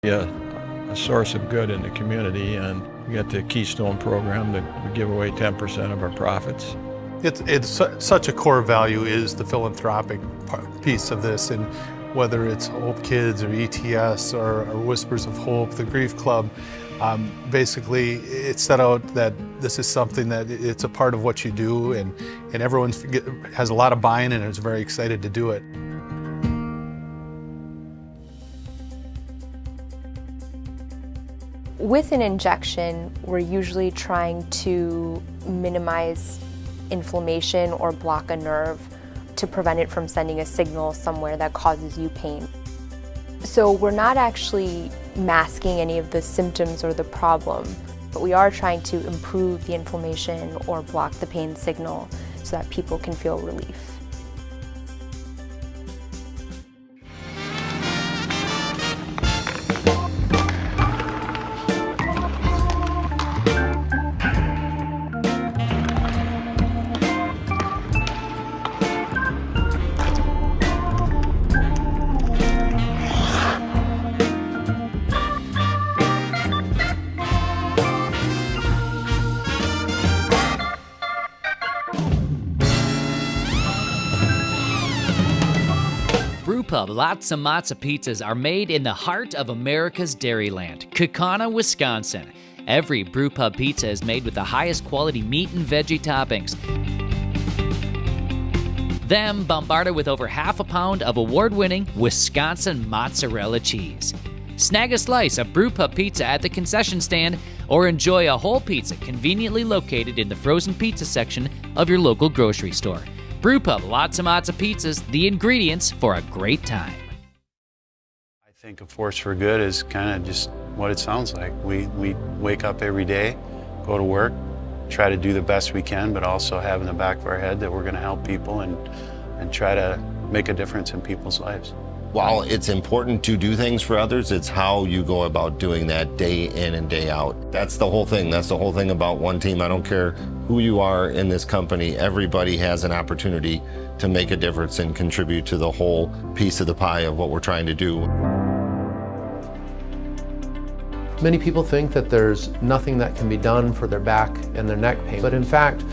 Be a source of good in the community, and we got the Keystone program that we give away 10% of our profits. Such a core value is the philanthropic piece of this, and whether it's Hope Kids or ETS or Whispers of Hope, the Grief Club, basically it's set out that this is something that it's a part of what you do, and everyone has a lot of buy-in and is very excited to do it. With an injection, we're usually trying to minimize inflammation or block a nerve to prevent it from sending a signal somewhere that causes you pain. So we're not actually masking any of the symptoms or the problem, but we are trying to improve the inflammation or block the pain signal so that people can feel relief. Brewpub Lots of Matzo pizzas are made in the heart of America's Dairyland, Kaukauna, Wisconsin. Every Brewpub pizza is made with the highest quality meat and veggie toppings. Then bombarded with over half a pound of award-winning Wisconsin mozzarella cheese. Snag a slice of Brewpub pizza at the concession stand or enjoy a whole pizza conveniently located in the frozen pizza section of your local grocery store. Brewpub Lots of Matzo pizzas, the ingredients for a great time. I think a force for good is kind of just what it sounds like. We wake up every day, go to work, try to do the best we can, but also have in the back of our head that we're going to help people and try to make a difference in people's lives. While it's important to do things for others, it's how you go about doing that day in and day out. That's the whole thing. That's the whole thing about one team. I don't care who you are in this company. Everybody has an opportunity to make a difference and contribute to the whole piece of the pie of what we're trying to do. Many people think that there's nothing that can be done for their back and their neck pain, but in fact,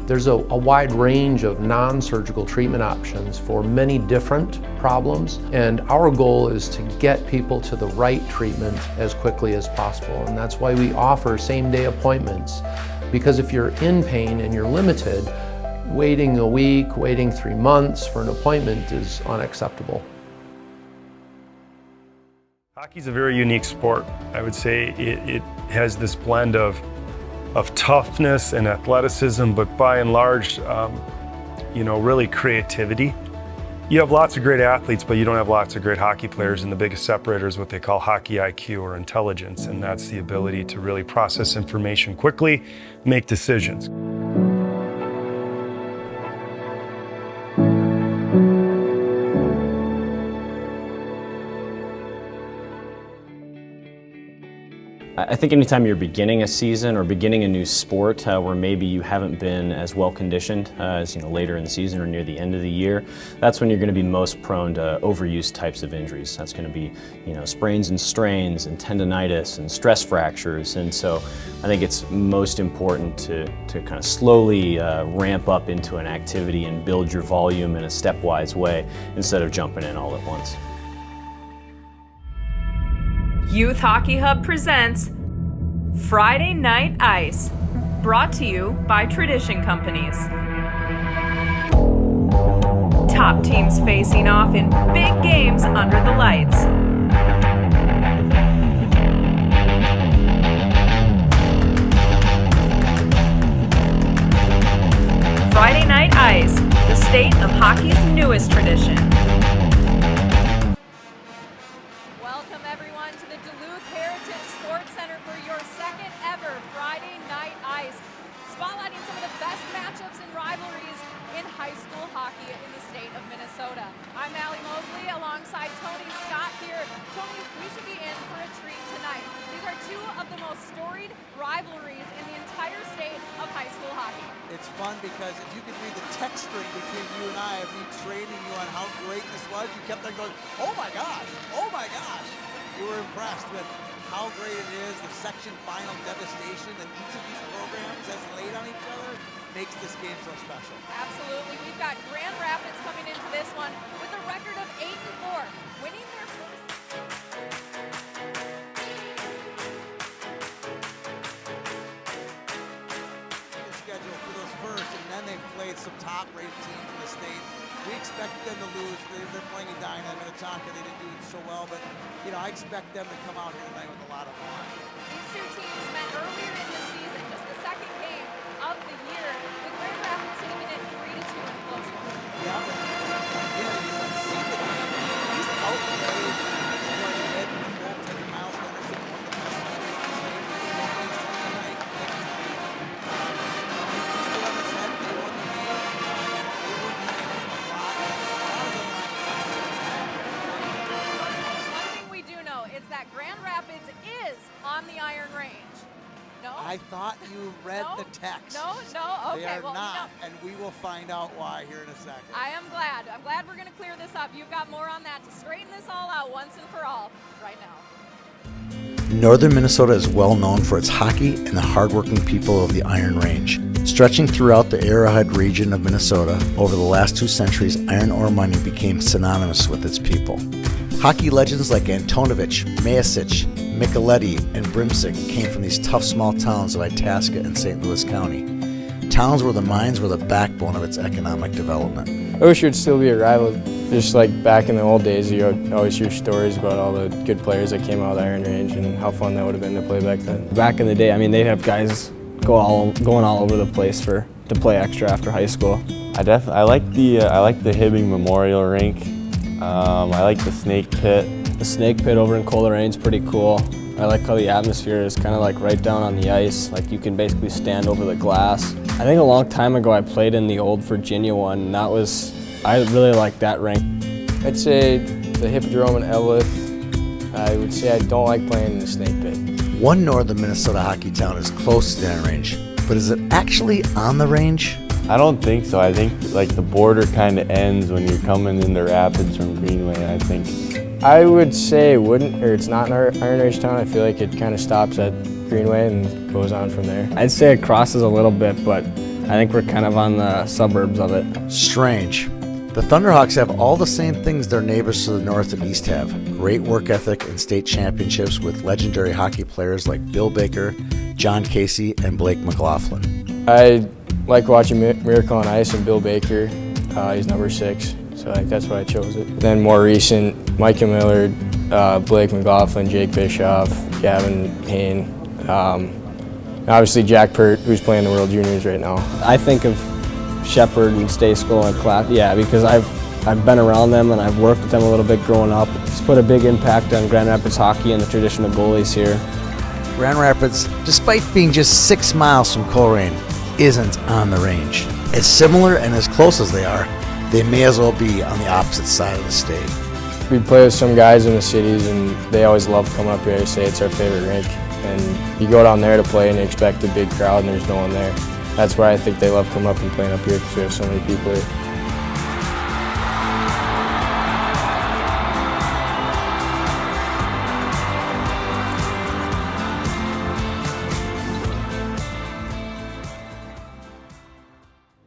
there's a wide range of non-surgical treatment options for many different problems, and our goal is to get people to the right treatment as quickly as possible, and that's why we offer same-day appointments, because if you're in pain and you're limited, waiting a week, waiting 3 months for an appointment is unacceptable. Hockey's a very unique sport. I would say it has this blend of toughness and athleticism, but by and large, really creativity. You have lots of great athletes, but you don't have lots of great hockey players, and the biggest separator is what they call hockey IQ, or intelligence, and that's the ability to really process information quickly, make decisions. I think anytime you're beginning a season or beginning a new sport where maybe you haven't been as well conditioned as later in the season or near the end of the year, that's when you're going to be most prone to overuse types of injuries. That's going to be sprains and strains and tendonitis and stress fractures. And so I think it's most important to kind of slowly ramp up into an activity and build your volume in a stepwise way instead of jumping in all at once. Youth Hockey Hub presents Friday Night Ice, brought to you by Tradition Companies. Top teams facing off in big games under the lights. Friday Night Ice, the state of hockey's newest tradition. Welcome everyone to the Duluth Heritage Sports Center for your second ever Friday Night Ice, spotlighting some of the best matchups and rivalries in high school hockey in the state of Minnesota. I'm Allie Mosley alongside Tony Scott here. Tony, we should be in for a treat tonight. These are two of the most storied rivalries in the entire state of high school hockey. It's fun because if you could read the text string between you and I of me training you on how great this was, you kept on going, oh my gosh, oh my gosh. you were impressed with how great it is, the section final devastation that each of these programs has laid on each other makes this game so special. Absolutely. We've got Grand Rapids coming into this one with a record of 8-4, winning their first. Schedule for those first, and then they've played some top-rated teams in the state. We expected them to lose. They're playing Edina and Minnetonka. They didn't do so well, but I expect them to come out here tonight with a lot of fun. These two teams met earlier in the season, just the second game of the year, with Grand Rapids taking it 3-2 in a close one. Yeah, but you can see the game. He's outplayed what he did in the goaltending. Miles Henderson, one of the best players in the state. Tonight, still on his head. They won the game. They were playing a lot. One thing we do know is that Grand Rapids is on the Iron Range. No? I thought you read the text. No, okay. They are well, not, and we will find out why here in a second. I am glad. I'm glad we're going to clear this up. You've got more on that to straighten this all out once and for all right now. Northern Minnesota is well known for its hockey and the hardworking people of the Iron Range. Stretching throughout the Arrowhead region of Minnesota, over the last 2 centuries, iron ore mining became synonymous with its people. Hockey legends like Antonovich, Mayasic, Micheletti, and Brimsick came from these tough small towns of Itasca and St. Louis County. Towns where the mines were the backbone of its economic development. I wish it would still be a rival. Just like back in the old days, you always hear stories about all the good players that came out of the Iron Range and how fun that would have been to play back then. Back in the day, I mean, they'd have guys going all over the place to play extra after high school. I like the Hibbing Memorial Rink. I like the Snake Pit. The Snake Pit over in Coleraine is pretty cool. I like how the atmosphere is kind of like right down on the ice. Like you can basically stand over the glass. I think a long time ago I played in the old Virginia one. And I really liked that rink. I'd say the Hippodrome in Duluth. I would say I don't like playing in the Snake Pit. One northern Minnesota hockey town is close to the Iron Range, but is it actually on the range? I don't think so. I think like the border kind of ends when you're coming into Rapids from Greenway, I think. I would say it's not in our Iron Range town. I feel like it kind of stops at Greenway and goes on from there. I'd say it crosses a little bit, but I think we're kind of on the suburbs of it. Strange. The Thunderhawks have all the same things their neighbors to the north and east have. Great work ethic and state championships with legendary hockey players like Bill Baker, John Casey, and Blake McLaughlin. I like watching Miracle on Ice and Bill Baker. He's number 6, so that's why I chose it. Then more recent, Micah Millard, Blake McLaughlin, Jake Bischoff, Gavin Hayne, obviously Jack Pert, who's playing the World Juniors right now. I think of Shepard and Stay-School and Clapp, because I've been around them and I've worked with them a little bit growing up. It's put a big impact on Grand Rapids hockey and the tradition of goalies here. Grand Rapids, despite being just 6 miles from Coleraine, isn't on the range. As similar and as close as they are, they may as well be on the opposite side of the state. We play with some guys in the cities and they always love coming up here to say it's our favorite rink. And you go down there to play and you expect a big crowd and there's no one there. That's why I think they love coming up and playing up here because we have so many people here.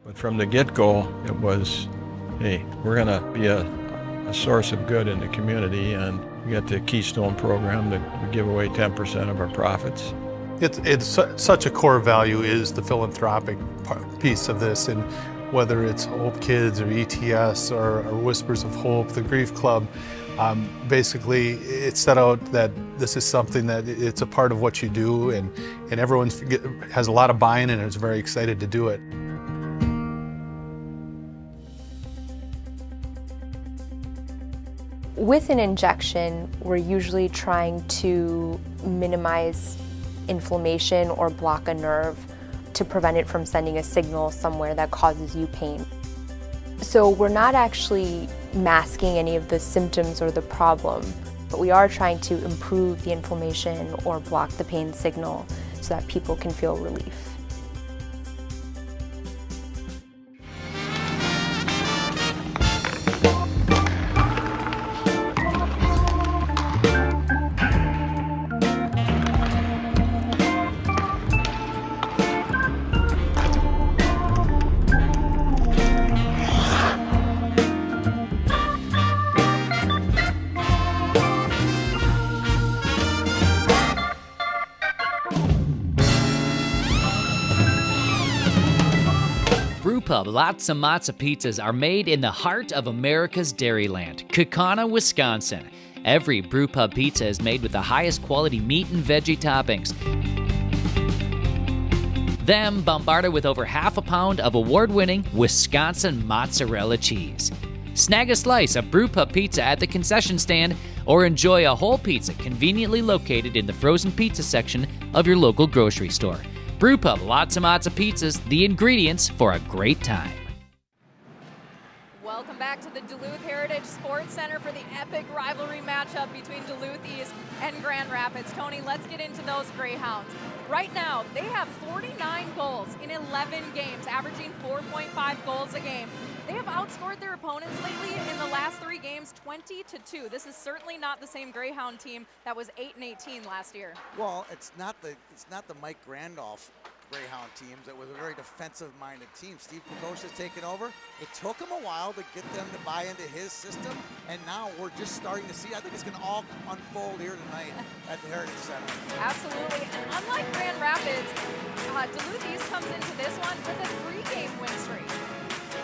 But from the get-go, it was, hey, we're going to be a source of good in the community, and we got the Keystone program that we give away 10% of our profits. It's such a core value is the philanthropic piece of this, and whether it's Hope Kids or ETS or Whispers of Hope, the Grief Club, basically it's set out that this is something that it's a part of what you do, and everyone has a lot of buy-in and is very excited to do it. With an injection, we're usually trying to minimize inflammation or block a nerve to prevent it from sending a signal somewhere that causes you pain. So we're not actually masking any of the symptoms or the problem, but we are trying to improve the inflammation or block the pain signal so that people can feel relief. Brewpub Lots of Matzo pizzas are made in the heart of America's dairyland, Kaukauna, Wisconsin. Every Brewpub pizza is made with the highest quality meat and veggie toppings. Then bombarded with over half a pound of award-winning Wisconsin mozzarella cheese. Snag a slice of Brewpub pizza at the concession stand or enjoy a whole pizza conveniently located in the frozen pizza section of your local grocery store. Brewpub Lots of Matzo pizzas, the ingredients for a great time. Welcome back to the Duluth Heritage Sports Center for the epic rivalry matchup between Duluth East and Grand Rapids. Tony, let's get into those Greyhounds. Right now, they have 49 goals in 11 games, averaging 4.5 goals a game. They have outscored their opponents lately in the last 3 games 20-2. This is certainly not the same Greyhound team that was 8-18 last year. Well, it's not the Mike Randolph Greyhound teams. It was a very defensive-minded team. Steve Kokosha's taken over. It took him a while to get them to buy into his system, and now we're just starting to see. I think it's going to all unfold here tonight at the Heritage Center. Absolutely, and unlike Grand Rapids, Duluth East comes into this one with a 3-game win streak.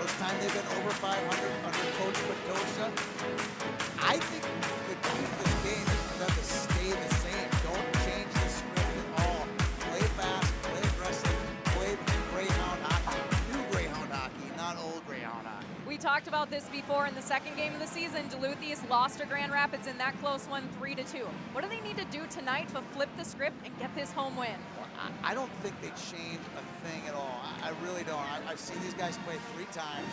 First time they've been over 500 under Coach Kokosha. I think the key to this game is for them to stay the same. Don't change the script at all. Play fast, play aggressive, play Greyhound hockey. New Greyhound hockey, not old Greyhound hockey. We talked about this before in the second game of the season. Duluth East lost to Grand Rapids in that close one, 3-2. What do they need to do tonight to flip the script and get this home win? I don't think they changed a thing at all. I really don't. I've seen these guys play 3 times,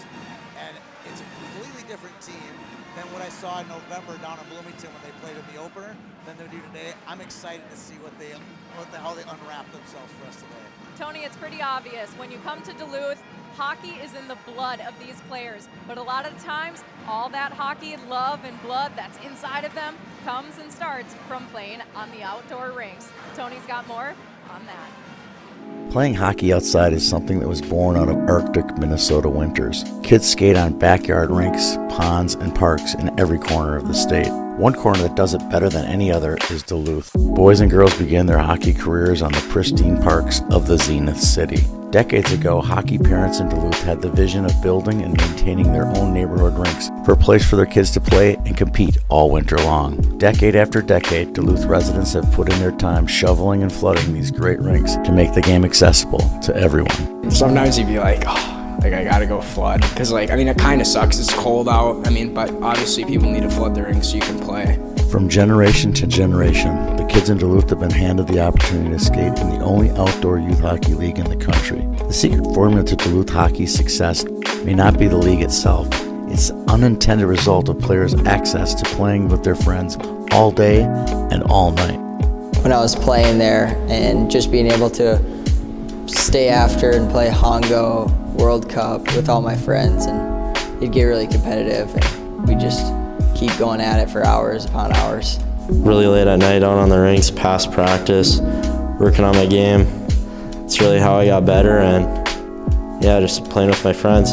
and it's a completely different team than what I saw in November down in Bloomington when they played in the opener than they do today. I'm excited to see how they unwrap themselves for us today. Tony, it's pretty obvious. When you come to Duluth, hockey is in the blood of these players. But a lot of times, all that hockey love and blood that's inside of them comes and starts from playing on the outdoor rinks. Tony's got more on that. Playing hockey outside is something that was born out of Arctic Minnesota winters. Kids skate on backyard rinks, ponds, and parks in every corner of the state. One corner that does it better than any other is Duluth. Boys and girls begin their hockey careers on the pristine parks of the Zenith City. Decades ago, hockey parents in Duluth had the vision of building and maintaining their own neighborhood rinks for a place for their kids to play and compete all winter long. Decade after decade, Duluth residents have put in their time shoveling and flooding these great rinks to make the game accessible to everyone. Sometimes you'd be like, I gotta go flood. Because, it kind of sucks. It's cold out. But obviously people need to flood the rink so you can play. From generation to generation, the kids in Duluth have been handed the opportunity to skate in the only outdoor youth hockey league in the country. The secret formula to Duluth hockey's success may not be the league itself. It's the unintended result of players' access to playing with their friends all day and all night. When I was playing there and just being able to stay after and play Hongo World Cup with all my friends, and it'd get really competitive, and we just keep going at it for hours upon hours. Really late at night out on the rinks, past practice, working on my game. It's really how I got better, and just playing with my friends.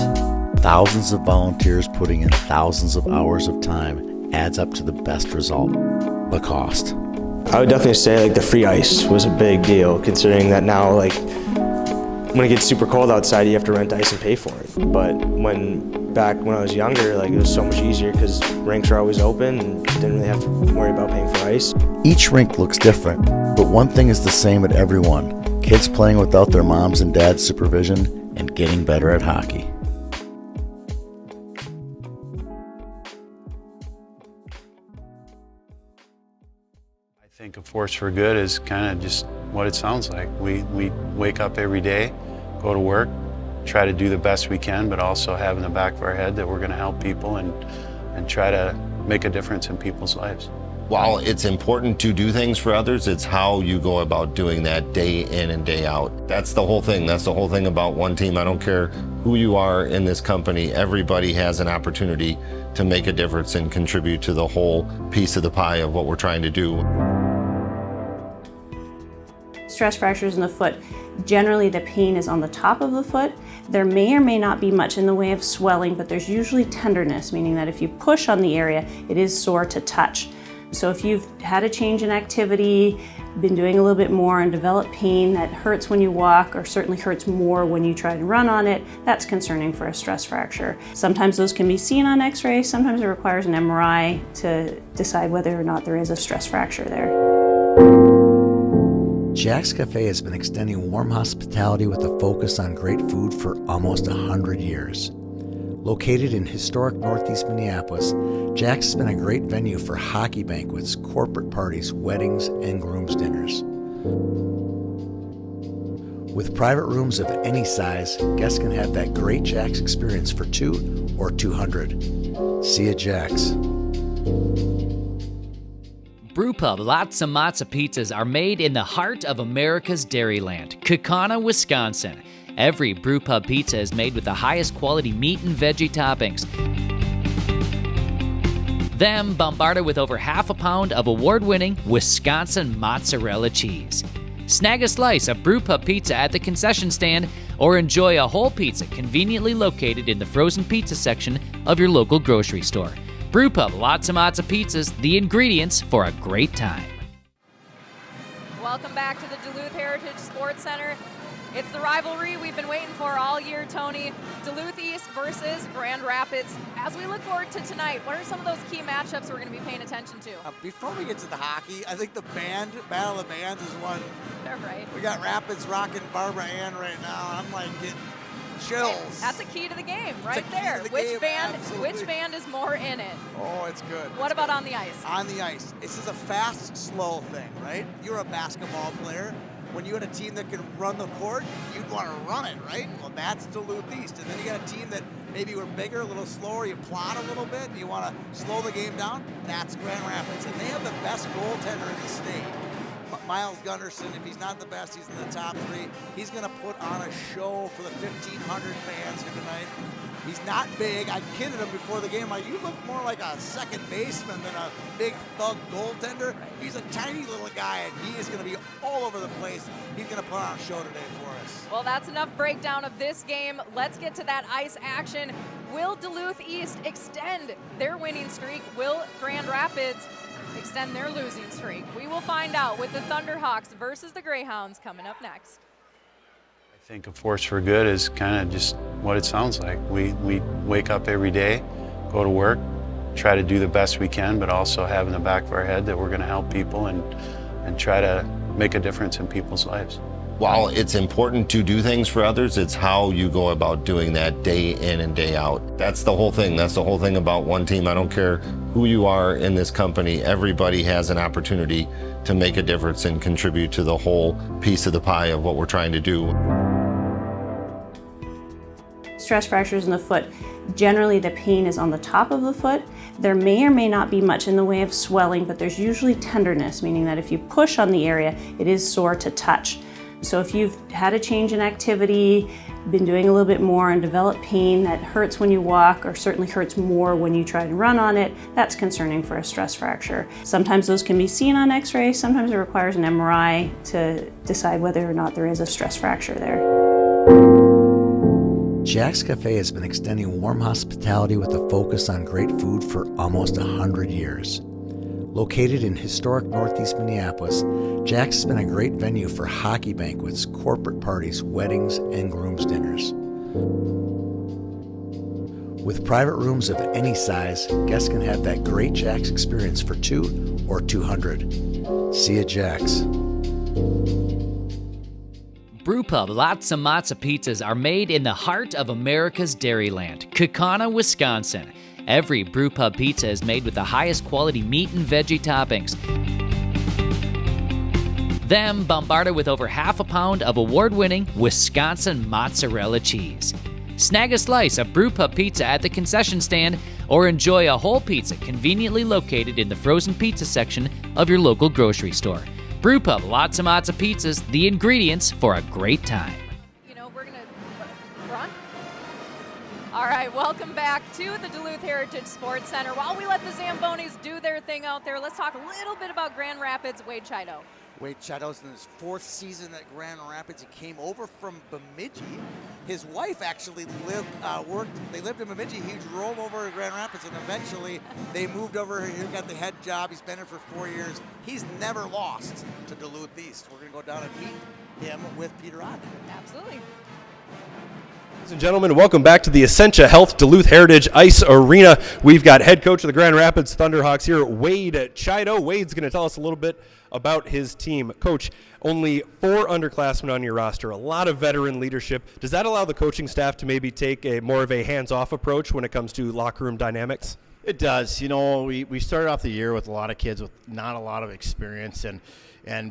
Thousands of volunteers putting in thousands of hours of time adds up to the best result, the cost. I would definitely say the free ice was a big deal, considering that now when it gets super cold outside, you have to rent ice and pay for it. But back when I was younger, it was so much easier because rinks are always open and didn't really have to worry about paying for ice. Each rink looks different, but one thing is the same at every one: kids playing without their moms and dad's supervision and getting better at hockey. I think a force for good is kind of just what it sounds like. We wake up every day, go to work, try to do the best we can, but also have in the back of our head that we're going to help people and try to make a difference in people's lives. While it's important to do things for others, it's how you go about doing that day in and day out. That's the whole thing. That's the whole thing about one team. I don't care who you are in this company. Everybody has an opportunity to make a difference and contribute to the whole piece of the pie of what we're trying to do. Stress fractures in the foot. Generally, the pain is on the top of the foot. There may or may not be much in the way of swelling, but there's usually tenderness, meaning that if you push on the area, it is sore to touch. So if you've had a change in activity, been doing a little bit more and developed pain that hurts when you walk or certainly hurts more when you try to run on it, that's concerning for a stress fracture. Sometimes those can be seen on x-ray, sometimes it requires an MRI to decide whether or not there is a stress fracture there. Jack's Cafe has been extending warm hospitality with a focus on great food for almost 100 years. Located in historic Northeast Minneapolis, Jack's has been a great venue for hockey banquets, corporate parties, weddings, and groom's dinners. With private rooms of any size, guests can have that great Jack's experience for 2 or 200. See you at Jack's. Brewpub Lots of Matzo pizzas are made in the heart of America's Dairyland, Kaukauna, Wisconsin. Every Brewpub pizza is made with the highest quality meat and veggie toppings. Then bombarded with over half a pound of award-winning Wisconsin mozzarella cheese. Snag a slice of Brewpub pizza at the concession stand or enjoy a whole pizza conveniently located in the frozen pizza section of your local grocery store. Brewpub Lots of Matzo pizzas, the ingredients for a great time. Welcome back to the Duluth Heritage Sports Center. It's the rivalry we've been waiting for all year, Tony. Duluth East versus Grand Rapids. As we look forward to tonight, what are some of those key matchups we're going to be paying attention to? Before we get to the hockey, I think the Battle of the Bands is one. They're right. We got Rapids rocking Barbara Ann right now. I'm like getting chills. That's a key to the game right there. Which band is more in it? Oh, it's good. What about on the ice? On the ice. This is a fast, slow thing, right? You're a basketball player. When you had a team that could run the court, you'd want to run it, right? Well, that's Duluth East. And then you got a team that maybe were bigger, a little slower, you plot a little bit, you want to slow the game down, that's Grand Rapids. And they have the best goaltender in the state. Miles Gunderson, if he's not the best, he's in the top 3. He's going to put on a show for the 1,500 fans here tonight. He's not big. I kidded him before the game. Like, you look more like a second baseman than a big thug goaltender. He's a tiny little guy, and he is going to be all over the place. He's going to put on a show today for us. Well, that's enough breakdown of this game. Let's get to that ice action. Will Duluth East extend their winning streak? Will Grand Rapids extend their losing streak? We will find out with the Thunderhawks versus the Greyhounds coming up next. I think a force for good is kind of just what it sounds like. We wake up every day, go to work, try to do the best we can, but also have in the back of our head that we're going to help people and try to make a difference in people's lives. While it's important to do things for others, it's how you go about doing that day in and day out. That's the whole thing. That's the whole thing about one team. I don't care who you are in this company. Everybody has an opportunity to make a difference and contribute to the whole piece of the pie of what we're trying to do. Stress fractures in the foot, generally the pain is on the top of the foot. There may or may not be much in the way of swelling, but there's usually tenderness, meaning that if you push on the area, it is sore to touch. So if you've had a change in activity, been doing a little bit more and developed pain that hurts when you walk or certainly hurts more when you try to run on it, that's concerning for a stress fracture. Sometimes those can be seen on x-ray, sometimes it requires an MRI to decide whether or not there is a stress fracture there. Jack's Cafe has been extending warm hospitality with a focus on great food for almost 100 years. Located in historic Northeast Minneapolis, Jack's has been a great venue for hockey banquets, corporate parties, weddings, and groom's dinners. With private rooms of any size, guests can have that great Jack's experience for 2 or 200. See you at Jack's. Brewpub Lots of Matzo pizzas are made in the heart of America's Dairyland, Kaukauna, Wisconsin. Every Brewpub pizza is made with the highest quality meat and veggie toppings. Then bombarded with over half a pound of award-winning Wisconsin mozzarella cheese. Snag a slice of Brewpub pizza at the concession stand or enjoy a whole pizza conveniently located in the frozen pizza section of your local grocery store. Brewpub Lots of Matzo pizzas, the ingredients for a great time. All right, welcome back to the Duluth Heritage Sports Center. While we let the Zambonis do their thing out there, let's talk a little bit about Grand Rapids. Wade Chido. Wade Chadow's in his 4th season at Grand Rapids. He came over from Bemidji. His wife actually they lived in Bemidji. He drove over to Grand Rapids, and eventually they moved over here, got the head job. He's been here for 4 years. He's never lost to Duluth East. We're going to go down and meet him with Peter Rodney. Absolutely. Ladies and gentlemen, welcome back to the Essentia Health Duluth Heritage Ice Arena. We've got head coach of the Grand Rapids Thunderhawks here, Wade Chido. Wade's going to tell us a little bit about his team. Coach, only 4 underclassmen on your roster, a lot of veteran leadership. Does that allow the coaching staff to maybe take a more of a hands-off approach when it comes to locker room dynamics? It does. You know, we started off the year with a lot of kids with not a lot of experience,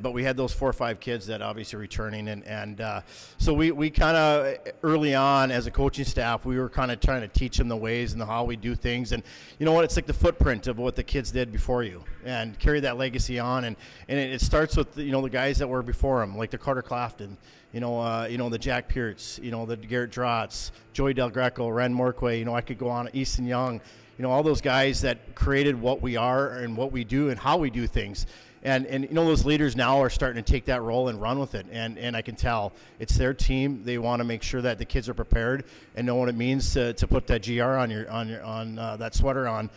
but we had those 4 or 5 kids that obviously are returning, so we kind of early on as a coaching staff, we were kind of trying to teach them the ways and how we do things, and you know what, it's like the footprint of what the kids did before you, and carry that legacy on, and it starts with the guys that were before them, like the Carter Clafton, the Jack Pearts, the Garrett Drotz, Joey Del Greco, Ren Morquay, I could go on, Easton Young, all those guys that created what we are and what we do and how we do things. And those leaders now are starting to take that role and run with it. And I can tell it's their team. They want to make sure that the kids are prepared and know what it means to put that GR on that sweater on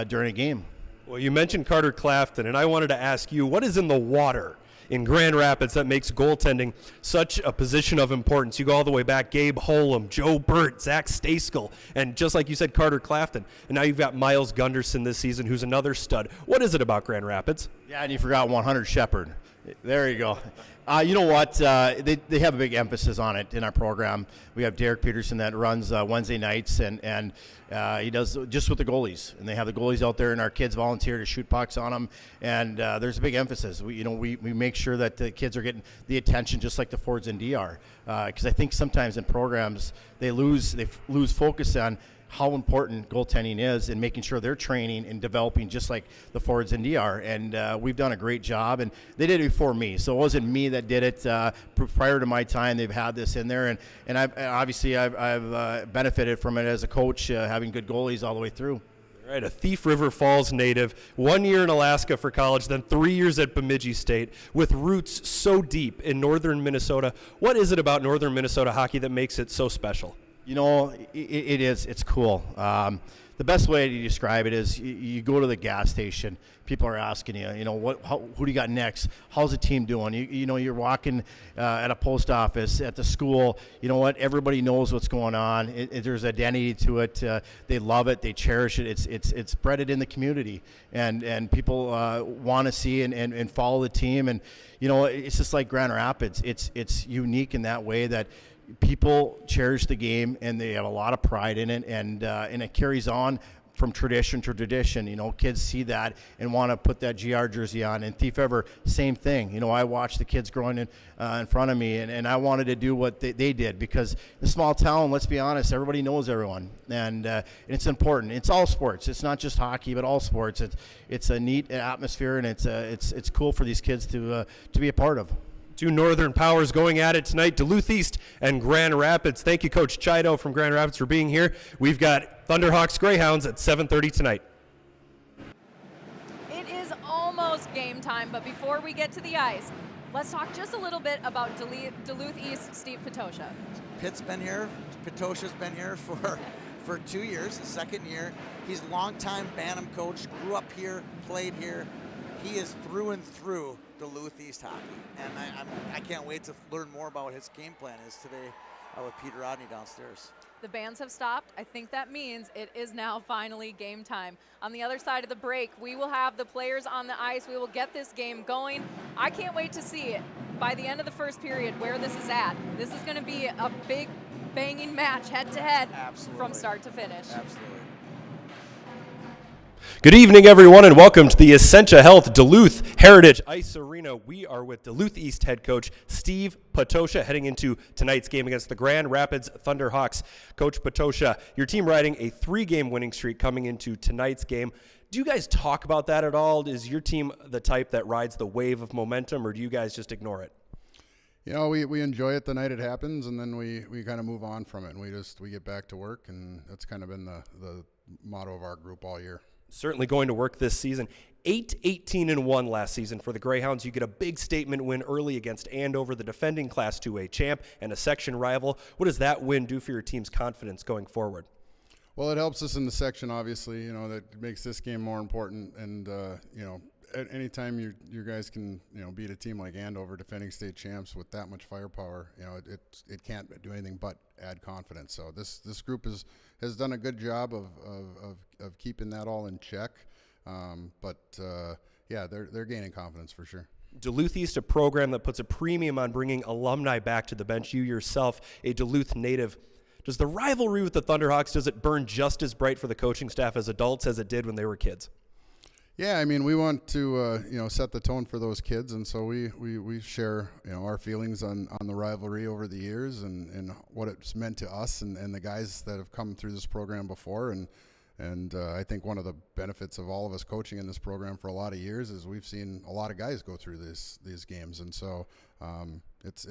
during a game. Well, you mentioned Carter Clafton, and I wanted to ask you, what is in the water in Grand Rapids that makes goaltending such a position of importance? You go all the way back, Gabe Holm, Joe Burt, Zach Staskell, and just like you said, Carter Clafton. And now you've got Miles Gunderson this season, who's another stud. What is it about Grand Rapids? Yeah, and you forgot 100 Shepherd. There you go. You know what? They have a big emphasis on it in our program. We have Derek Peterson that runs Wednesday nights, and he does just with the goalies. And they have the goalies out there, and our kids volunteer to shoot pucks on them. And there's a big emphasis. We make sure that the kids are getting the attention, just like the forwards in DR. Because I think sometimes in programs they lose focus on how important goaltending is and making sure they're training and developing just like the forwards in DR. And we've done a great job, and they did it before me. So it wasn't me that did it. Prior to my time, they've had this in there, and I've benefited from it as a coach, having good goalies all the way through. All right, a Thief River Falls native, 1 year in Alaska for college, then 3 years at Bemidji State, with roots so deep in northern Minnesota. What is it about northern Minnesota hockey that makes it so special? It's cool. The best way to describe it is you go to the gas station, people are asking you, who do you got next? How's the team doing? You're walking at a post office, at the school, everybody knows what's going on. There's identity to it. They love it. They cherish it. It's bred in the community, and people want to see and follow the team. And, it's just like Grand Rapids. It's unique in that way that people cherish the game, and they have a lot of pride in it, and it carries on from tradition to tradition. Kids see that and want to put that GR jersey on. And Thief River, same thing. I watched the kids growing in front of me, and I wanted to do what they did, because in a small town, let's be honest, everybody knows everyone, and it's important. It's all sports. It's not just hockey, but all sports. It's a neat atmosphere, and it's cool for these kids to be a part of. Two northern powers going at it tonight, Duluth East and Grand Rapids. Thank you, Coach Chido from Grand Rapids, for being here. We've got Thunderhawks Greyhounds at 7:30 tonight. It is almost game time, but before we get to the ice, let's talk just a little bit about Duluth East Steve Patosha. Pitt's been here. Patosha's been here for 2 years, the second year. He's a longtime Bantam coach, grew up here, played here. He is through and through Duluth East hockey, and I can't wait to learn more about what his game plan is today with Peter Rodney downstairs. The bands have stopped. I think that means it is now finally game time. On the other side of the break, we will have the players on the ice. We will get this game going. I can't wait to see it by the end of the first period where this is at. This is going to be a big banging match head-to-head from start to finish. Absolutely. Good evening, everyone, and welcome to the Essentia Health Duluth Heritage Ice Arena. We are with Duluth East head coach Steve Patosha heading into tonight's game against the Grand Rapids Thunderhawks. Coach Patosha, your team riding a 3-game winning streak coming into tonight's game. Do you guys talk about that at all? Is your team the type that rides the wave of momentum, or do you guys just ignore it? We enjoy it the night it happens, and then we kind of move on from it, and we get back to work, and that's kind of been the motto of our group all year. Certainly going to work this season. 8-18-1 last season for the Greyhounds. You get a big statement win early against Andover, the defending Class 2A champ and a section rival. What does that win do for your team's confidence going forward? Well, it helps us in the section, obviously. You know, that makes this game more important. And you know, anytime you guys can beat a team like Andover, defending state champs, with that much firepower, it can't do anything but add confidence. So this group has done a good job of keeping that all in check. Yeah, they're gaining confidence for sure. Duluth East, a program that puts a premium on bringing alumni back to the bench. You yourself, a Duluth native. Does the rivalry with the Thunderhawks, does it burn just as bright for the coaching staff as adults as it did when they were kids? Yeah, I mean, we want to set the tone for those kids, and so we share our feelings on the rivalry over the years and what it's meant to us and the guys that have come through this program before. And I think one of the benefits of all of us coaching in this program for a lot of years is we've seen a lot of guys go through these games, and so it's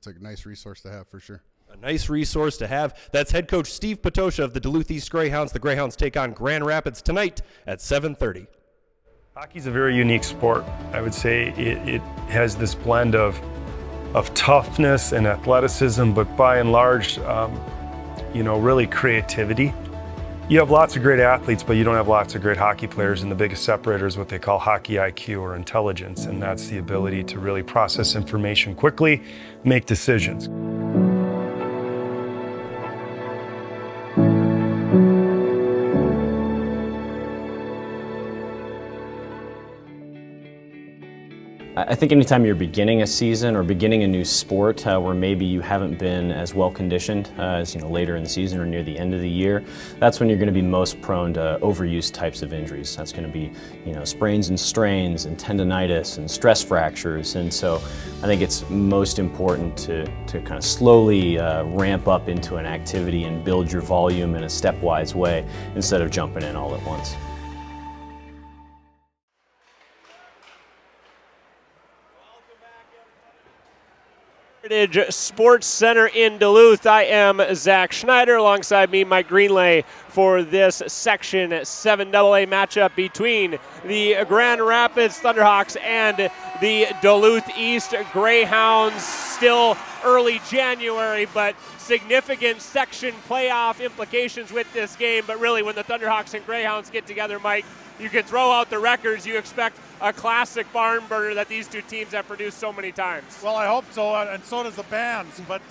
a nice resource to have for sure. A nice resource to have. That's head coach Steve Potosha of the Duluth East Greyhounds. The Greyhounds take on Grand Rapids tonight at 7:30. Hockey's a very unique sport. I would say it has this blend of toughness and athleticism, but by and large, really creativity. You have lots of great athletes, but you don't have lots of great hockey players, and the biggest separator is what they call hockey IQ, or intelligence, and that's the ability to really process information quickly, make decisions. I think anytime you're beginning a season or beginning a new sport where maybe you haven't been as well conditioned as later in the season or near the end of the year, that's when you're going to be most prone to overuse types of injuries. That's going to be sprains and strains and tendonitis and stress fractures. And so I think it's most important to kind of slowly ramp up into an activity and build your volume in a stepwise way instead of jumping in all at once. Heritage Sports Center in Duluth. I am Zach Schneider. Alongside me, Mike Greenlay, for this Section 7AA matchup between the Grand Rapids Thunderhawks and the Duluth East Greyhounds. Still early January, but significant section playoff implications with this game. But really, when the Thunderhawks and Greyhounds get together, Mike, you can throw out the records. You expect a classic barn burner that these two teams have produced so many times. Well, I hope so, and so does the bands. But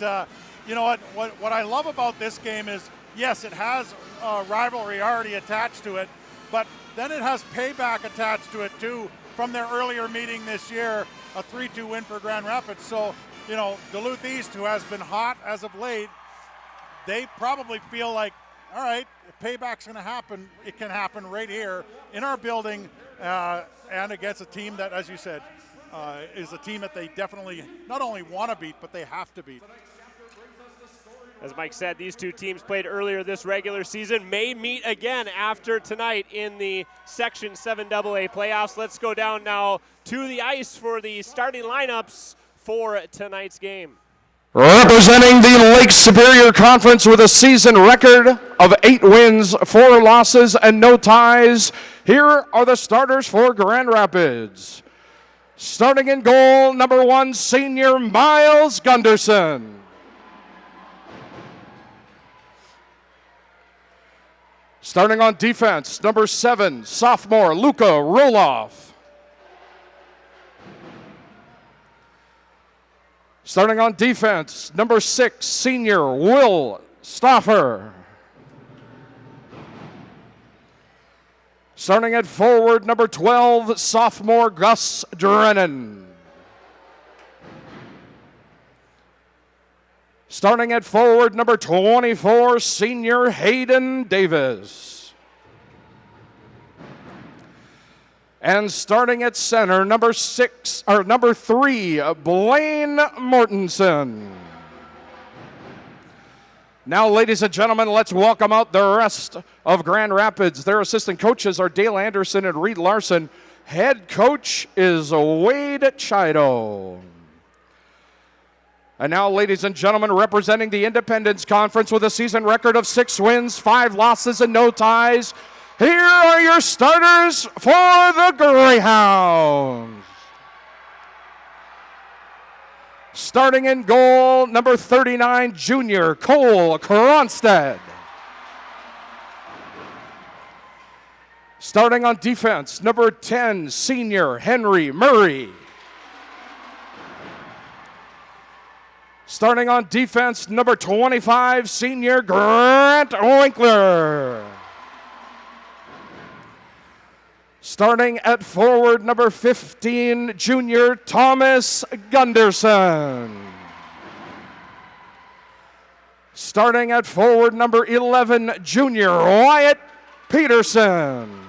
you know what I love about this game is, yes, it has a rivalry already attached to it, but then it has payback attached to it too from their earlier meeting this year, a 3-2 win for Grand Rapids. So, Duluth East, who has been hot as of late, they probably feel like, all right, if payback's going to happen, it can happen right here in our building and against a team that, as you said, is a team that they definitely not only want to beat, but they have to beat. As Mike said, these two teams played earlier this regular season, may meet again after tonight in the Section 7AA playoffs. Let's go down now to the ice for the starting lineups for tonight's game. Representing the Lake Superior Conference with a season record of 8 wins, 4 losses, and no ties, here are the starters for Grand Rapids. Starting in goal, number 1, senior Miles Gunderson. Starting on defense, number 7, sophomore Luka Roloff. Starting on defense, number 6, senior Will Stoffer. Starting at forward, number 12, sophomore Gus Drennan. Starting at forward, number 24, senior Hayden Davis. And starting at center, number 3, Blaine Mortensen. Now, ladies and gentlemen, let's welcome out the rest of Grand Rapids. Their assistant coaches are Dale Anderson and Reed Larson. Head coach is Wade Chido. And now, ladies and gentlemen, representing the Independence Conference with a season record of 6 wins, 5 losses, and no ties, Here are your starters for the Greyhounds. Starting in goal, number 39, junior Cole Kronstedt. Starting on defense, number 10, senior Henry Murray. Starting on defense, number 25, senior Grant Winkler. Starting at forward, number 15, junior Thomas Gunderson. Starting at forward, number 11, junior Wyatt Peterson.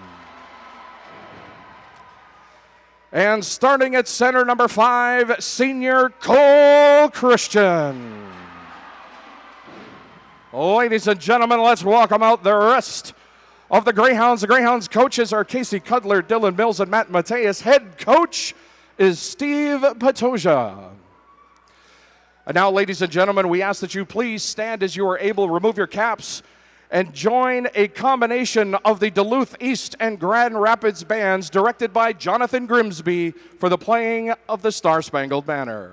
And starting at center, number 5, senior Cole Christian. Ladies and gentlemen, let's welcome out the rest of the Greyhounds. The Greyhounds coaches are Casey Cudler, Dylan Mills, and Matt Mateus. Head coach is Steve Patoja. And now, ladies and gentlemen, we ask that you please stand as you are able, remove your caps, and join a combination of the Duluth East and Grand Rapids bands directed by Jonathan Grimsby for the playing of the Star-Spangled Banner.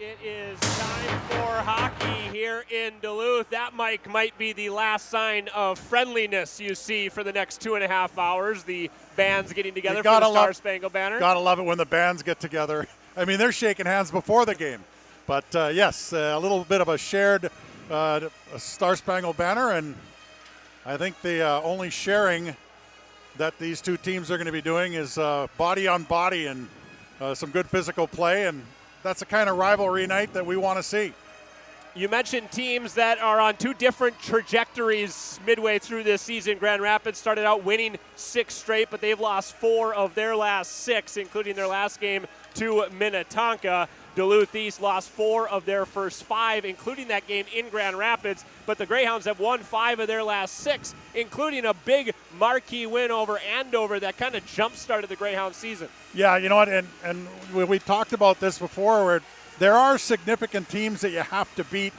It is time for hockey here in Duluth. That, Mike, might be the last sign of friendliness you see for the next 2.5 hours. The bands getting together for the Star-Spangled Banner. Gotta love it when the bands get together. I mean, they're shaking hands before the game. But, yes, a little bit of a shared Star-Spangled Banner, and I think the only sharing that these two teams are going to be doing is body on body and some good physical play, and that's the kind of rivalry night that we want to see. You mentioned teams that are on two different trajectories midway through this season. Grand Rapids started out winning 6 straight, but they've lost 4 of their last 6, including their last game to Minnetonka. Duluth East lost 4 of their first 5, including that game in Grand Rapids, but the Greyhounds have won 5 of their last 6, including a big marquee win over Andover that kind of jump-started the Greyhound season. Yeah, you know what, and we talked about this before, where there are significant teams that you have to beat,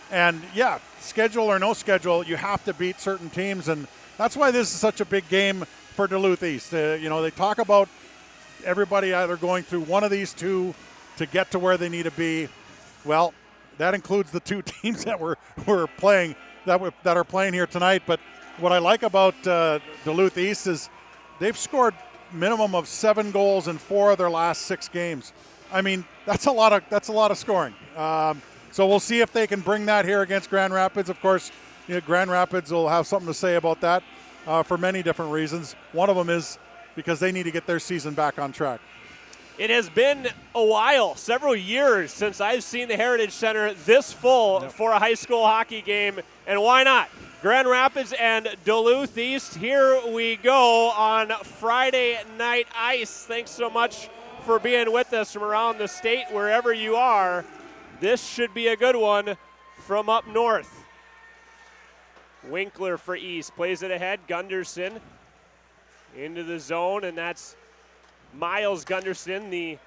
and yeah, schedule or no schedule, you have to beat certain teams, and that's why this is such a big game for Duluth East. You know, they talk about everybody either going through one of these two to get to where they need to be. Well, that includes the 2 teams that we're playing that are playing here tonight. But what I like about Duluth East is they've scored minimum of 7 goals in 4 of their last 6 games. I mean, that's a lot of scoring. So we'll see if they can bring that here against Grand Rapids. Of course, you know, Grand Rapids will have something to say about that for many different reasons. One of them is because they need to get their season back on track. It has been a while, several years, since I've seen the Heritage Center this full for a high school hockey game, and why not? Grand Rapids and Duluth East, here we go on Friday Night Ice. Thanks so much for being with us from around the state, wherever you are. This should be a good one from up north. Winkler for East, plays it ahead, Gunderson into the zone, and that's Miles Gunderson, the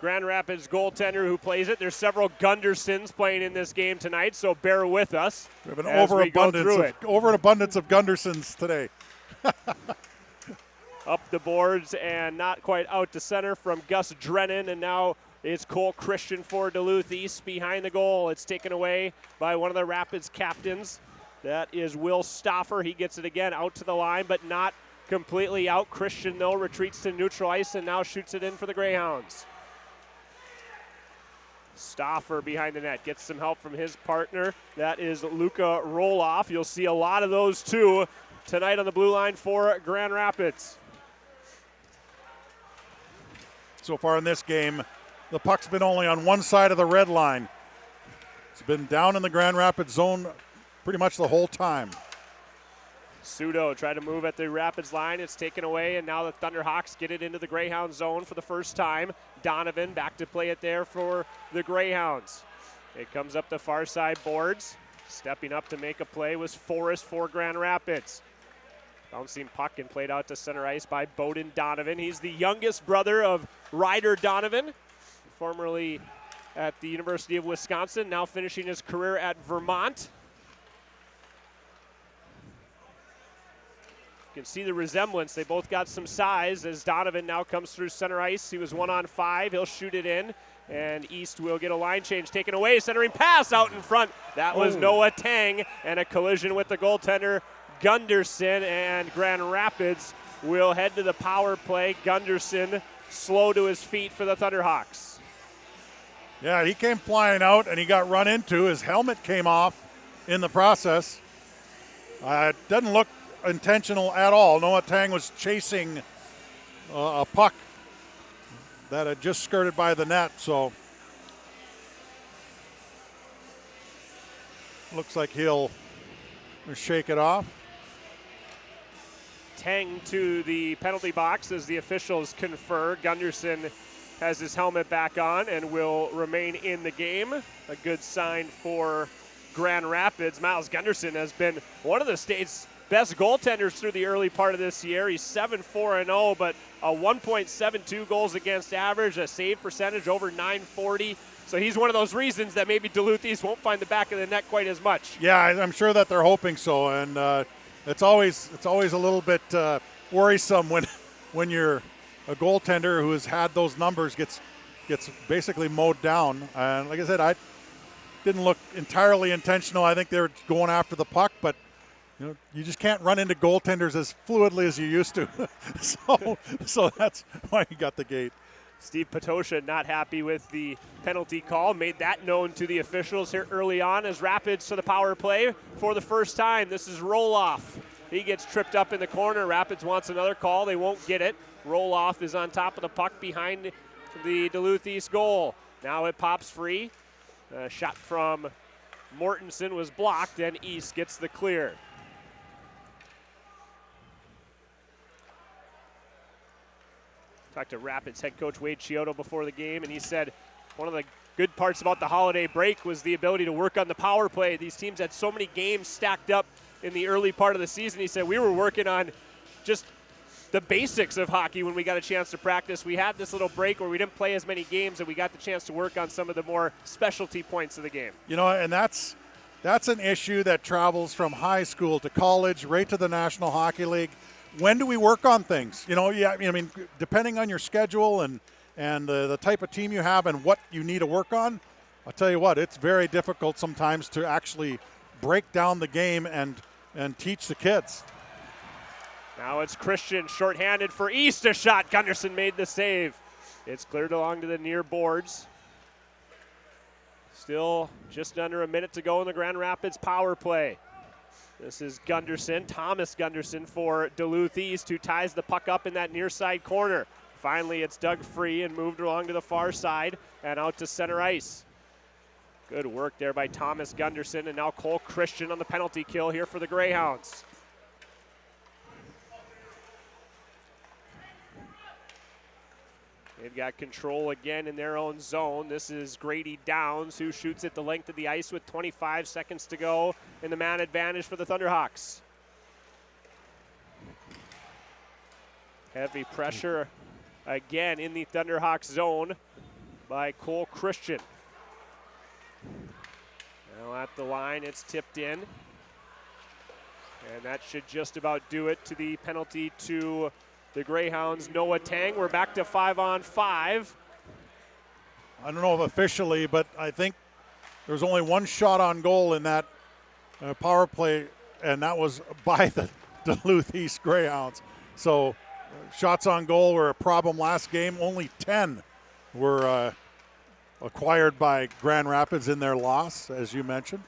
Grand Rapids goaltender who plays it. There's several Gundersons playing in this game tonight, so bear with us. We have an overabundance of Gundersons today. up the boards and not quite out to center from Gus Drennan, and now it's Cole Christian for Duluth East behind the goal. It's taken away by one of the Rapids captains. That is Will Stoffer. He gets it again out to the line, but not completely out. Christian, though, retreats to neutral ice and now shoots it in for the Greyhounds. Stoffer behind the net gets some help from his partner. That is Luca Roloff. You'll see a lot of those, too, tonight on the blue line for Grand Rapids. So far in this game, the puck's been only on one side of the red line. It's been down in the Grand Rapids zone pretty much the whole time. Sudo tried to move at the Rapids line. It's taken away, and now the Thunderhawks get it into the Greyhound zone for the first time. Donovan back to play it there for the Greyhounds. It comes up the far side boards. Stepping up to make a play was Forrest for Grand Rapids. Bouncing puck and played out to center ice by Bowden Donovan. He's the youngest brother of Ryder Donovan, formerly at the University of Wisconsin, now finishing his career at Vermont. You can see the resemblance. They both got some size as Donovan now comes through center ice. He was 1-on-5. He'll shoot it in, and East will get a line change taken away. Centering pass out in front. That was Noah Tang, and a collision with the goaltender, Gunderson, and Grand Rapids will head to the power play. Gunderson slow to his feet for the Thunderhawks. Yeah, he came flying out, and he got run into. His helmet came off in the process. It doesn't look intentional at all. Noah Tang was chasing a puck that had just skirted by the net, so looks like he'll shake it off. Tang to the penalty box as the officials confer. Gunderson has his helmet back on and will remain in the game. A good sign for Grand Rapids. Miles Gunderson has been one of the state's best goaltenders through the early part of this year. He's 7-4-0, but a 1.72 goals against average, a save percentage over .940. So he's one of those reasons that maybe Duluth East won't find the back of the net quite as much. Yeah, I'm sure that they're hoping so, and it's always a little bit worrisome when you're a goaltender who has had those numbers gets basically mowed down. And like I said, I didn't look entirely intentional. I think they were going after the puck, but you just can't run into goaltenders as fluidly as you used to. so that's why he got the gate. Steve Patosha not happy with the penalty call, made that known to the officials here early on as Rapids to the power play for the first time. This is Roloff. He gets tripped up in the corner. Rapids wants another call. They won't get it. Roloff is on top of the puck behind the Duluth East goal. Now it pops free. A shot from Mortensen was blocked, and East gets the clear. Talked to Rapids head coach Wade Chiodo before the game, and he said one of the good parts about the holiday break was the ability to work on the power play. These teams had so many games stacked up in the early part of the season. He said we were working on just the basics of hockey when we got a chance to practice. We had this little break where we didn't play as many games, and we got the chance to work on some of the more specialty points of the game. And that's an issue that travels from high school to college, right to the National Hockey League. When do we work on things? Depending on your schedule and the type of team you have and what you need to work on, I'll tell you what, it's very difficult sometimes to actually break down the game and teach the kids. Now it's Christian shorthanded for East. A shot. Gunderson made the save. It's cleared along to the near boards. Still just under a minute to go in the Grand Rapids power play. This is Gunderson, Thomas Gunderson for Duluth East, who ties the puck up in that near side corner. Finally, it's dug free and moved along to the far side and out to center ice. Good work there by Thomas Gunderson, and now Cole Christian on the penalty kill here for the Greyhounds. They've got control again in their own zone. This is Grady Downs, who shoots it the length of the ice with 25 seconds to go in the man advantage for the Thunderhawks. Heavy pressure again in the Thunderhawks zone by Cole Christian. Now at the line, it's tipped in. And that should just about do it to the penalty to the Greyhounds. Noah Tang, we're back to 5-on-5. I don't know if officially, but I think there was only one shot on goal in that power play, and that was by the Duluth East Greyhounds. So shots on goal were a problem last game. Only 10 were acquired by Grand Rapids in their loss, as you mentioned.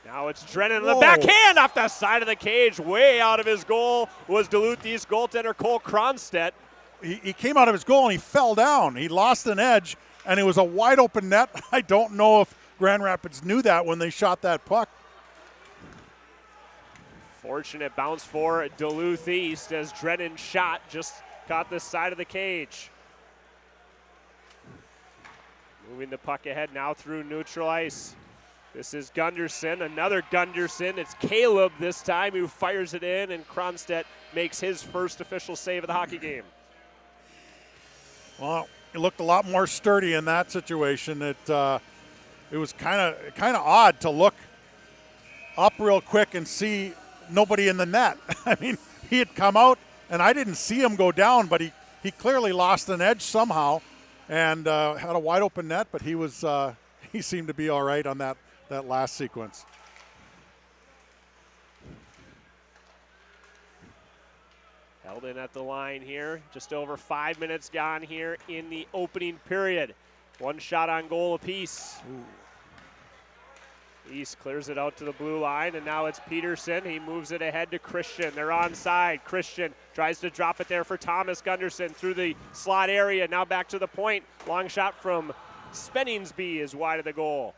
Now it's Drennan, the backhand off the side of the cage, way out of his goal was Duluth East goaltender Cole Cronstedt. He came out of his goal and he fell down. He lost an edge, and it was a wide open net. I don't know if Grand Rapids knew that when they shot that puck. Fortunate bounce for Duluth East as Drennan shot just caught the side of the cage. Moving the puck ahead now through neutral ice. This is Gunderson, another Gunderson. It's Caleb this time who fires it in, and Cronstedt makes his first official save of the hockey game. Well, it looked a lot more sturdy in that situation. It was kind of odd to look up real quick and see nobody in the net. I mean, he had come out, and I didn't see him go down, but he clearly lost an edge somehow and had a wide open net, but he seemed to be all right on that last sequence. Held in at the line here. Just over 5 minutes gone here in the opening period. One shot on goal apiece. Ooh. East clears it out to the blue line, and now it's Peterson. He moves it ahead to Christian. They're onside. Christian tries to drop it there for Thomas Gunderson through the slot area. Now back to the point. Long shot from Spenningsby is wide of the goal.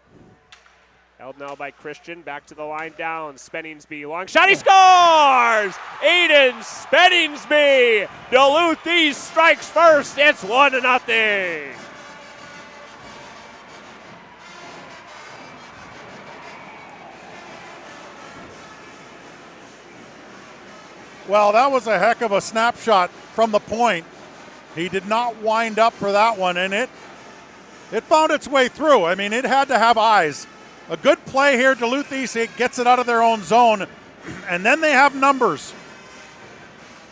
Held now by Christian. Back to the line down. Spenningsby. Long shot. He scores! Aiden Spenningsby. Duluth East strikes first. It's 1-0. Well, that was a heck of a snapshot from the point. He did not wind up for that one, and it found its way through. I mean, it had to have eyes. A good play here, Duluth East gets it out of their own zone, and then they have numbers.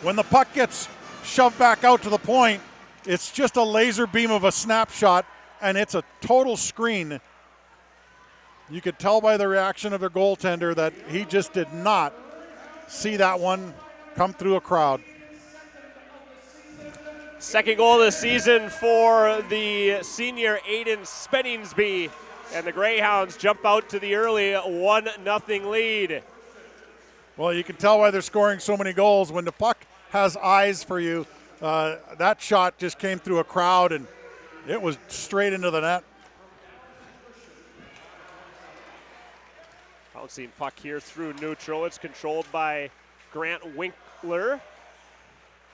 When the puck gets shoved back out to the point, it's just a laser beam of a snapshot, and it's a total screen. You could tell by the reaction of their goaltender that he just did not see that one come through a crowd. Second goal of the season for the senior Aiden Spenningsby, and the Greyhounds jump out to the early 1-0 lead. Well, you can tell why they're scoring so many goals. When the puck has eyes for you, that shot just came through a crowd, and it was straight into the net. Bouncing puck here through neutral. It's controlled by Grant Winkler.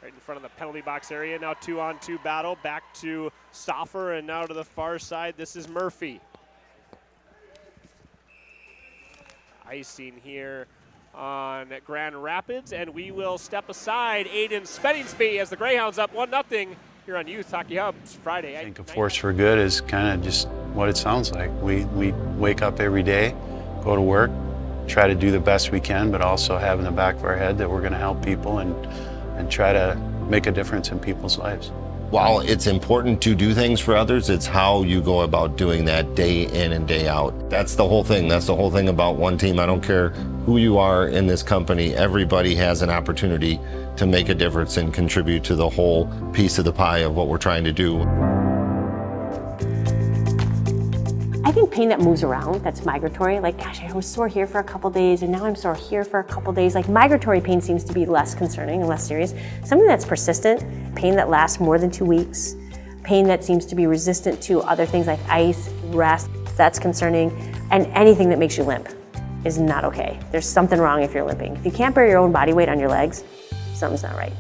Right in front of the penalty box area. Now 2-on-2 battle. Back to Stauffer, and now to the far side. This is Murphy. Icing here on Grand Rapids, and we will step aside Aiden Spenningsby as the Greyhounds up 1-0 here on Youth Hockey Hub's Friday. I think a force for good is kind of just what it sounds like. We wake up every day, go to work, try to do the best we can, but also have in the back of our head that we're going to help people and try to make a difference in people's lives. While it's important to do things for others, it's how you go about doing that day in and day out. That's the whole thing. That's the whole thing about one team. I don't care who you are in this company. Everybody has an opportunity to make a difference and contribute to the whole piece of the pie of what we're trying to do. I think pain that moves around, that's migratory, like, gosh, I was sore here for a couple days and now I'm sore here for a couple days. Like, migratory pain seems to be less concerning and less serious. Something that's persistent, pain that lasts more than 2 weeks, pain that seems to be resistant to other things like ice, rest, that's concerning. And anything that makes you limp is not okay. There's something wrong if you're limping. If you can't bear your own body weight on your legs, something's not right.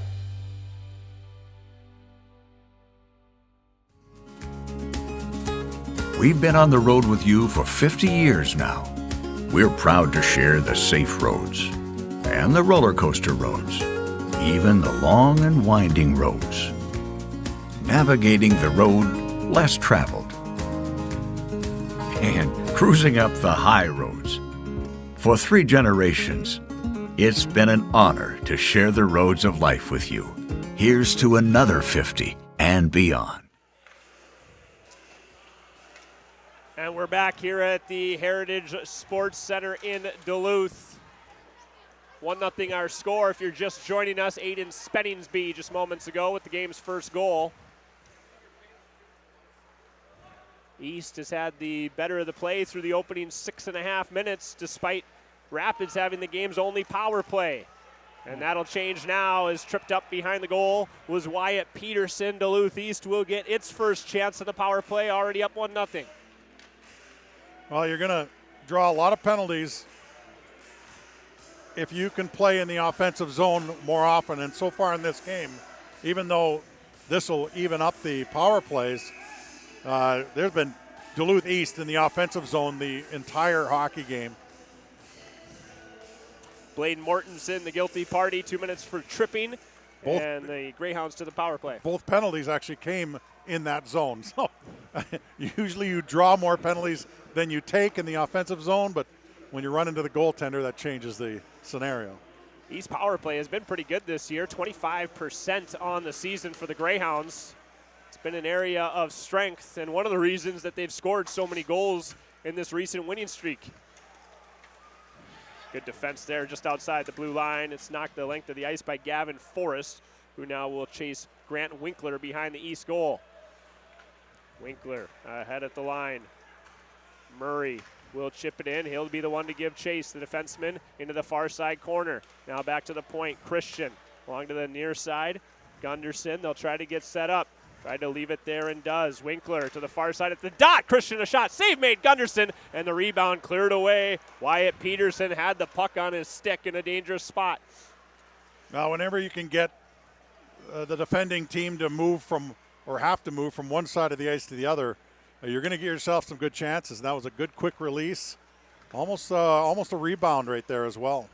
We've been on the road with you for 50 years now. We're proud to share the safe roads and the roller coaster roads, even the long and winding roads. Navigating the road less traveled and cruising up the high roads. For 3 generations, it's been an honor to share the roads of life with you. Here's to another 50 and beyond. And we're back here at the Heritage Sports Center in Duluth. 1-0 our score. If you're just joining us, Aiden Spenningsby just moments ago with the game's first goal. East has had the better of the play through the opening 6.5 minutes, despite Rapids having the game's only power play. And that'll change now as tripped up behind the goal was Wyatt Peterson. Duluth East will get its first chance at the power play, already up 1-0. Well, you're going to draw a lot of penalties if you can play in the offensive zone more often. And so far in this game, even though this will even up the power plays, there's been Duluth East in the offensive zone the entire hockey game. Blaine Mortensen, the guilty party, 2 minutes for tripping, and the Greyhounds to the power play. Both penalties actually came in that zone. So usually you draw more penalties than you take in the offensive zone, but when you run into the goaltender, that changes the scenario. East power play has been pretty good this year, 25% on the season for the Greyhounds. It's been an area of strength and one of the reasons that they've scored so many goals in this recent winning streak. Good defense there just outside the blue line. It's knocked the length of the ice by Gavin Forrest, who now will chase Grant Winkler behind the East goal. Winkler ahead at the line. Murray will chip it in. He'll be the one to give chase, the defenseman, into the far side corner. Now back to the point. Christian along to the near side. Gunderson, they'll try to get set up. Tried to leave it there and does. Winkler to the far side at the dot. Christian a shot. Save made Gunderson, and the rebound cleared away. Wyatt Peterson had the puck on his stick in a dangerous spot. Now, whenever you can get the defending team to move from, or have to move from one side of the ice to the other, you're going to get yourself some good chances. And that was a good quick release. Almost a rebound right there as well.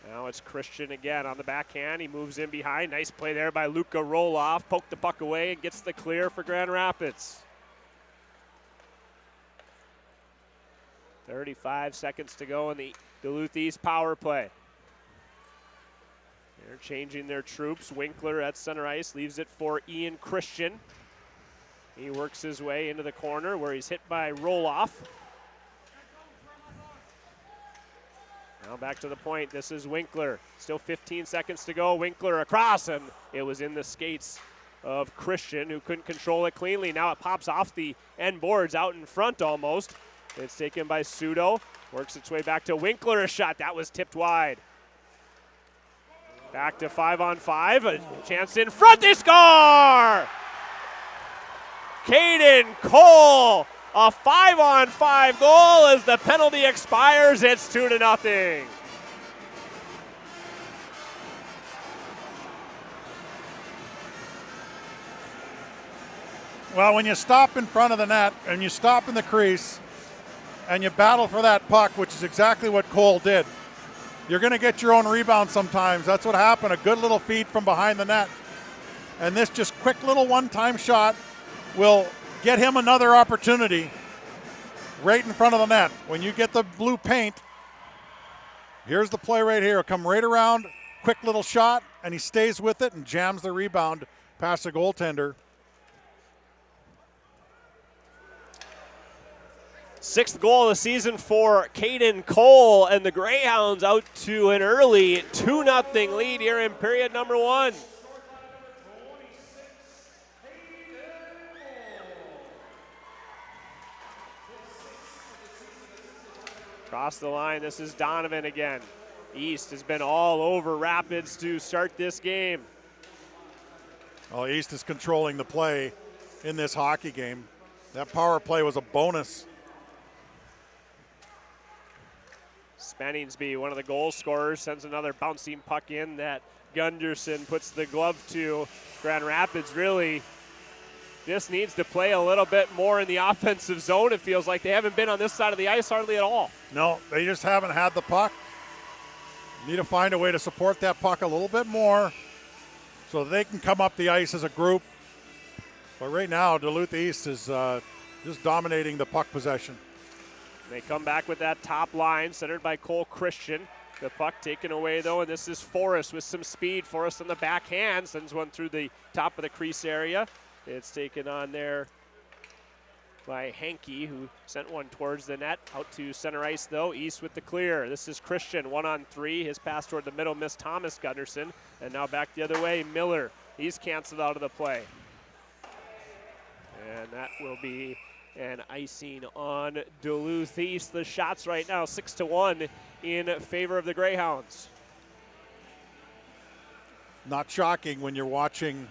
Now it's Christian again on the backhand. He moves in behind. Nice play there by Luka Roloff. Poked the puck away and gets the clear for Grand Rapids. 35 seconds to go in the Duluth East power play. They're changing their troops. Winkler at center ice leaves it for Ian Christian. He works his way into the corner where he's hit by Roloff. Now back to the point. This is Winkler. Still 15 seconds to go. Winkler across, and it was in the skates of Christian, who couldn't control it cleanly. Now it pops off the end boards out in front almost. It's taken by Sudo. Works its way back to Winkler. A shot. That was tipped wide. Back to 5-on-5. A chance in front. They score! Caden Cole. A 5-on-5 goal as the penalty expires. It's 2-0. Well, when you stop in front of the net and you stop in the crease and you battle for that puck, which is exactly what Cole did, you're going to get your own rebound sometimes. That's what happened. A good little feed from behind the net. And this just quick little one-time shot will get him another opportunity right in front of the net. When you get the blue paint, here's the play right here. It'll come right around, quick little shot, and he stays with it and jams the rebound past the goaltender. Sixth goal of the season for Caden Cole, and the Greyhounds out to an early 2-0 lead here in period number 1. Across the line, this is Donovan again. East has been all over Rapids to start this game. Oh, East is controlling the play in this hockey game. That power play was a bonus. Spenningsby, one of the goal scorers, sends another bouncing puck in that Gunderson puts the glove to. Grand Rapids really just needs to play a little bit more in the offensive zone. It feels like they haven't been on this side of the ice hardly at all. No, they just haven't had the puck. Need to find a way to support that puck a little bit more so they can come up the ice as a group. But right now, Duluth East is just dominating the puck possession. They come back with that top line centered by Cole Christian. The puck taken away though, and this is Forrest with some speed. Forrest on the backhand sends one through the top of the crease area. It's taken on there by Henke, who sent one towards the net. Out to center ice though, East with the clear. This is Christian, 1-on-3. His pass toward the middle missed Thomas Gunderson, and now back the other way, Miller. He's canceled out of the play. And that will be an icing on Duluth East. The shots right now 6-1 in favor of the Greyhounds. Not shocking when you're watching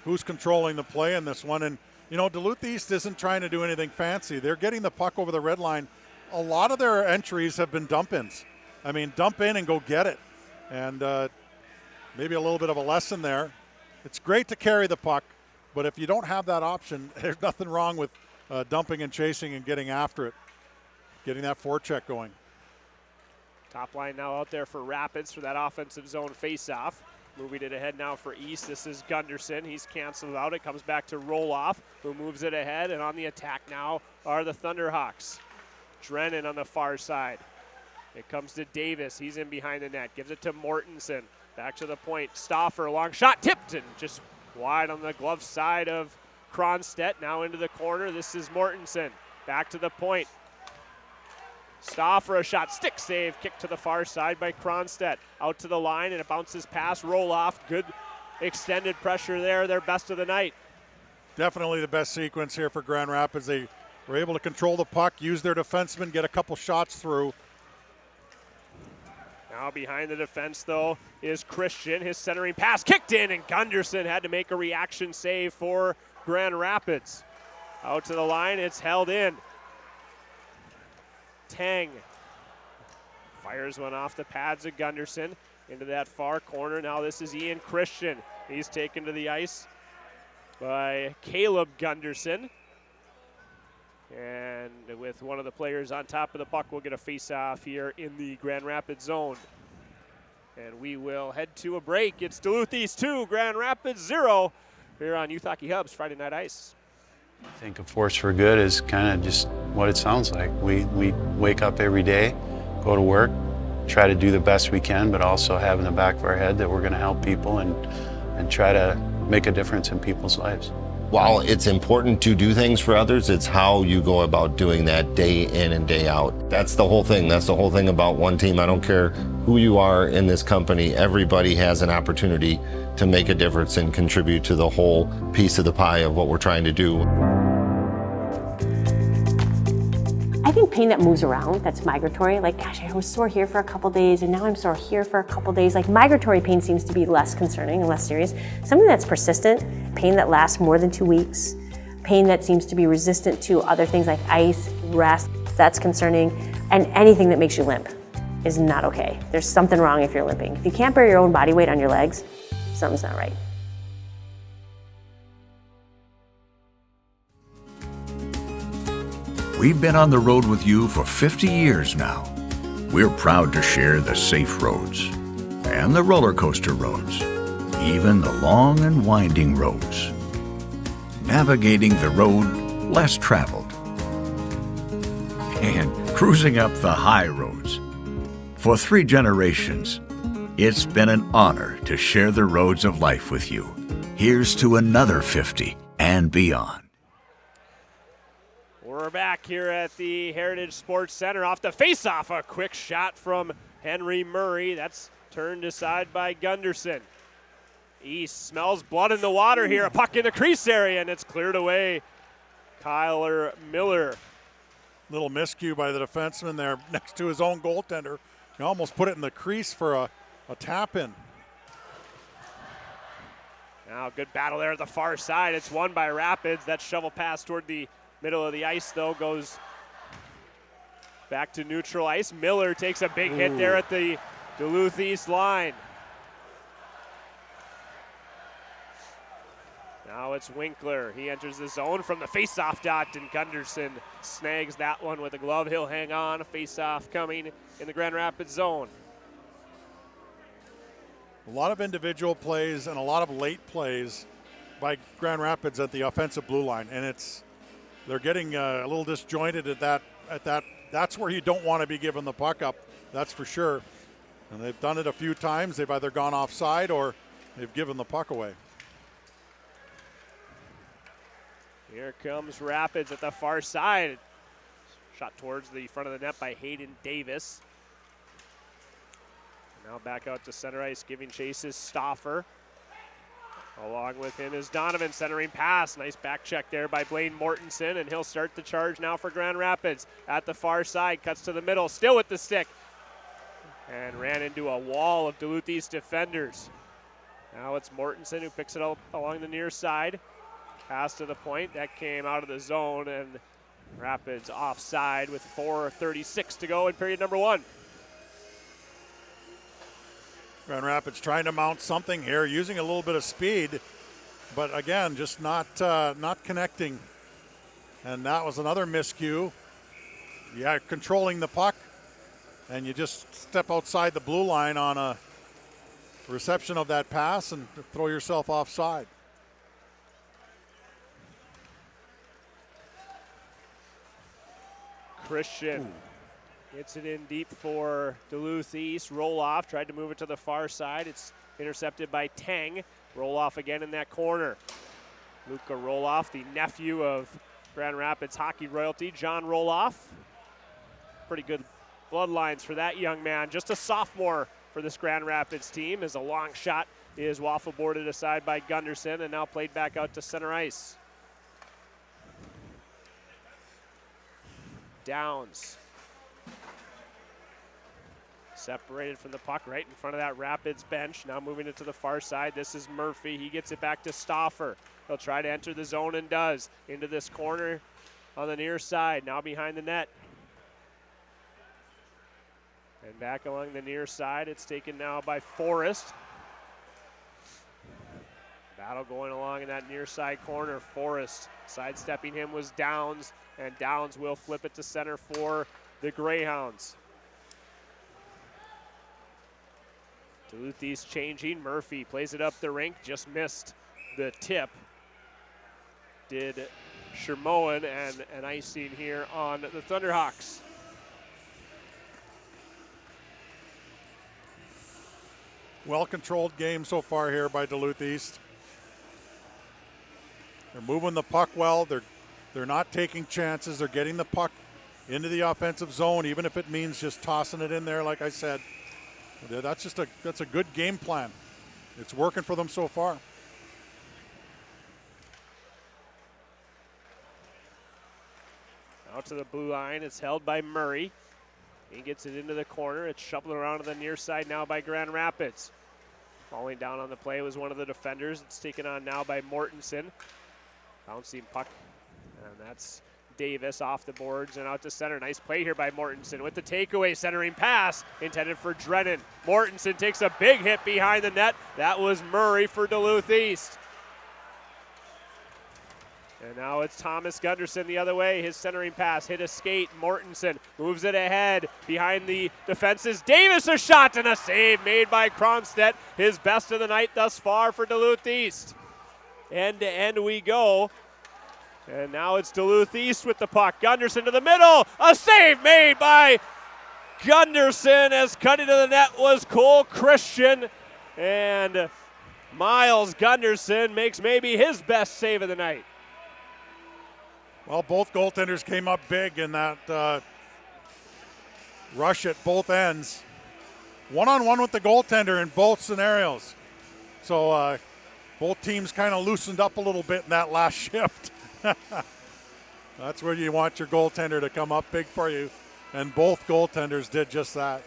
who's controlling the play in this one. And, you know, Duluth East isn't trying to do anything fancy. They're getting the puck over the red line. A lot of their entries have been dump-ins. I mean, dump in and go get it. And maybe a little bit of a lesson there. It's great to carry the puck, but if you don't have that option, there's nothing wrong with dumping and chasing and getting after it, getting that forecheck going. Top line now out there for Rapids for that offensive zone faceoff. Moving it ahead now for East. This is Gunderson. He's canceled out. It comes back to Roloff, who moves it ahead. And on the attack now are the Thunderhawks. Drennan on the far side. It comes to Davis. He's in behind the net. Gives it to Mortensen. Back to the point. Stauffer, long shot, tipped and just wide on the glove side of Kronstedt. Now into the corner. This is Mortensen. Back to the point. Stauffer, a shot, stick save, kick to the far side by Kronstedt. Out to the line, and it bounces past Roloff. Good extended pressure there, their best of the night. Definitely the best sequence here for Grand Rapids. They were able to control the puck, use their defensemen, get a couple shots through. Now behind the defense, though, is Christian. His centering pass kicked in, and Gunderson had to make a reaction save for Grand Rapids. Out to the line, it's held in. Tang fires one off the pads of Gunderson into that far corner. Now this is Ian Christian. He's taken to the ice by Caleb Gunderson. And with one of the players on top of the puck, we'll get a face-off here in the Grand Rapids zone. And we will head to a break. It's Duluth East 2, Grand Rapids 0 here on Youth Hockey Hub's Friday Night Ice. I think a force for good is kind of just what it sounds like. We wake up every day, go to work, try to do the best we can, but also have in the back of our head that we're going to help people and try to make a difference in people's lives. While it's important to do things for others, it's how you go about doing that day in and day out. That's the whole thing. That's the whole thing about one team. I don't care who you are in this company. Everybody has an opportunity to make a difference and contribute to the whole piece of the pie of what we're trying to do. I think pain that moves around, that's migratory, like, gosh, I was sore here for a couple days and now I'm sore here for a couple days. Like, migratory pain seems to be less concerning and less serious. Something that's persistent, pain that lasts more than 2 weeks, pain that seems to be resistant to other things like ice, rest, that's concerning. And anything that makes you limp is not okay. There's something wrong if you're limping. If you can't bear your own body weight on your legs, something's not right. We've been on the road with you for 50 years now. We're proud to share the safe roads and the roller coaster roads, even the long and winding roads. Navigating the road less traveled and cruising up the high roads. For 3 generations, it's been an honor to share the roads of life with you. Here's to another 50 and beyond. We're back here at the Heritage Sports Center. Off the face-off, a quick shot from Henry Murray. That's turned aside by Gunderson. East smells blood in the water here. A puck in the crease area, and it's cleared away. Kyler Miller. Little miscue by the defenseman there next to his own goaltender. He almost put it in the crease for a tap-in. Now good battle there at the far side. It's won by Rapids. That shovel pass toward the middle of the ice, though, goes back to neutral ice. Miller takes a big hit there at the Duluth East line. Now it's Winkler. He enters the zone from the face-off dot, and Gunderson snags that one with a glove. He'll hang on. A face-off coming in the Grand Rapids zone. A lot of individual plays and a lot of late plays by Grand Rapids at the offensive blue line, and it's they're getting a little disjointed at that. That's where you don't want to be giving the puck up. That's for sure. And they've done it a few times. They've either gone offside or they've given the puck away. Here comes Rapids at the far side. Shot towards the front of the net by Hayden Davis. Now back out to center ice, giving chase is Stauffer. Along with him is Donovan, centering pass. Nice back check there by Blaine Mortensen, and he'll start the charge now for Grand Rapids. At the far side, cuts to the middle, still with the stick. And ran into a wall of Duluth East defenders. Now it's Mortensen who picks it up along the near side. Pass to the point, that came out of the zone, and Rapids offside with 4:36 to go in period number 1. Grand Rapids trying to mount something here, using a little bit of speed, but again, just not connecting. And that was another miscue. Yeah, controlling the puck, and you just step outside the blue line on a reception of that pass and throw yourself offside. Christian gets it in deep for Duluth East. Roloff tried to move it to the far side. It's intercepted by Tang. Roloff again in that corner. Luka Roloff, the nephew of Grand Rapids hockey royalty, John Roloff. Pretty good bloodlines for that young man. Just a sophomore for this Grand Rapids team, as a long shot is waffle boarded aside by Gunderson and now played back out to center ice. Downs. Separated from the puck right in front of that Rapids bench. Now moving it to the far side. This is Murphy. He gets it back to Stauffer. He'll try to enter the zone and does. Into this corner on the near side. Now behind the net. And back along the near side. It's taken now by Forrest. Battle going along in that near side corner. Forrest sidestepping him was Downs. And Downs will flip it to center for the Greyhounds. Duluth East changing. Murphy plays it up the rink, just missed the tip. Did Shermoen, and an icing here on the Thunderhawks. Well-controlled game so far here by Duluth East. They're moving the puck well. They're not taking chances. They're getting the puck into the offensive zone, even if it means just tossing it in there, like I said. That's a good game plan. It's working for them so far. Out to the blue line. It's held by Murray. He gets it into the corner. It's shuffled around to the near side now by Grand Rapids. Falling down on the play was one of the defenders. It's taken on now by Mortensen. Bouncing puck. And that's Davis off the boards and out to center. Nice play here by Mortensen with the takeaway, centering pass intended for Drennan. Mortensen takes a big hit behind the net. That was Murray for Duluth East. And now it's Thomas Gunderson the other way. His centering pass hit a skate. Mortensen moves it ahead behind the defenses. Davis, a shot and a save made by Kronstedt. His best of the night thus far for Duluth East. End to end we go. And now it's Duluth East with the puck. Gunderson to the middle. A save made by Gunderson as cutting to the net was Cole Christian. And Miles Gunderson makes maybe his best save of the night. Well, both goaltenders came up big in that rush at both ends. One-on-one with the goaltender in both scenarios. So both teams kind of loosened up a little bit in that last shift. That's where you want your goaltender to come up big for you, and both goaltenders did just that.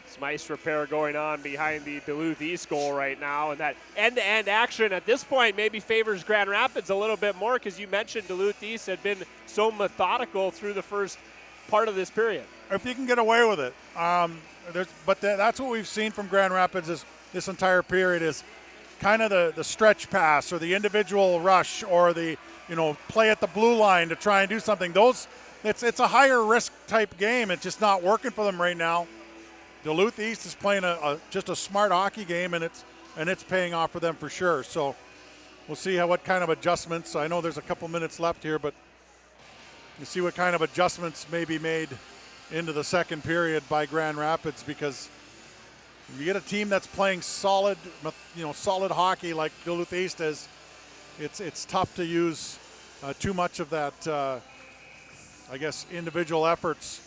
Some ice repair going on behind the Duluth East goal right now, and that end-to-end action at this point maybe favors Grand Rapids a little bit more, because you mentioned Duluth East had been so methodical through the first part of this period. If you can get away with it, that's what we've seen from Grand Rapids this entire period is kind of the stretch pass or the individual rush or the play at the blue line to try and do something. It's a higher risk type game. It's just not working for them right now. Duluth East is playing just a smart hockey game, and it's paying off for them for sure. So we'll see what kind of adjustments. I know there's a couple minutes left here, but you see what kind of adjustments may be made into the second period by Grand Rapids, because you get a team that's playing solid, solid hockey like Duluth East is. It's tough to use too much of that, individual efforts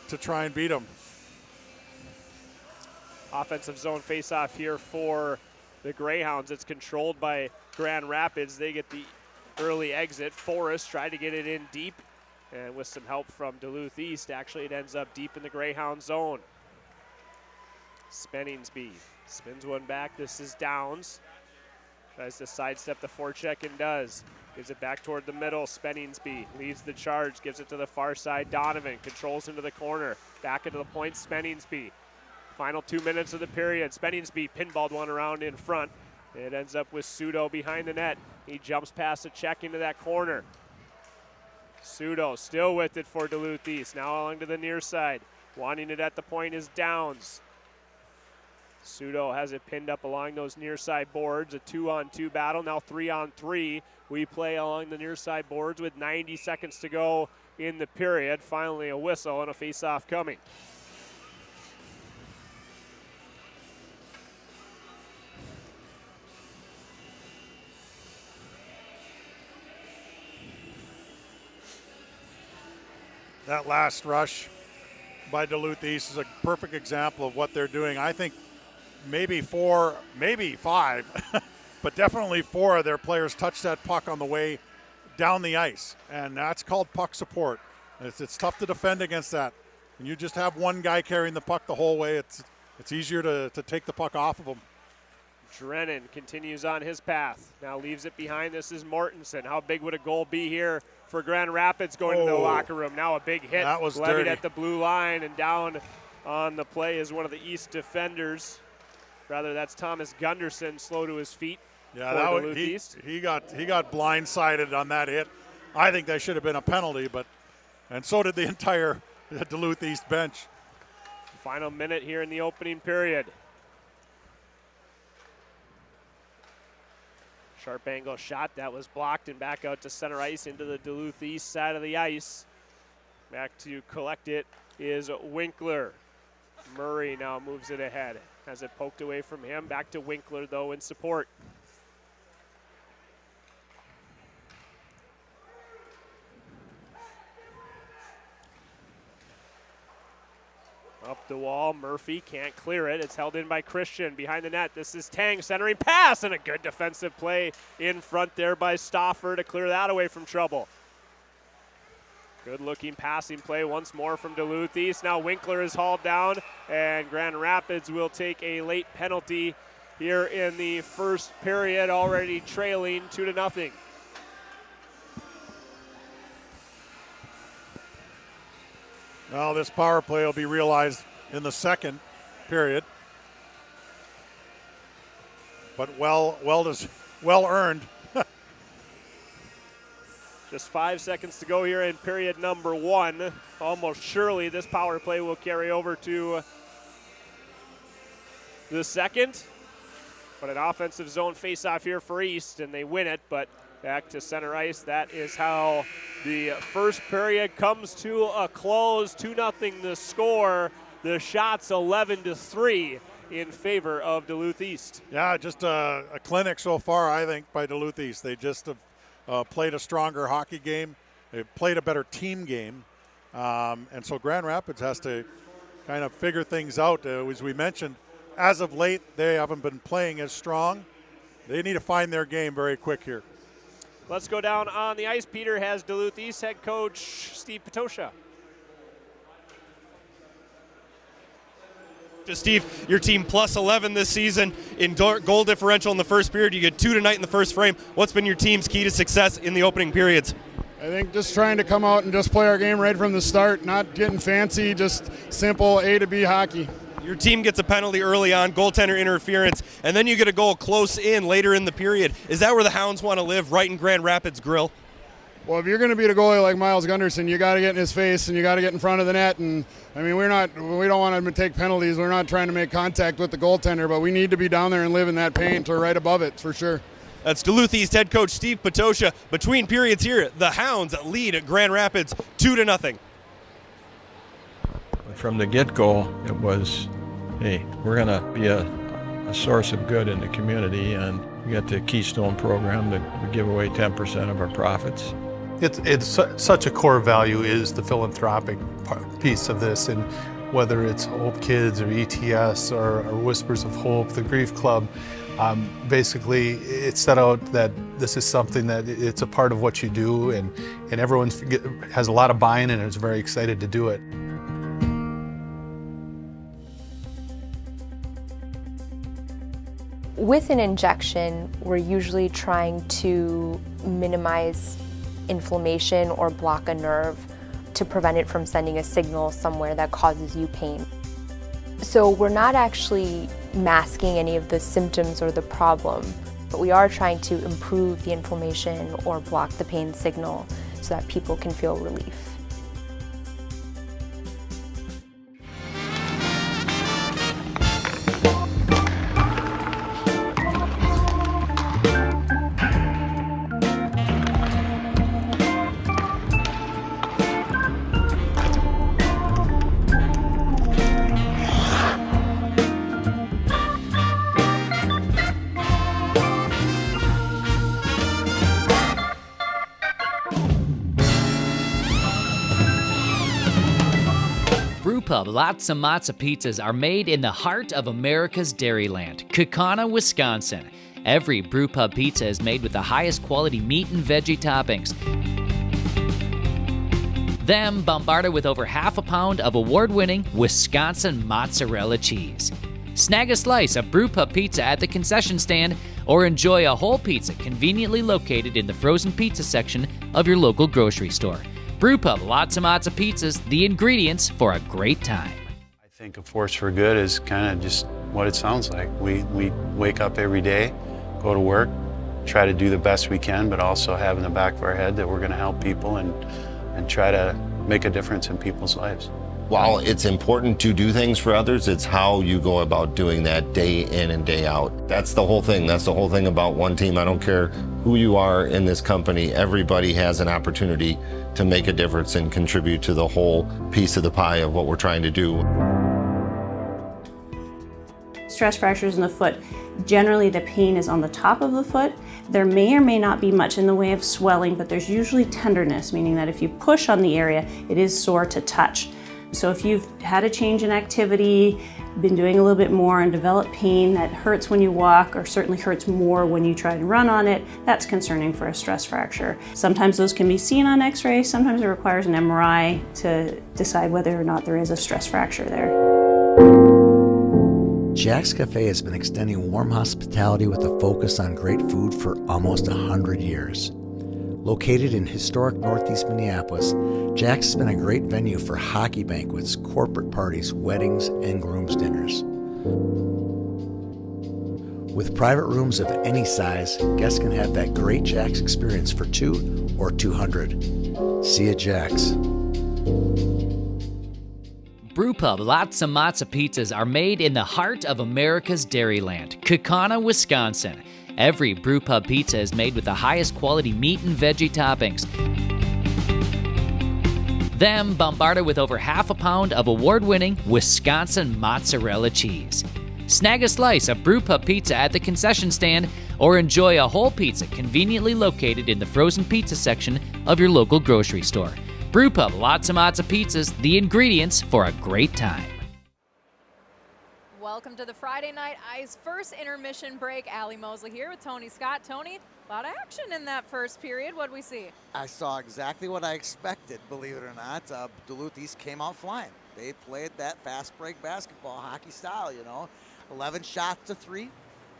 to try and beat them. Offensive zone faceoff here for the Greyhounds. It's controlled by Grand Rapids. They get the early exit. Forrest tried to get it in deep, and with some help from Duluth East, actually it ends up deep in the Greyhound zone. Spenningsby spins one back. This is Downs. Tries to sidestep the forecheck and does. Gives it back toward the middle. Spenningsby leads the charge, gives it to the far side. Donovan controls into the corner. Back into the point, Spenningsby. Final 2 minutes of the period. Spenningsby pinballed one around in front. It ends up with Sudo behind the net. He jumps past a check into that corner. Sudo still with it for Duluth East. Now along to the near side. Wanting it at the point is Downs. Sudo has it pinned up along those near side boards. A 2-on-2 battle, now 3-on-3. We play along the near side boards with 90 seconds to go in the period. Finally a whistle and a face-off coming. That last rush by Duluth East is a perfect example of what they're doing. I think maybe 4, maybe 5, but definitely 4 of their players touched that puck on the way down the ice, and that's called puck support. It's tough to defend against that. When you just have one guy carrying the puck the whole way, it's easier to take the puck off of them. Drennan continues on his path. Now leaves it behind. This is Mortensen. How big would a goal be here for Grand Rapids going to the locker room? Now a big hit. That was levied dirty. at the blue line, and down on the play is one of the East defenders. Rather, that's Thomas Gunderson, slow to his feet. Yeah, that was, he got blindsided on that hit. I think that should have been a penalty, and so did the entire Duluth East bench. Final minute here in the opening period. Sharp angle shot that was blocked, and back out to center ice into the Duluth East side of the ice. Back to collect it is Winkler. Murray now moves it ahead. Has it poked away from him. Back to Winkler though in support. Up the wall, Murphy can't clear it. It's held in by Christian behind the net. This is Tang centering pass, and a good defensive play in front there by Stauffer to clear that away from trouble. Good looking passing play once more from Duluth East. Now Winkler is hauled down, and Grand Rapids will take a late penalty here in the first period, already trailing 2-0. Well, this power play will be realized in the second period, but well earned. Just 5 seconds to go here in period number 1. Almost surely this power play will carry over to the second. But an offensive zone face-off here for East, and they win it, but back to center ice. That is how the first period comes to a close. 2-0 the score. The shots 11-3 in favor of Duluth East. Yeah, just a clinic so far, I think, by Duluth East. They just have played a stronger hockey game. They've played a better team game. And so Grand Rapids has to kind of figure things out. As we mentioned, as of late, they haven't been playing as strong. They need to find their game very quick here. Let's go down on the ice. Peter has Duluth East head coach Steve Patosha. Steve, your team plus 11 this season in goal differential in the first period. You get 2 tonight in the first frame. What's been your team's key to success in the opening periods? I think just trying to come out and just play our game right from the start, not getting fancy, just simple A to B hockey. Your team gets a penalty early on, goaltender interference, and then you get a goal close in later in the period. Is that where the Hounds want to live, right in Grand Rapids grill? Well, if you're going to beat a goalie like Miles Gunderson, you got to get in his face and you got to get in front of the net. And I mean, we don't want to take penalties. We're not trying to make contact with the goaltender, but we need to be down there and live in that paint or right above it for sure. That's Duluth East head coach Steve Potosha. Between periods here, the Hounds lead Grand Rapids 2-0. From the get-go, it was, hey, we're going to be a source of good in the community, and we got the Keystone program that we give away 10% of our profits. It's such a core value is the philanthropic piece of this, and whether it's Hope Kids or ETS or Whispers of Hope, the Grief Club, basically it's set out that this is something that it's a part of what you do, and everyone has a lot of buy-in and is very excited to do it. With an injection, we're usually trying to minimize inflammation or block a nerve to prevent it from sending a signal somewhere that causes you pain. So we're not actually masking any of the symptoms or the problem, but we are trying to improve the inflammation or block the pain signal so that people can feel relief. Brewpub Lots of Matzo pizzas are made in the heart of America's Dairyland, Kaukauna, Wisconsin. Every Brewpub pizza is made with the highest quality meat and veggie toppings. Then bombarded with over half a pound of award-winning Wisconsin mozzarella cheese. Snag a slice of Brewpub pizza at the concession stand or enjoy a whole pizza conveniently located in the frozen pizza section of your local grocery store. Brewpub Lots of Matzo pizzas, the ingredients for a great time. I think a force for good is kind of just what it sounds like. We wake up every day, go to work, try to do the best we can, but also have in the back of our head that we're going to help people and try to make a difference in people's lives. While it's important to do things for others, it's how you go about doing that day in and day out. That's the whole thing. That's the whole thing about one team. I don't care who you are in this company. Everybody has an opportunity to make a difference and contribute to the whole piece of the pie of what we're trying to do. Stress fractures in the foot, generally the pain is on the top of the foot. There may or may not be much in the way of swelling, but there's usually tenderness, meaning that if you push on the area, it is sore to touch. So if you've had a change in activity, been doing a little bit more and developed pain that hurts when you walk or certainly hurts more when you try to run on it, that's concerning for a stress fracture. Sometimes those can be seen on x-ray, sometimes it requires an MRI to decide whether or not there is a stress fracture there. Jack's Cafe has been extending warm hospitality with a focus on great food for almost 100 years. Located in historic Northeast Minneapolis, Jack's has been a great venue for hockey banquets, corporate parties, weddings, and groom's dinners. With private rooms of any size, guests can have that great Jack's experience for 2 or 200. See you at Jack's. Brewpub Lots of Matzo pizzas are made in the heart of America's Dairyland, Kaukauna, Wisconsin. Every Brewpub pizza is made with the highest quality meat and veggie toppings. Then bombarded with over half a pound of award-winning Wisconsin mozzarella cheese. Snag a slice of Brewpub pizza at the concession stand or enjoy a whole pizza conveniently located in the frozen pizza section of your local grocery store. Brewpub Lots of Matzo pizzas, the ingredients for a great time. Welcome to the Friday Night Ice first intermission break. Allie Mosley here with Tony Scott. Tony, a lot of action in that first period. What did we see? I saw exactly what I expected, believe it or not. Duluth East came out flying. They played that fast break basketball, hockey style, you know. 11 shots to 3.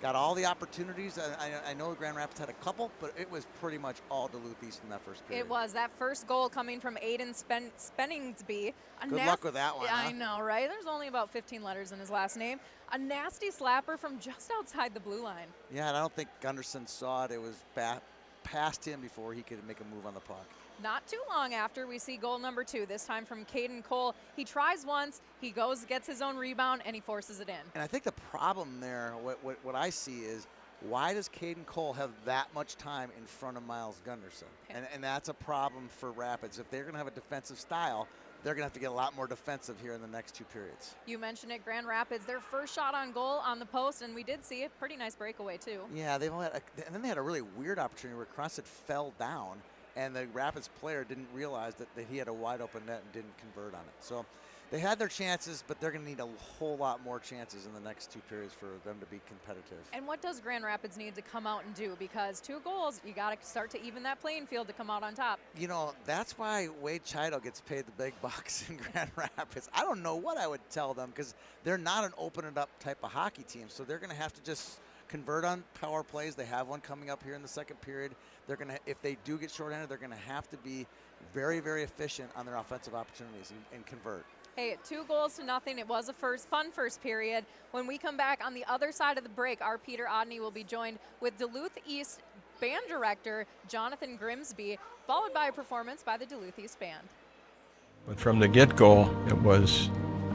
Got all the opportunities. I know Grand Rapids had a couple, but it was pretty much all Duluth East in that first period. It was. That first goal coming from Aiden Spenningsby. Good luck with that one, huh? I know, right? There's only about 15 letters in his last name. A nasty slapper from just outside the blue line. Yeah, and I don't think Gunderson saw it. It was past him before he could make a move on the puck. Not too long after, we see goal number 2, this time from Caden Cole. He tries once, he goes, gets his own rebound, and he forces it in. And I think the problem there, what I see is why does Caden Cole have that much time in front of Miles Gunderson? And that's a problem for Rapids. If they're going to have a defensive style, they're going to have to get a lot more defensive here in the next 2 periods. You mentioned it, Grand Rapids, their first shot on goal on the post, and we did see a pretty nice breakaway too. Yeah, and then they had a really weird opportunity where Crosset fell down, and the Rapids player didn't realize that he had a wide open net and didn't convert on it. So they had their chances, but they're going to need a whole lot more chances in the next 2 periods for them to be competitive. And what does Grand Rapids need to come out and do? Because 2 goals, you got to start to even that playing field to come out on top. You know, that's why Wade Chido gets paid the big bucks in Grand Rapids. I don't know what I would tell them because they're not an open it up type of hockey team. So they're going to have to just convert on power plays. They have one coming up here in the second period. They're going to, if they do get shorthanded, they're going to have to be very, very efficient on their offensive opportunities and convert. Hey, 2-0. It was a fun first period. When we come back on the other side of the break, our Peter Odney will be joined with Duluth East band director Jonathan Grimsby, followed by a performance by the Duluth East Band. But from the get-go, it was,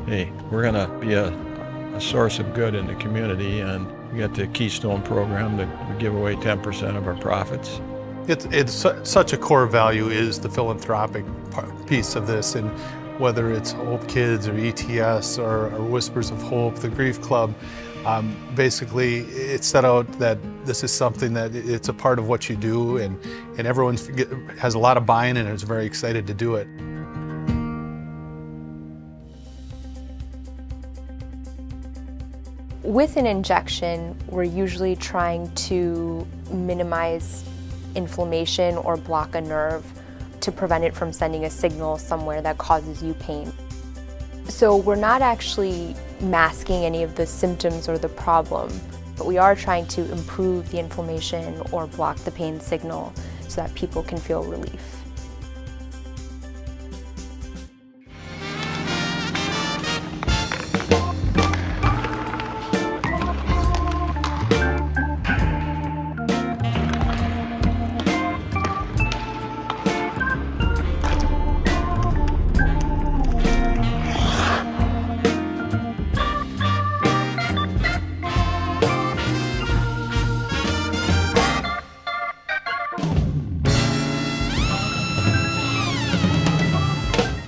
hey, we're going to be a source of good in the community, and we got the Keystone program that we give away 10% of our profits. It's such a core value is the philanthropic piece of this, and whether it's Hope Kids or ETS or Whispers of Hope, the Grief Club, basically it set out that this is something that it's a part of what you do, and everyone has a lot of buy-in and is very excited to do it. With an injection, we're usually trying to minimize inflammation or block a nerve to prevent it from sending a signal somewhere that causes you pain. So we're not actually masking any of the symptoms or the problem, but we are trying to improve the inflammation or block the pain signal so that people can feel relief.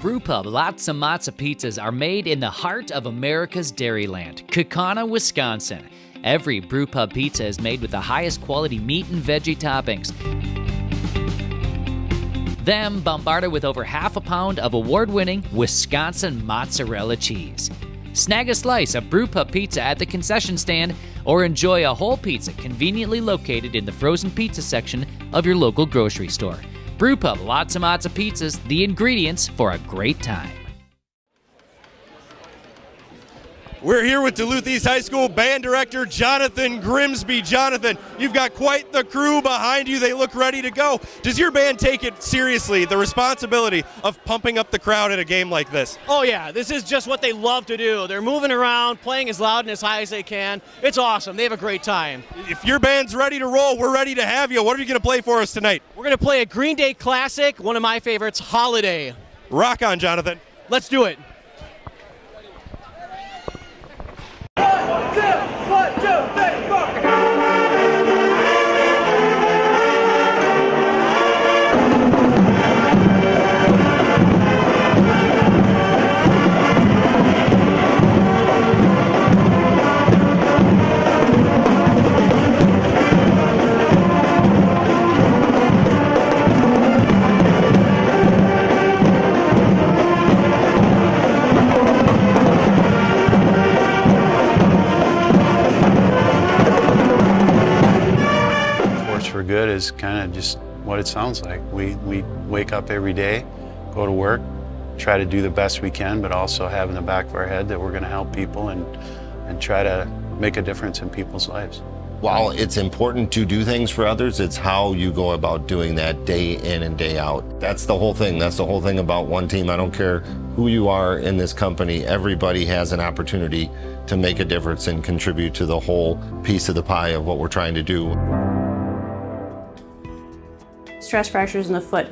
Brewpub Lots and Matzo pizzas are made in the heart of America's Dairyland, Kaukauna, Wisconsin. Every Brewpub pizza is made with the highest quality meat and veggie toppings. Then bombarded with over half a pound of award-winning Wisconsin mozzarella cheese. Snag a slice of Brewpub pizza at the concession stand or enjoy a whole pizza conveniently located in the frozen pizza section of your local grocery store. Brewpub Lots and Matzo pizzas, the ingredients for a great time. We're here with Duluth East High School band director Jonathan Grimsby. Jonathan, you've got quite the crew behind you. They look ready to go. Does your band take it seriously, the responsibility of pumping up the crowd at a game like this? Oh yeah, this is just what they love to do. They're moving around, playing as loud and as high as they can. It's awesome. They have a great time. If your band's ready to roll, we're ready to have you. What are you going to play for us tonight? We're going to play a Green Day classic, one of my favorites, Holiday. Rock on, Jonathan. Let's do it. 1, 2, 3, 4. For good is kind of just what it sounds like. We wake up every day, go to work, try to do the best we can, but also have in the back of our head that we're going to help people and try to make a difference in people's lives. While it's important to do things for others, it's how you go about doing that day in and day out. That's the whole thing. That's the whole thing about one team. I don't care who you are in this company. Everybody has an opportunity to make a difference and contribute to the whole piece of the pie of what we're trying to do. Stress fractures in the foot,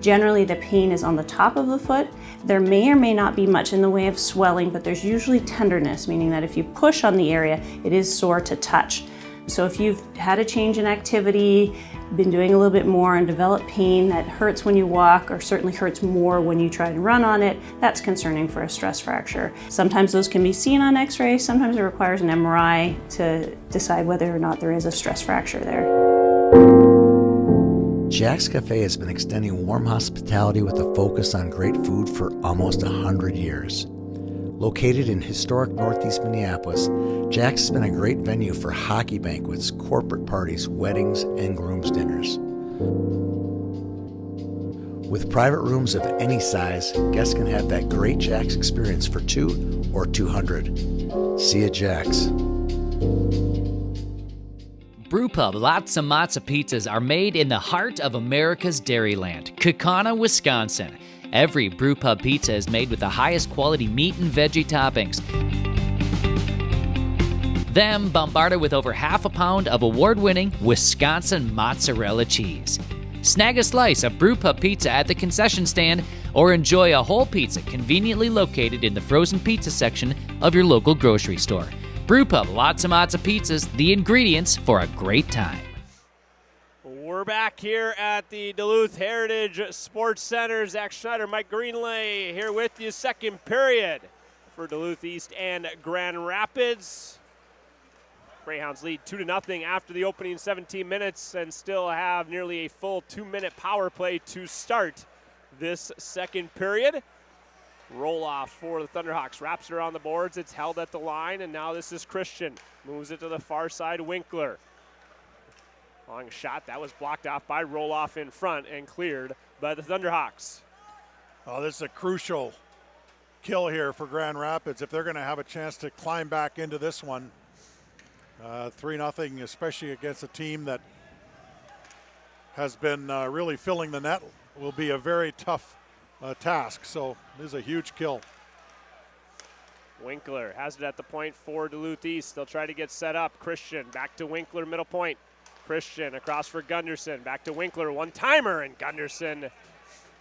generally the pain is on the top of the foot. There may or may not be much in the way of swelling, but there's usually tenderness, meaning that if you push on the area, it is sore to touch. So if you've had a change in activity, been doing a little bit more and developed pain that hurts when you walk or certainly hurts more when you try to run on it, that's concerning for a stress fracture. Sometimes those can be seen on x-ray, sometimes it requires an MRI to decide whether or not there is a stress fracture there. Jack's Cafe has been extending warm hospitality with a focus on great food for almost 100 years. Located in historic Northeast Minneapolis, Jack's has been a great venue for hockey banquets, corporate parties, weddings, and groom's dinners. With private rooms of any size, guests can have that great Jack's experience for 2 or 200. See you at Jack's. Brewpub Lots of Matzo pizzas are made in the heart of America's Dairyland, Kaukauna, Wisconsin. Every Brewpub pizza is made with the highest quality meat and veggie toppings. Then bombarded with over half a pound of award-winning Wisconsin mozzarella cheese. Snag a slice of Brewpub pizza at the concession stand or enjoy a whole pizza conveniently located in the frozen pizza section of your local grocery store. Brewpub Lots of Matzo pizzas, the ingredients for a great time. We're back here at the Duluth Heritage Sports Center. Zach Schneider, Mike Greenlay here with you. Second period for Duluth East and Grand Rapids. Greyhounds lead 2-0 after the opening 17 minutes and still have nearly a full 2-minute power play to start this second period. Roll off for the Thunderhawks. Wraps it around the boards. It's held at the line, and now this is Christian. Moves it to the far side, Winkler. Long shot, that was blocked off by Roloff in front and cleared by the Thunderhawks. Oh, this is a crucial kill here for Grand Rapids if they're going to have a chance to climb back into this one. 3-0, especially against a team that has been really filling the net, will be a very tough task. So this is a huge kill. Winkler has it at the point for Duluth East. They'll try to get set up. Christian back to Winkler, middle point. Christian across for Gunderson. Back to Winkler, one-timer, and Gunderson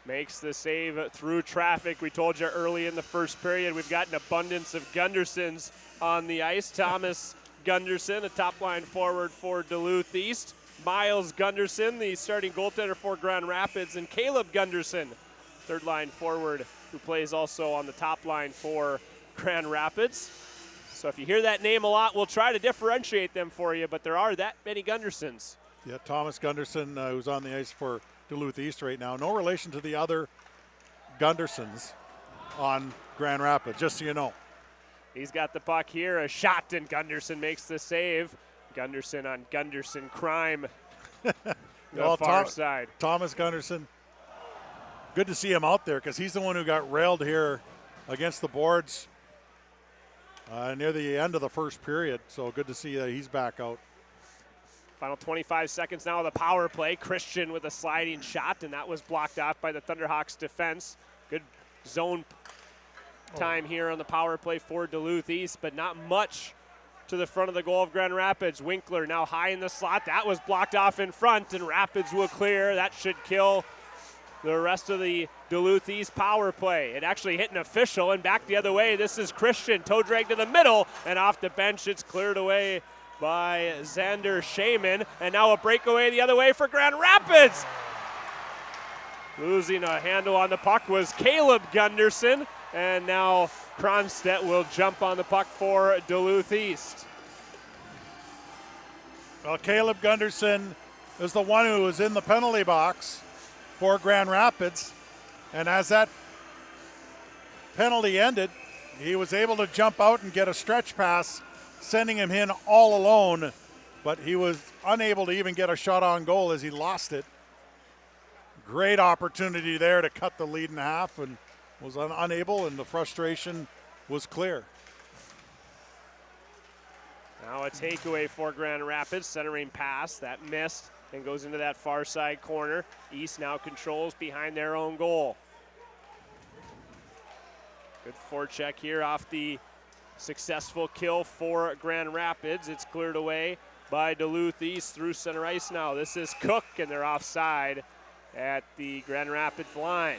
makes the save through traffic. We told you early in the first period we've got an abundance of Gundersons on the ice. Thomas Gunderson, a top-line forward for Duluth East. Miles Gunderson, the starting goaltender for Grand Rapids, and Caleb Gunderson, third-line forward, who plays also on the top line for Grand Rapids. So if you hear that name a lot, we'll try to differentiate them for you, but there are that many Gundersons. Yeah, Thomas Gunderson, who's on the ice for Duluth East right now. No relation to the other Gundersons on Grand Rapids, just so you know. He's got the puck here, a shot, and Gunderson makes the save. Gunderson on Gunderson crime. The far side. Thomas Gunderson, good to see him out there because he's the one who got railed here against the boards near the end of the first period. So good to see that he's back out. Final 25 seconds now of the power play. Christian with a sliding shot, and that was blocked off by the Thunderhawks defense. Good zone time here on the power play for Duluth East, but not much to the front of the goal of Grand Rapids. Winkler now high in the slot. That was blocked off in front, and Rapids will clear. That should kill the rest of the Duluth East power play. It actually hit an official and back the other way. This is Christian, toe drag to the middle, and off the bench it's cleared away by Xander Shaman. And now a breakaway the other way for Grand Rapids. Losing a handle on the puck was Caleb Gunderson, and now Cronstedt will jump on the puck for Duluth East. Well, Caleb Gunderson is the one who was in the penalty box for Grand Rapids, and as that penalty ended, he was able to jump out and get a stretch pass, sending him in all alone, but he was unable to even get a shot on goal as he lost it. Great opportunity there to cut the lead in half, and was unable, and the frustration was clear. Now a takeaway for Grand Rapids, centering pass that missed and goes into that far side corner. East now controls behind their own goal. Good forecheck here off the successful kill for Grand Rapids. It's cleared away by Duluth East through center ice now. This is Cook, and they're offside at the Grand Rapids line.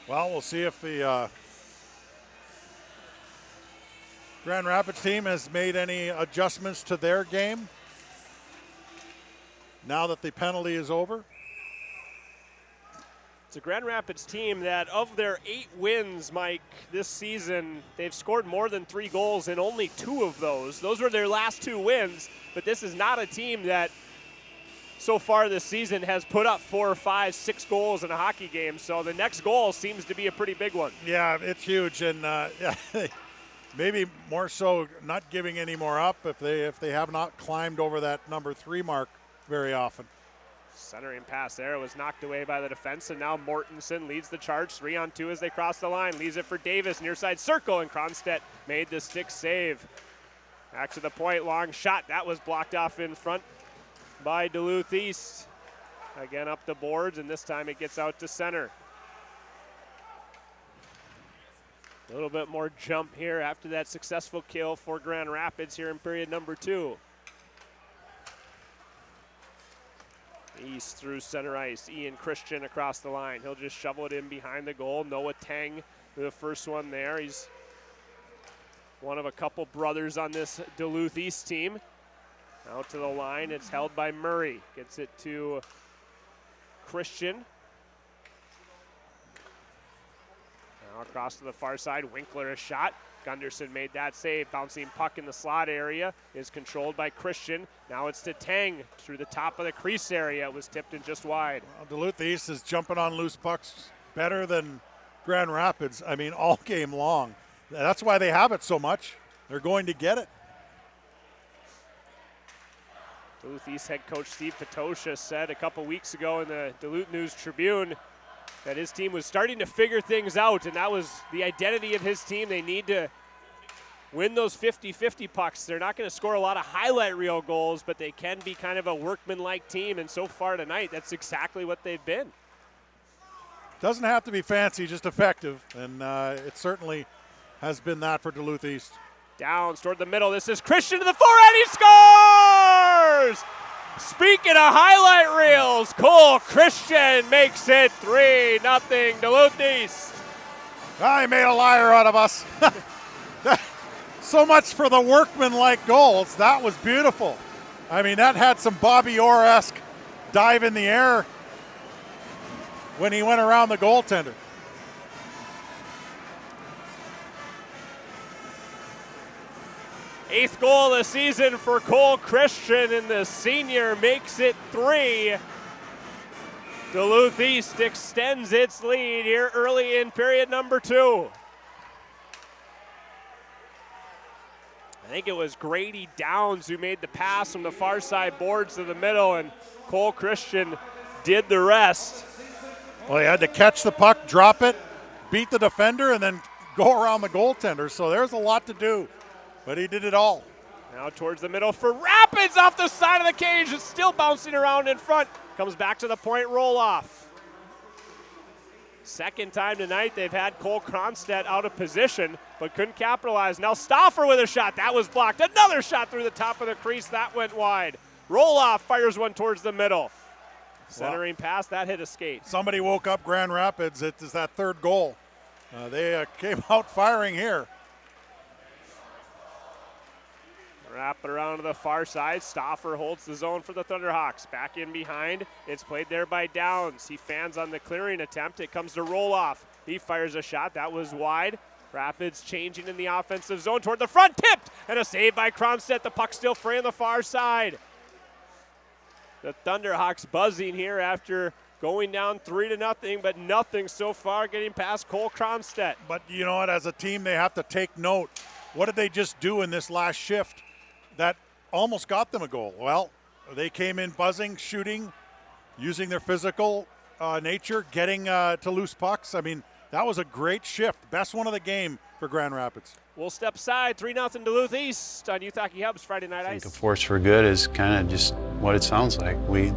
Well, we'll see if the Grand Rapids team has made any adjustments to their game now that the penalty is over. It's a Grand Rapids team that of their 8 wins, Mike, this season, they've scored more than 3 goals in only 2 of those. Those were their last 2 wins, but this is not a team that so far this season has put up 4, 5, 6 goals in a hockey game. So the next goal seems to be a pretty big one. Yeah, it's huge, and maybe more so not giving any more up if they have not climbed over that number 3 mark very often. Centering pass there was knocked away by the defense, and now Mortensen leads the charge 3-on-2 as they cross the line. Leaves it for Davis, near side circle, and Cronstedt made the stick save. Back to the point, long shot. That was blocked off in front by Duluth East. Again up the boards, and this time it gets out to center. A little bit more jump here after that successful kill for Grand Rapids here in period number 2. East through center ice. Ian Christian across the line. He'll just shovel it in behind the goal. Noah Tang, the first one there. He's one of a couple brothers on this Duluth East team. Out to the line. It's held by Murray. Gets it to Christian. Now across to the far side. Winkler a shot. Gunderson made that save. Bouncing puck in the slot area is controlled by Christian. Now it's to Tang through the top of the crease area. It was tipped in just wide. Well, Duluth East is jumping on loose pucks better than Grand Rapids. I mean, all game long. That's why they have it so much. They're going to get it. Duluth East head coach Steve Patosha said a couple weeks ago in the Duluth News-Tribune that his team was starting to figure things out, and that was the identity of his team. They need to win those 50-50 pucks. They're not going to score a lot of highlight reel goals, but they can be kind of a workman-like team, and so far tonight, that's exactly what they've been. Doesn't have to be fancy, just effective, and it certainly has been that for Duluth East. Downs toward the middle. This is Christian to the forehand. He scores! Speaking of highlight reels, Cole Christian makes it 3-0 Duluth East. He made a liar out of us. So much for the workman-like goals. That was beautiful. I mean, that had some Bobby Orr-esque dive in the air when he went around the goaltender. Eighth goal of the season for Cole Christian, and the senior makes it 3. Duluth East extends its lead here early in period number 2. I think it was Grady Downs who made the pass from the far side boards to the middle, and Cole Christian did the rest. Well, he had to catch the puck, drop it, beat the defender, and then go around the goaltender. So there's a lot to do, but he did it all. Now towards the middle for Rapids off the side of the cage. It's still bouncing around in front. Comes back to the point roll off. Second time tonight they've had Cole Cronstedt out of position, but couldn't capitalize. Now Stauffer with a shot. That was blocked. Another shot through the top of the crease. That went wide. Roloff fires one towards the middle. Centering pass, that hit a skate. Somebody woke up Grand Rapids. It is that third goal. They came out firing here. Wrap it around to the far side. Stauffer holds the zone for the Thunderhawks. Back in behind. It's played there by Downs. He fans on the clearing attempt. It comes to Roloff. He fires a shot. That was wide. Rapids changing in the offensive zone toward the front. Tipped! And a save by Cronstedt. The puck still free on the far side. The Thunderhawks buzzing here after going down 3-0, but nothing so far getting past Cole Cronstedt. But you know what? As a team, they have to take note. What did they just do in this last shift that almost got them a goal? Well, they came in buzzing, shooting, using their physical nature, getting to loose pucks. I mean, that was a great shift. Best one of the game for Grand Rapids. We'll step aside. 3-0 Duluth East on Youth Hockey Hub's Friday Night Ice. I think a force for good is kind of just what it sounds like. We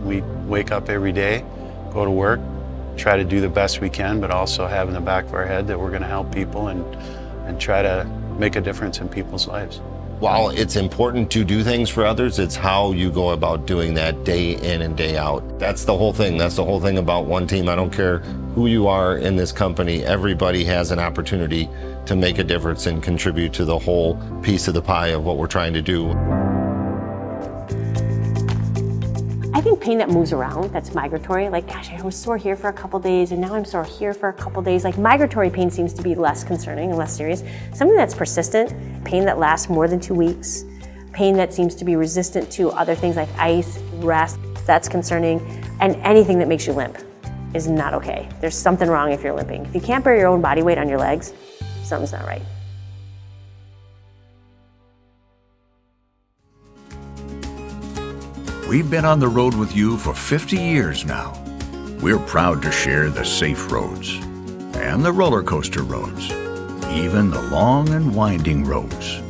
wake up every day, go to work, try to do the best we can, but also have in the back of our head that we're going to help people and try to make a difference in people's lives. While it's important to do things for others, it's how you go about doing that day in and day out. That's the whole thing. That's the whole thing about one team. I don't care who you are in this company. Everybody has an opportunity to make a difference and contribute to the whole piece of the pie of what we're trying to do. I think pain that moves around, that's migratory, like, gosh, I was sore here for a couple days and now I'm sore here for a couple days. Like, migratory pain seems to be less concerning and less serious. Something that's persistent, pain that lasts more than 2 weeks, pain that seems to be resistant to other things like ice, rest, that's concerning, and anything that makes you limp is not okay. There's something wrong if you're limping. If you can't bear your own body weight on your legs, something's not right. We've been on the road with you for 50 years now. We're proud to share the safe roads and the roller coaster roads, even the long and winding roads.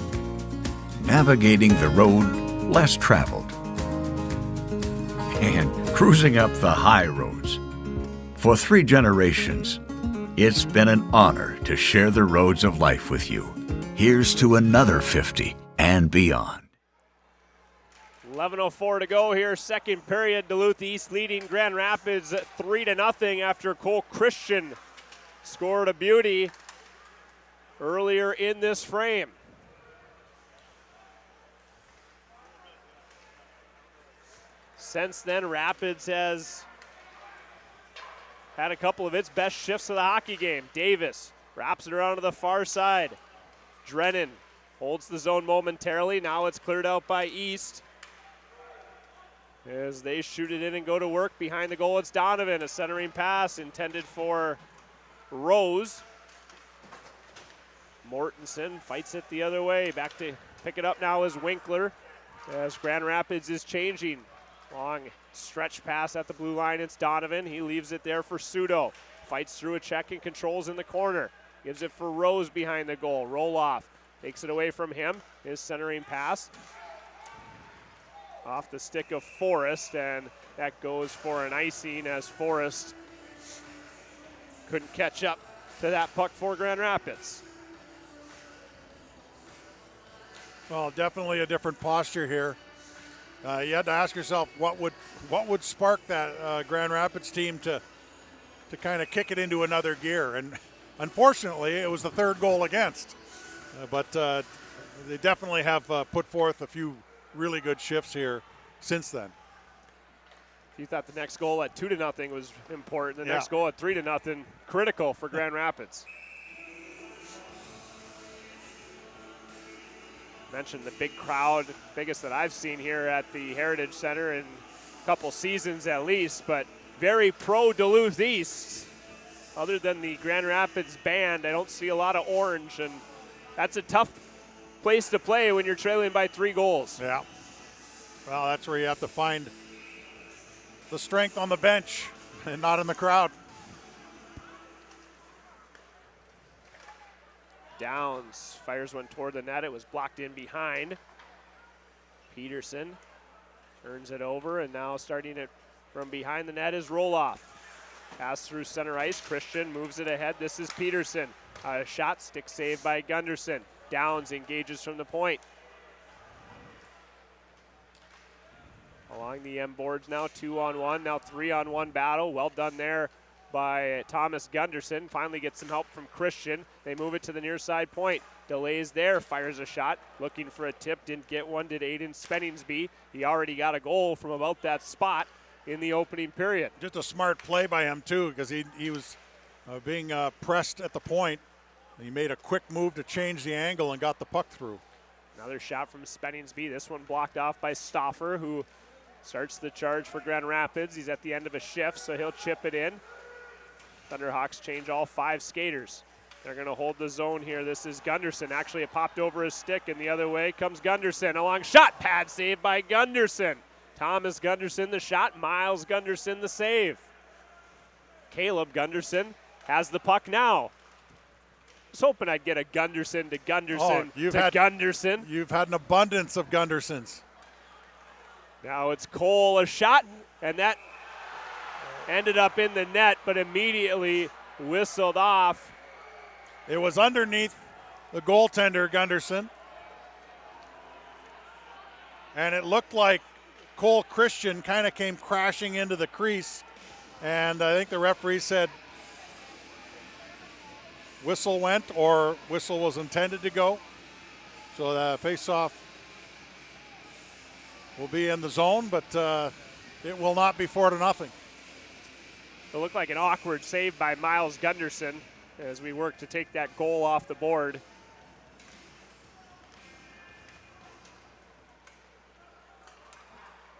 Navigating the road less traveled and cruising up the high roads. For 3 generations, it's been an honor to share the roads of life with you. Here's to another 50 and beyond. 11:04 to go here, second period. Duluth East leading Grand Rapids 3-0 after Cole Christian scored a beauty earlier in this frame. Since then, Rapids has had a couple of its best shifts of the hockey game. Davis wraps it around to the far side. Drennan holds the zone momentarily. Now it's cleared out by East. As they shoot it in and go to work behind the goal, it's Donovan, a centering pass intended for Rose. Mortensen fights it the other way. Back to pick it up now is Winkler as Grand Rapids is changing. Long stretch pass at the blue line, it's Donovan. He leaves it there for Sudo. Fights through a check and controls in the corner. Gives it for Rose behind the goal. Roll off, takes it away from him. His centering pass off the stick of Forrest, and that goes for an icing as Forrest couldn't catch up to that puck for Grand Rapids. Well, definitely a different posture here. You had to ask yourself what would spark that Grand Rapids team to kind of kick it into another gear, and unfortunately it was the third goal against. But they definitely have put forth a few really good shifts here since then. You thought the next goal at 2-0 was important. The next goal at 3-0, critical for Grand Rapids. Mentioned the big crowd, biggest that I've seen here at the Heritage Center in a couple seasons at least, but very pro Duluth East. Other than the Grand Rapids band, I don't see a lot of orange, and that's a tough place to play when you're trailing by 3 goals. Yeah. Well, that's where you have to find the strength on the bench and not in the crowd. Downs fires one toward the net. It was blocked in behind. Peterson turns it over, and now starting it from behind the net is Roloff. Pass through center ice. Christian moves it ahead. This is Peterson. A shot, stick saved by Gunderson. Downs engages from the point. Along the M boards now, 2-on-1, now 3-on-1 battle. Well done there by Thomas Gunderson. Finally gets some help from Christian. They move it to the near side point. Delays there, fires a shot. Looking for a tip, didn't get one, did Aiden Spenningsby. He already got a goal from about that spot in the opening period. Just a smart play by him too, because he was being pressed at the point. He made a quick move to change the angle and got the puck through. Another shot from Spenningsby. This one blocked off by Stauffer, who starts the charge for Grand Rapids. He's at the end of a shift, so he'll chip it in. Thunderhawks change all 5 skaters. They're going to hold the zone here. This is Gunderson. Actually, it popped over his stick, and the other way comes Gunderson. A long shot pad save by Gunderson. Thomas Gunderson the shot. Miles Gunderson the save. Caleb Gunderson has the puck now. I was hoping I'd get a Gunderson to Gunderson Gunderson. You've had an abundance of Gundersons. Now it's Cole, a shot, and that ended up in the net, but immediately whistled off. It was underneath the goaltender, Gunderson. and it looked like Cole Christian kind of came crashing into the crease, and I think the referee said whistle went, or whistle was intended to go. So the face-off will be in the zone, but it will not be 4-0. It looked like an awkward save by Miles Gunderson as we work to take that goal off the board.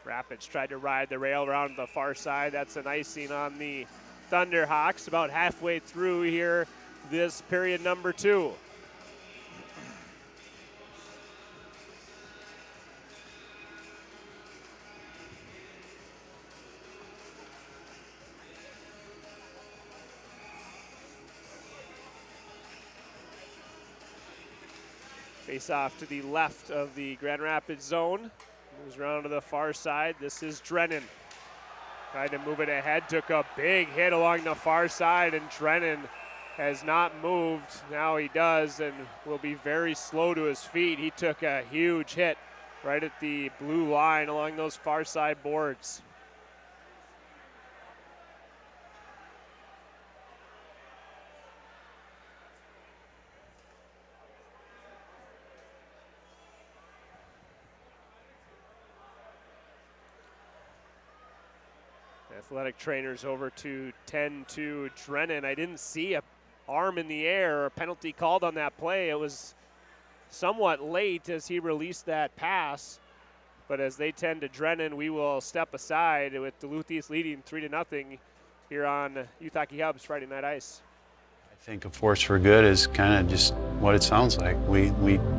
Rapids tried to ride the rail around the far side. That's an icing on the Thunderhawks about halfway through here, this period number 2. Face off to the left of the Grand Rapids zone. Moves around to the far side. This is Drennan. Tried to move it ahead, took a big hit along the far side, and Drennan has not moved. Now he does and will be very slow to his feet. He took a huge hit right at the blue line along those far side boards. Athletic trainers over to 10-2 Drennan. I didn't see a arm in the air or a penalty called on that play. It was somewhat late as he released that pass. But as they tend to Drennan, we will step aside with Duluth East leading 3-0 here on Youth Hockey Hub's Friday Night Ice. I think a force for good is kind of just what it sounds like. We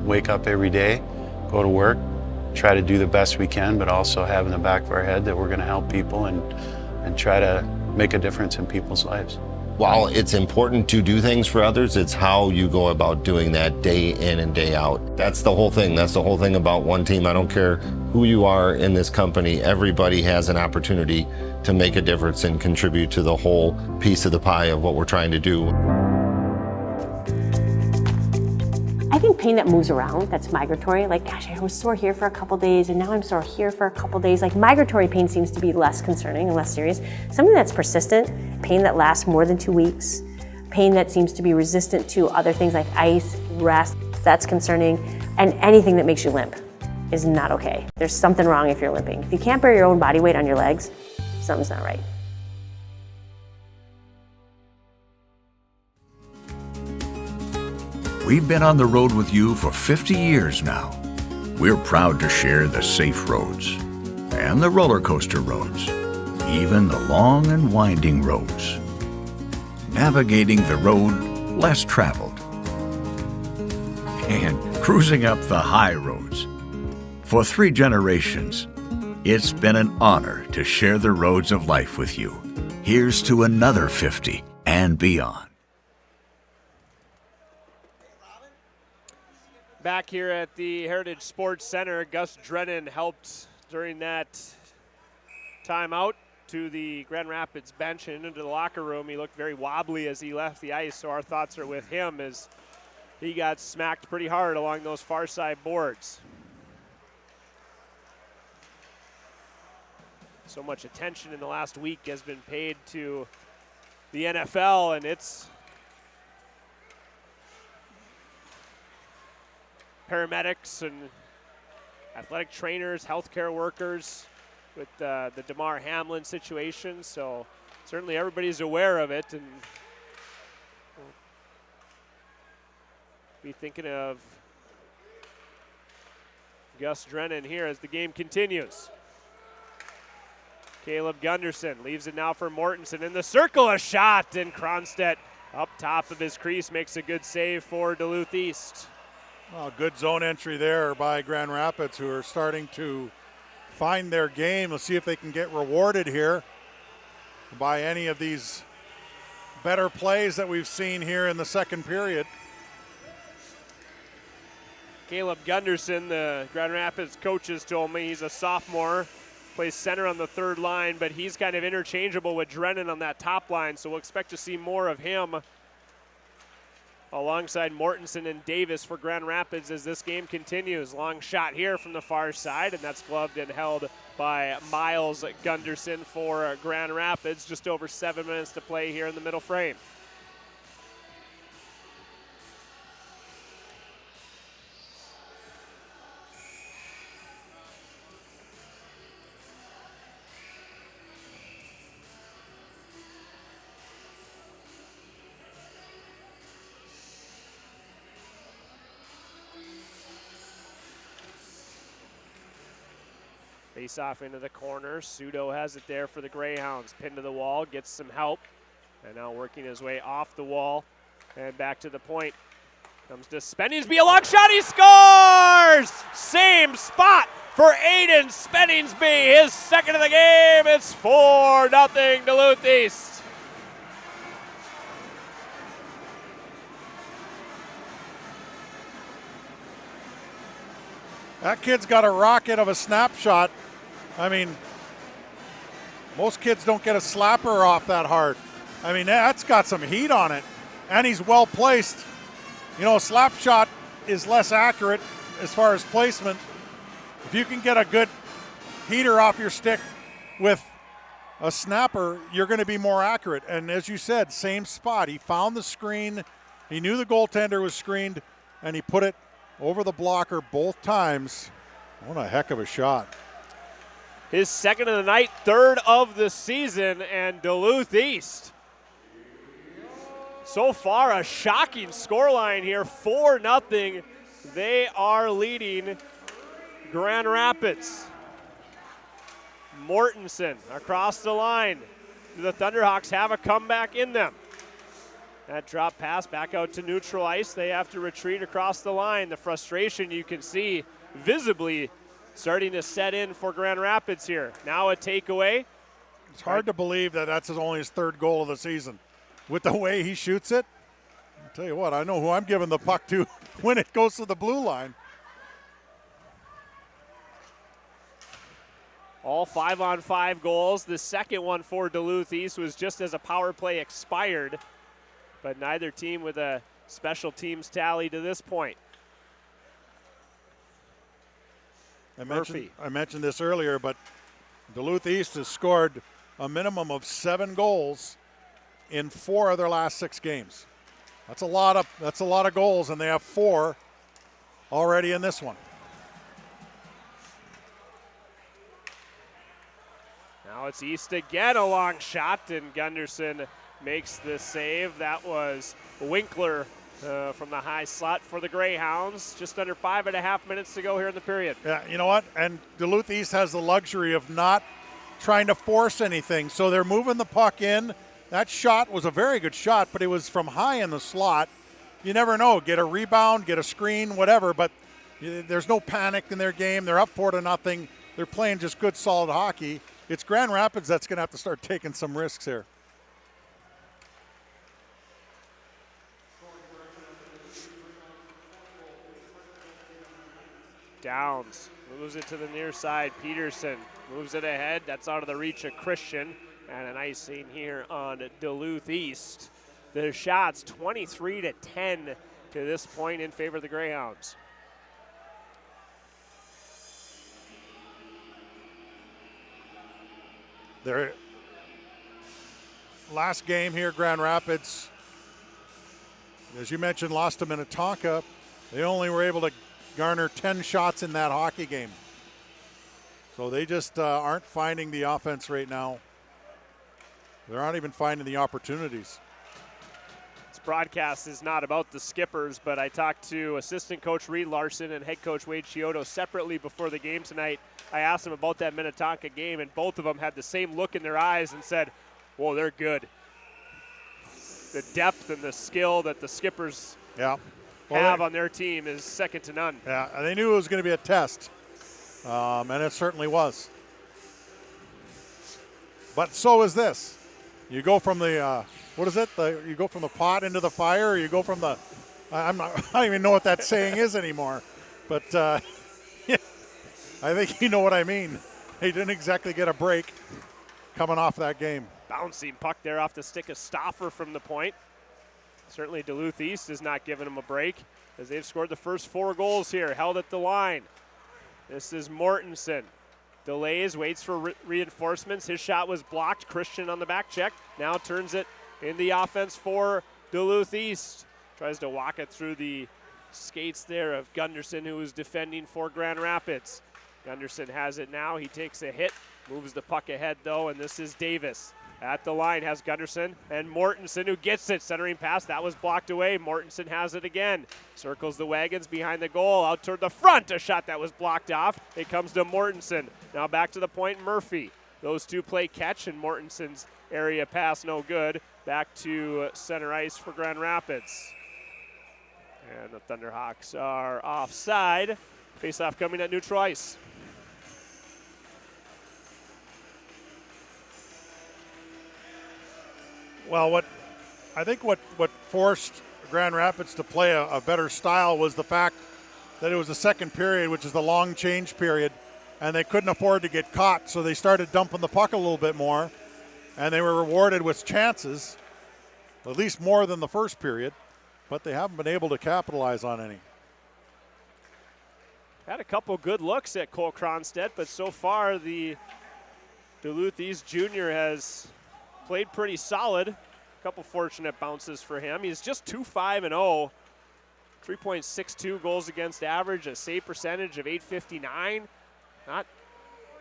wake up every day, go to work, try to do the best we can, but also have in the back of our head that we're going to help people and try to make a difference in people's lives. While it's important to do things for others, it's how you go about doing that day in and day out. That's the whole thing. That's the whole thing about one team. I don't care who you are in this company. Everybody has an opportunity to make a difference and contribute to the whole piece of the pie of what we're trying to do. I think pain that moves around, that's migratory, like, gosh, I was sore here for a couple days and now I'm sore here for a couple days. Like, migratory pain seems to be less concerning and less serious. Something that's persistent, pain that lasts more than 2 weeks, pain that seems to be resistant to other things like ice, rest, that's concerning. And anything that makes you limp is not okay. There's something wrong if you're limping. If you can't bear your own body weight on your legs, something's not right. We've been on the road with you for 50 years now. We're proud to share the safe roads and the roller coaster roads, even the long and winding roads. Navigating the road less traveled and cruising up the high roads. For 3 generations, it's been an honor to share the roads of life with you. Here's to another 50 and beyond. Back here at the Heritage Sports Center, Gus Drennan helped during that timeout to the Grand Rapids bench and into the locker room. He looked very wobbly as he left the ice, so our thoughts are with him as he got smacked pretty hard along those far side boards. So much attention in the last week has been paid to the NFL, and it's paramedics and athletic trainers, healthcare workers with the DeMar Hamlin situation. So certainly everybody's aware of it, and we'll be thinking of Gus Drennan here as the game continues. Caleb Gunderson leaves it now for Mortensen in the circle, a shot, and Cronstedt up top of his crease makes a good save for Duluth East. Well, good zone entry there by Grand Rapids, who are starting to find their game. Let's see if they can get rewarded here by any of these better plays that we've seen here in the second period. Caleb Gunderson, the Grand Rapids coaches told me he's a sophomore, plays center on the third line, but he's kind of interchangeable with Drennan on that top line, so we'll expect to see more of him alongside Mortensen and Davis for Grand Rapids as this game continues. Long shot here from the far side, and that's gloved and held by Miles Gunderson for Grand Rapids. Just over 7 minutes to play here in the middle frame. Face off into the corner. Sudo has it there for the Greyhounds. Pinned to the wall, gets some help. And now working his way off the wall and back to the point. Comes to Spenningsby, a long shot, he scores! Same spot for Aiden Spenningsby, his second of the game. It's 4-0 Duluth East. That kid's got a rocket of a snapshot. I mean, most kids don't get a slapper off that hard. I mean, that's got some heat on it, and he's well placed. You know, a slap shot is less accurate as far as placement. If you can get a good heater off your stick with a snapper, you're going to be more accurate. And as you said, same spot. He found the screen. He knew the goaltender was screened, and he put it over the blocker both times. What a heck of a shot. His second of the night, third of the season, and Duluth East. So far, a shocking scoreline here, 4-0. They are leading Grand Rapids. Mortensen across the line. The Thunderhawks have a comeback in them. That drop pass back out to neutral ice. They have to retreat across the line. The frustration you can see visibly starting to set in for Grand Rapids here. Now a takeaway. It's hard to believe that that's only his third goal of the season. With the way he shoots it, I'll tell you what, I know who I'm giving the puck to when it goes to the blue line. All 5-on-5 goals. The second one for Duluth East was just as a power play expired, but neither team with a special teams tally to this point. I mentioned this earlier, but Duluth East has scored a minimum of 7 goals in 4 of their last 6 games. That's a lot of goals, and they have 4 already in this one. Now it's East again, a long shot, and Gunderson makes the save. That was Winkler from the high slot for the Greyhounds. Just under 5.5 minutes to go here in the period. Yeah, you know what? And Duluth East has the luxury of not trying to force anything, so they're moving the puck in. That shot was a very good shot, but it was from high in the slot. You never know. Get a rebound, get a screen, whatever, but there's no panic in their game. They're up 4-0. They're playing just good, solid hockey. It's Grand Rapids that's going to have to start taking some risks here. Downs moves it to the near side. Peterson moves it ahead. That's out of the reach of Christian. And an icing here on Duluth East. The shots 23-10 to this point in favor of the Greyhounds. Their last game here, Grand Rapids, as you mentioned, lost to Minnetonka. They only were able to garner 10 shots in that hockey game. So they just aren't finding the offense right now. They aren't even finding the opportunities. This broadcast is not about the Skippers, but I talked to assistant coach Reed Larson and head coach Wade Chiodo separately before the game tonight. I asked them about that Minnetonka game, and both of them had the same look in their eyes and said, whoa, they're good. The depth and the skill that the Skippers have on their team is second to none. Yeah, and they knew it was going to be a test, and it certainly was. But so is this. You go from the, you go from the pot into the fire, or you go from the, I don't even know what that saying is anymore. But I think you know what I mean. They didn't exactly get a break coming off that game. Bouncing puck there off the stick of Stauffer from the point. certainly Duluth East is not giving them a break as they've scored the first 4 goals here, held at the line. This is Mortensen. Delays, waits for reinforcements. His shot was blocked. Christian on the back check. Now turns it in the offense for Duluth East. Tries to walk it through the skates there of Gunderson, who was defending for Grand Rapids. Gunderson has it now. He takes a hit, moves the puck ahead though, and this is Davis. At the line has Gunderson and Mortensen, who gets it. Centering pass, that was blocked away. Mortensen has it again. Circles the wagons behind the goal, out toward the front. A shot that was blocked off. It comes to Mortensen. Now back to the point, Murphy. Those two play catch, and Mortensen's area pass no good. Back to center ice for Grand Rapids. And the Thunderhawks are offside. Face-off coming at neutral ice. Well, I think what forced Grand Rapids to play a better style was the fact that it was the second period, which is the long change period, and they couldn't afford to get caught, so they started dumping the puck a little bit more, and they were rewarded with chances, at least more than the first period, but they haven't been able to capitalize on any. Had a couple good looks at Cole Cronstedt, but so far the Duluth East junior has played pretty solid. A couple fortunate bounces for him. He's just 2-5-0, 3.62 goals against average, a save percentage of .859. Not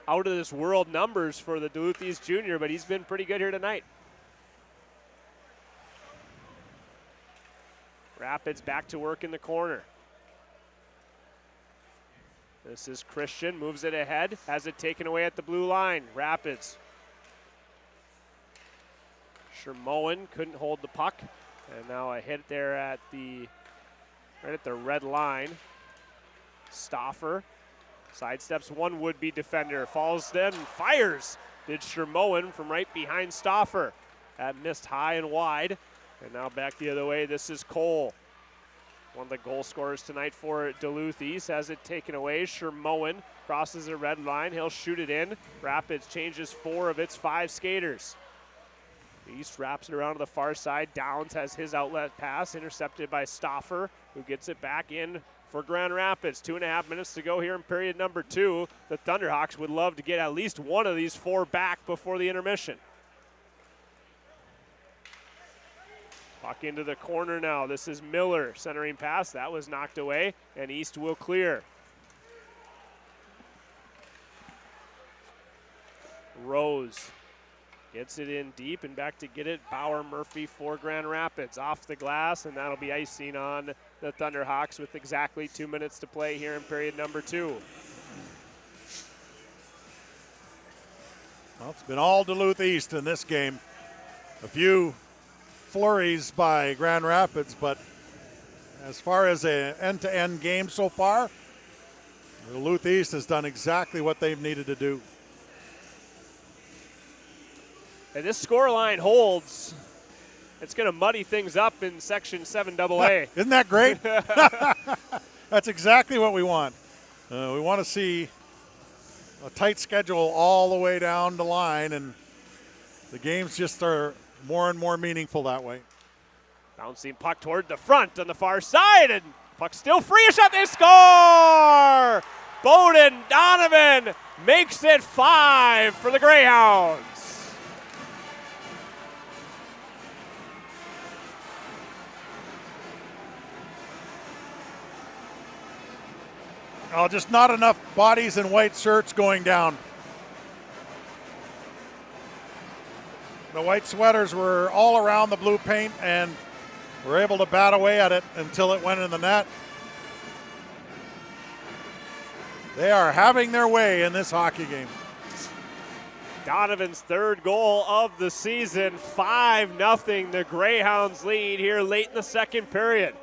out of this world numbers for the Duluth East junior, but he's been pretty good here tonight. Rapids back to work in the corner. This is Christian, moves it ahead, has it taken away at the blue line. Rapids. Shermoen couldn't hold the puck, and now a hit there right at the red line. Stauffer sidesteps one would-be defender, falls then, fires. Did Shermoen from right behind Stauffer. That missed high and wide, and now back the other way. This is Cole, one of the goal scorers tonight for Duluth East. Has it taken away. Shermoen crosses the red line. He'll shoot it in. Rapids changes 4 of its 5 skaters. East wraps it around to the far side. Downs has his outlet pass, intercepted by Stauffer, who gets it back in for Grand Rapids. 2.5 minutes to go here in period number 2. The Thunderhawks would love to get at least one of these 4 back before the intermission. Puck into the corner now. This is Miller, centering pass. That was knocked away, and East will clear. Rose gets it in deep and back to get it. Bauer Murphy for Grand Rapids. Off the glass, and that'll be icing on the Thunderhawks with exactly 2 minutes to play here in period number 2. Well, it's been all Duluth East in this game. A few flurries by Grand Rapids, but as far as an end-to-end game so far, Duluth East has done exactly what they've needed to do. And this scoreline holds. It's going to muddy things up in Section 7AA. Isn't that great? That's exactly what we want. We want to see a tight schedule all the way down the line, and the games just are more and more meaningful that way. Bouncing puck toward the front on the far side, and puck still free. A shot, they score! Bowden Donovan makes it 5 for the Greyhounds. Oh, just not enough bodies in white shirts going down. The white sweaters were all around the blue paint and were able to bat away at it until it went in the net. They are having their way in this hockey game. Donovan's 3rd goal of the season, 5-0. The Greyhounds lead here late in the 2nd period.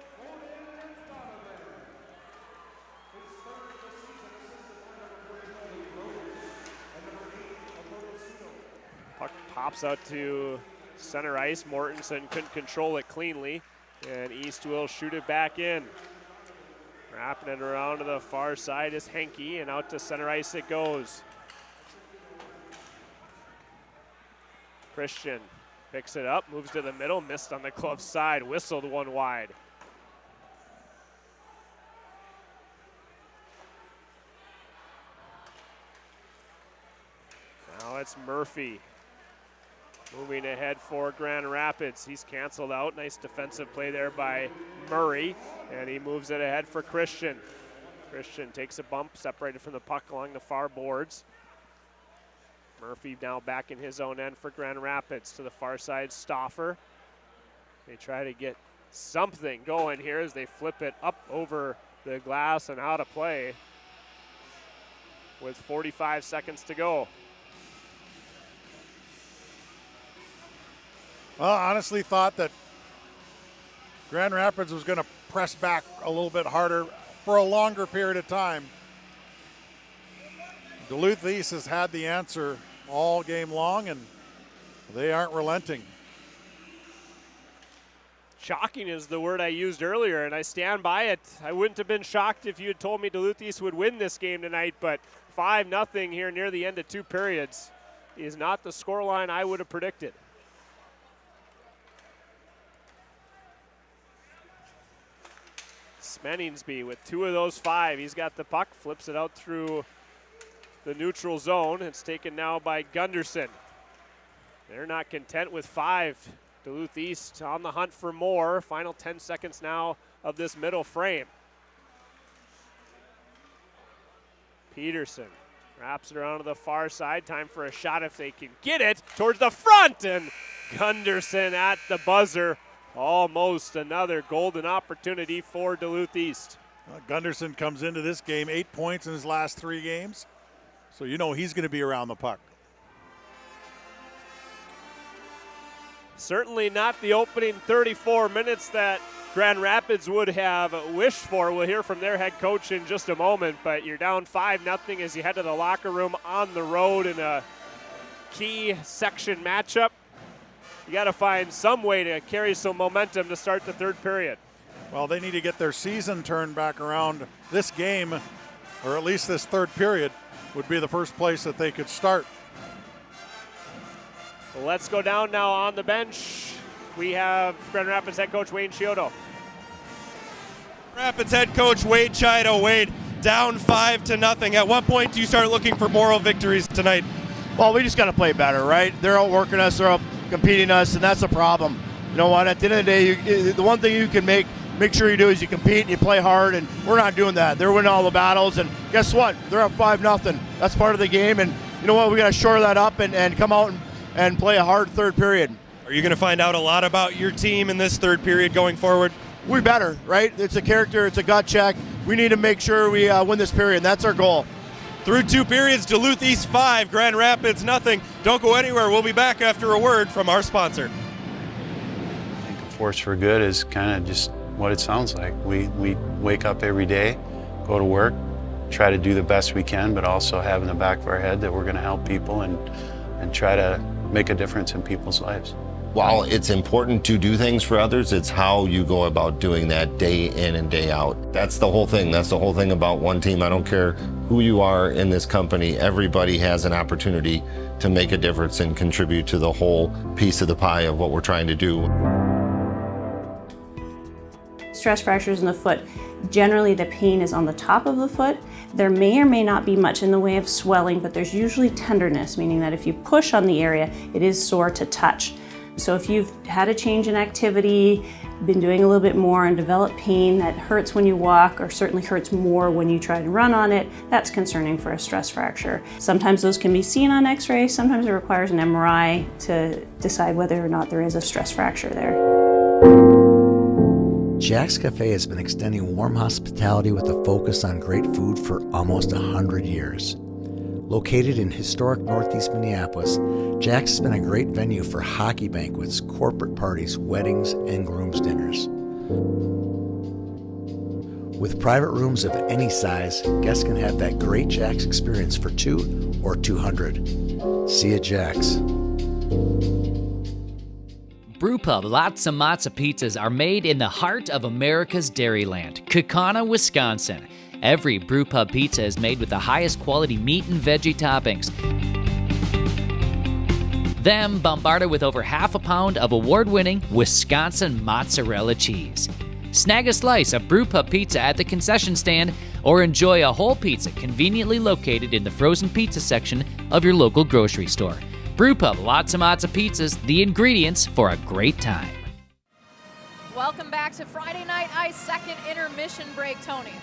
Puck pops out to center ice. Mortensen couldn't control it cleanly, and East will shoot it back in. Wrapping it around to the far side is Henke, and out to center ice it goes. Christian Picks it up, moves to the middle, missed on the glove side, whistled one wide. Now it's Murphy. Moving ahead for Grand Rapids. He's canceled out. Nice defensive play there by Murray. And he moves it ahead for Christian. Christian takes a bump, separated from the puck along the far boards. Murphy now back in his own end for Grand Rapids. To the far side, Stauffer. They try to get something going here as they flip it up over the glass and out of play with 45 seconds to go. Well, I honestly thought that Grand Rapids was going to press back a little bit harder for a longer period of time. Duluth East has had the answer all game long, and they aren't relenting. Shocking is the word I used earlier, and I stand by it. I wouldn't have been shocked if you had told me Duluth East would win this game tonight, but 5-0 here near the end of 2 periods is not the scoreline I would have predicted. Smenningsby with 2 of those 5. He's got the puck, flips it out through the neutral zone. It's taken now by Gunderson. They're not content with 5. Duluth East on the hunt for more. Final 10 seconds now of this middle frame. Peterson wraps it around to the far side. Time for a shot if they can get it towards the front. And Gunderson at the buzzer. Almost another golden opportunity for Duluth East. Gunderson comes into this game 8 points in his last 3 games. So you know he's going to be around the puck. Certainly not the opening 34 minutes that Grand Rapids would have wished for. We'll hear from their head coach in just a moment, but you're down 5-0 as you head to the locker room on the road in a key section matchup. You got to find some way to carry some momentum to start the 3rd period. Well, they need to get their season turned back around. This game, or at least this 3rd period, would be the first place that they could start. Well, let's go down now on the bench. We have Grand Rapids head coach Wayne Chiodo. Rapids head coach Wade Chido. Wade, down 5-0. At what point do you start looking for moral victories tonight? Well, we just got to play better, right? They're outworking us, they're out competing us, and that's a problem. You know what? At the end of the day, the one thing you can make sure you do is you compete and you play hard, and we're not doing that. They're winning all the battles, and guess what? They're up 5-0. That's part of the game, and you know what? We got to shore that up and come out and play a hard 3rd period. Are you going to find out a lot about your team in this 3rd period going forward? We better, right? It's a character, it's a gut check. We need to make sure we win this period. That's our goal. Through 2 periods, Duluth East 5, Grand Rapids nothing. Don't go anywhere. We'll be back after a word from our sponsor. I think a force for good is kind of just what it sounds like. We wake up every day, go to work, try to do the best we can, but also have in the back of our head that we're going to help people and try to make a difference in people's lives. While it's important to do things for others, it's how you go about doing that day in and day out. That's the whole thing. That's the whole thing about one team. I don't care who you are in this company. Everybody has an opportunity to make a difference and contribute to the whole piece of the pie of what we're trying to do. Stress fractures in the foot. Generally, the pain is on the top of the foot. There may or may not be much in the way of swelling, but there's usually tenderness, meaning that if you push on the area, it is sore to touch. So if you've had a change in activity, been doing a little bit more and developed pain that hurts when you walk or certainly hurts more when you try to run on it, that's concerning for a stress fracture. Sometimes those can be seen on x-ray, sometimes it requires an MRI to decide whether or not there is a stress fracture there. Jack's Cafe has been extending warm hospitality with a focus on great food for almost 100 years. Located in historic Northeast Minneapolis, Jack's has been a great venue for hockey banquets, corporate parties, weddings, and groom's dinners. With private rooms of any size, guests can have that great Jack's experience for 2 or 200. See you at Jack's. Brewpub Lots of Matzo pizzas are made in the heart of America's Dairyland, Kaukauna, Wisconsin. Every Brewpub pizza is made with the highest quality meat and veggie toppings. Them bombarded with over half a pound of award-winning Wisconsin mozzarella cheese. Snag a slice of Brew Pub pizza at the concession stand or enjoy a whole pizza conveniently located in the frozen pizza section of your local grocery store. Brew Pub, lots of pizzas, the ingredients for a great time. Welcome back to Friday Night Ice, second intermission break, Tony.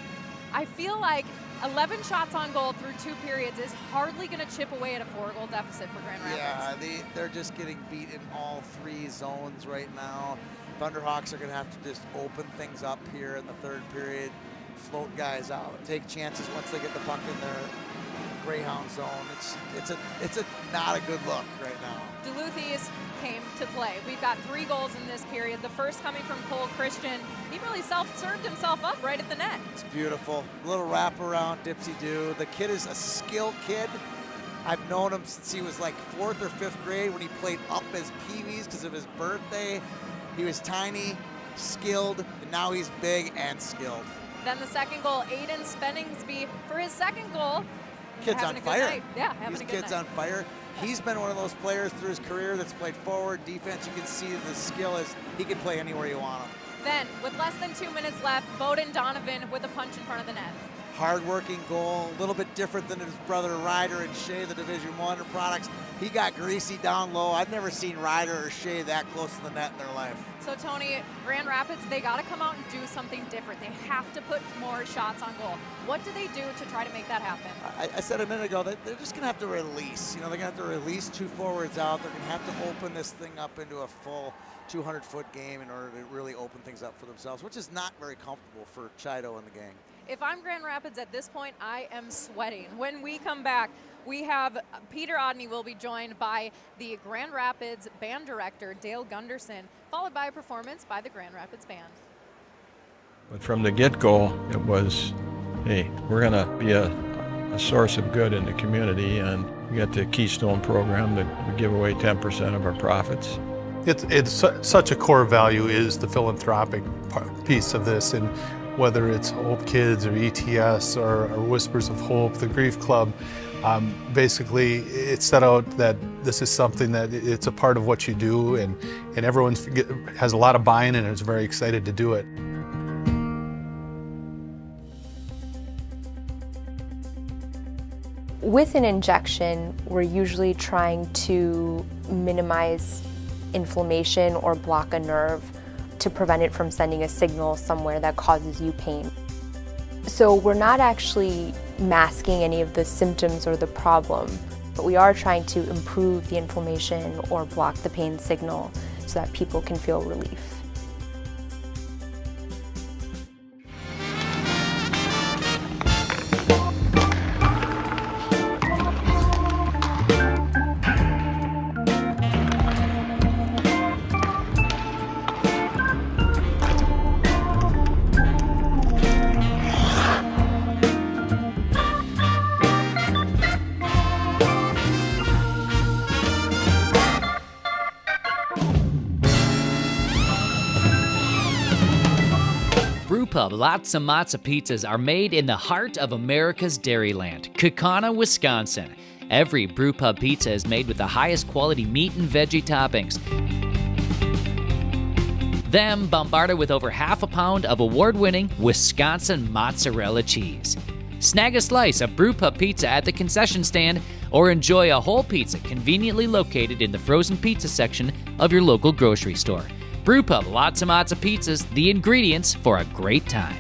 I feel like 11 shots on goal through 2 periods is hardly going to chip away at a 4-goal deficit for Grand Rapids. Yeah, they're just getting beat in all 3 zones right now. Thunderhawks are going to have to just open things up here in the 3rd period, float guys out, take chances once they get the puck in their Greyhound zone. It's not a good look right now. Duluth East came to play. We've got 3 goals in this period. The first coming from Cole Christian. He really self-served himself up right at the net. It's beautiful. A little wraparound, dipsy-do. The kid is a skilled kid. I've known him since he was like 4th or 5th grade when he played up as Peewees because of his birthday. He was tiny, skilled, and now he's big and skilled. Then the second goal, Aiden Spenningsby for his second goal. Kid's on fire. Yeah, having a good kid's night. on fire. He's been one of those players through his career that's played forward, defense. You can see the skill is he can play anywhere you want him. Then, with less than 2 minutes left, Bowden Donovan with a punch in front of the net. Hard-working goal, a little bit different than his brother Ryder and Shea, the Division I products. He got greasy down low. I've never seen Ryder or Shea that close to the net in their life. So Tony, Grand Rapids, they got to come out and do something different. They have to put more shots on goal. What do they do to try to make that happen? I said a minute ago that they're just going to have to release. You know, they're going to have to release 2 forwards out. They're going to have to open this thing up into a full 200-foot game in order to really open things up for themselves, which is not very comfortable for Chido and the gang. If I'm Grand Rapids at this point, I am sweating. When we come back, we have Peter Odney will be joined by the Grand Rapids band director, Dale Gunderson, followed by a performance by the Grand Rapids Band. But from the get-go, it was, hey, we're going to be a source of good in the community, and we got the Keystone program that we give away 10% of our profits. It's such a core value is the philanthropic piece of this, and whether it's Hope Kids or ETS or Whispers of Hope, the Grief Club, basically it's set out that this is something that it's a part of what you do, and everyone has a lot of buy-in and is very excited to do it. With an injection, we're usually trying to minimize inflammation or block a nerve to prevent it from sending a signal somewhere that causes you pain. So we're not actually masking any of the symptoms or the problem, but we are trying to improve the inflammation or block the pain signal so that people can feel relief. Brewpub Lots of Matzo pizzas are made in the heart of America's Dairyland, Kaukauna, Wisconsin. Every Brewpub pizza is made with the highest quality meat and veggie toppings. Them bombarded with over half a pound of award-winning Wisconsin mozzarella cheese. Snag a slice of Brewpub pizza at the concession stand or enjoy a whole pizza conveniently located in the frozen pizza section of your local grocery store. Brewpub, lots of pizzas, the ingredients for a great time.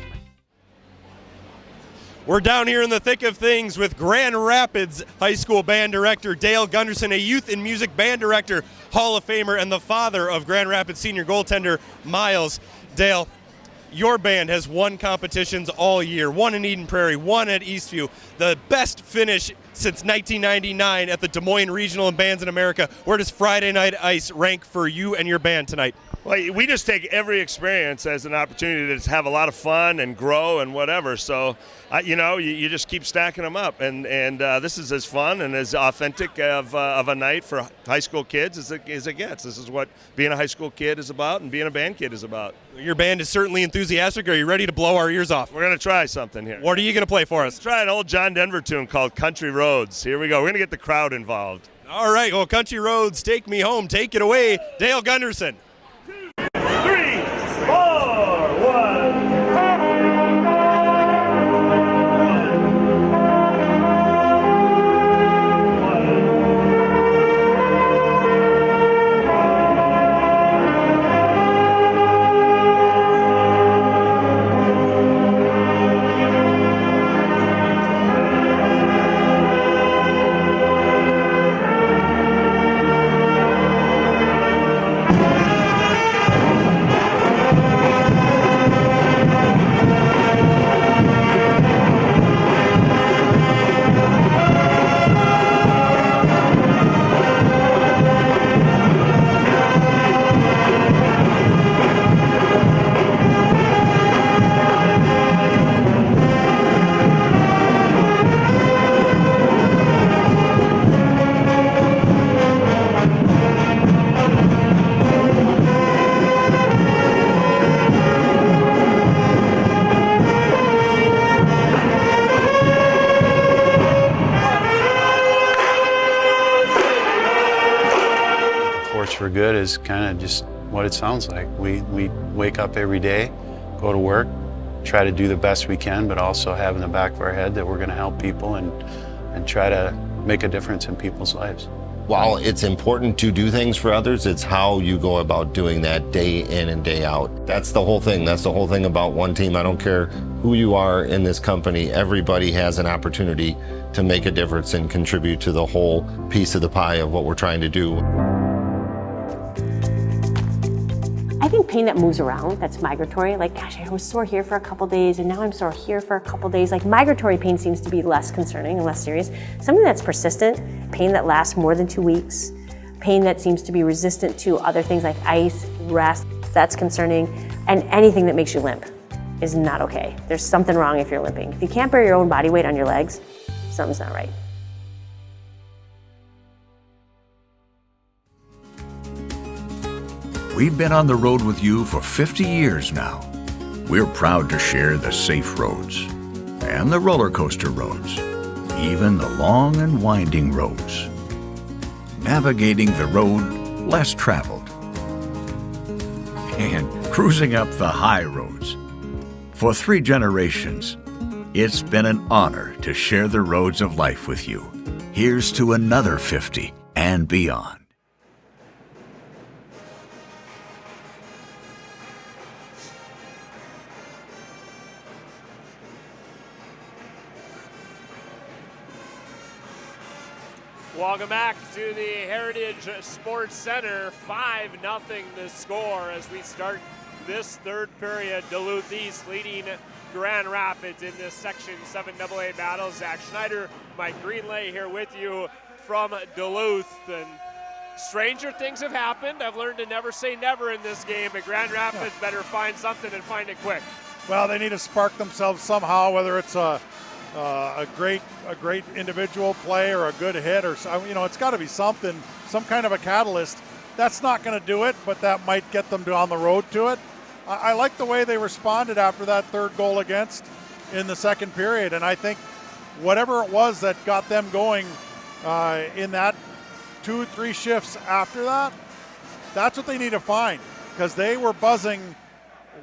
We're down here in the thick of things with Grand Rapids High School band director Dale Gunderson, a youth and music band director, Hall of Famer, and the father of Grand Rapids senior goaltender Miles. Dale, your band has won competitions all year, one in Eden Prairie, one at Eastview, the best finish since 1999 at the Des Moines Regional and Bands in America. Where does Friday Night Ice rank for you and your band tonight? Well, we just take every experience as an opportunity to have a lot of fun and grow and whatever. So, you just keep stacking them up. And this is as fun and as authentic of a night for high school kids as it gets. This is what being a high school kid is about and being a band kid is about. Your band is certainly enthusiastic. Are you ready to blow our ears off? We're going to try something here. What are you going to play for us? Let's try an old John Denver tune called Country Roads. Here we go. We're going to get the crowd involved. All right, well, Country Roads, take me home. Take it away, Dale Gunderson. 3, 4, 1. For good is kind of just what it sounds like. We wake up every day, go to work, try to do the best we can, but also have in the back of our head that we're going to help people and try to make a difference in people's lives. While it's important to do things for others, it's how you go about doing that day in and day out. That's the whole thing. That's the whole thing about one team. I don't care who you are in this company. Everybody has an opportunity to make a difference and contribute to the whole piece of the pie of what we're trying to do. I think pain that moves around, that's migratory, like, gosh, I was sore here for a couple days and now I'm sore here for a couple days. Like, migratory pain seems to be less concerning and less serious. Something that's persistent, pain that lasts more than 2 weeks, pain that seems to be resistant to other things like ice, rest, that's concerning. And anything that makes you limp is not okay. There's something wrong if you're limping. If you can't bear your own body weight on your legs, something's not right. We've been on the road with you for 50 years now. We're proud to share the safe roads and the roller coaster roads, even the long and winding roads. Navigating the road less traveled and cruising up the high roads. For 3 generations, it's been an honor to share the roads of life with you. Here's to another 50 and beyond. Welcome back to the Heritage Sports Center. 5-0 the score as we start this third period. Duluth East leading Grand Rapids in this Section 7AA battle. Zach Schneider, Mike Greenlay here with you from Duluth. And stranger things have happened. I've learned to never say never in this game, but Grand Rapids better find something and find it quick. Well, they need to spark themselves somehow, whether it's a great individual play or a good hit, or it's got to be something, some kind of a catalyst. That's not going to do it, but that might get them on the road to it. I like the way they responded after that third goal against in the second period, and I think whatever it was that got them going in that 2-3 shifts after that, that's what they need to find, because they were buzzing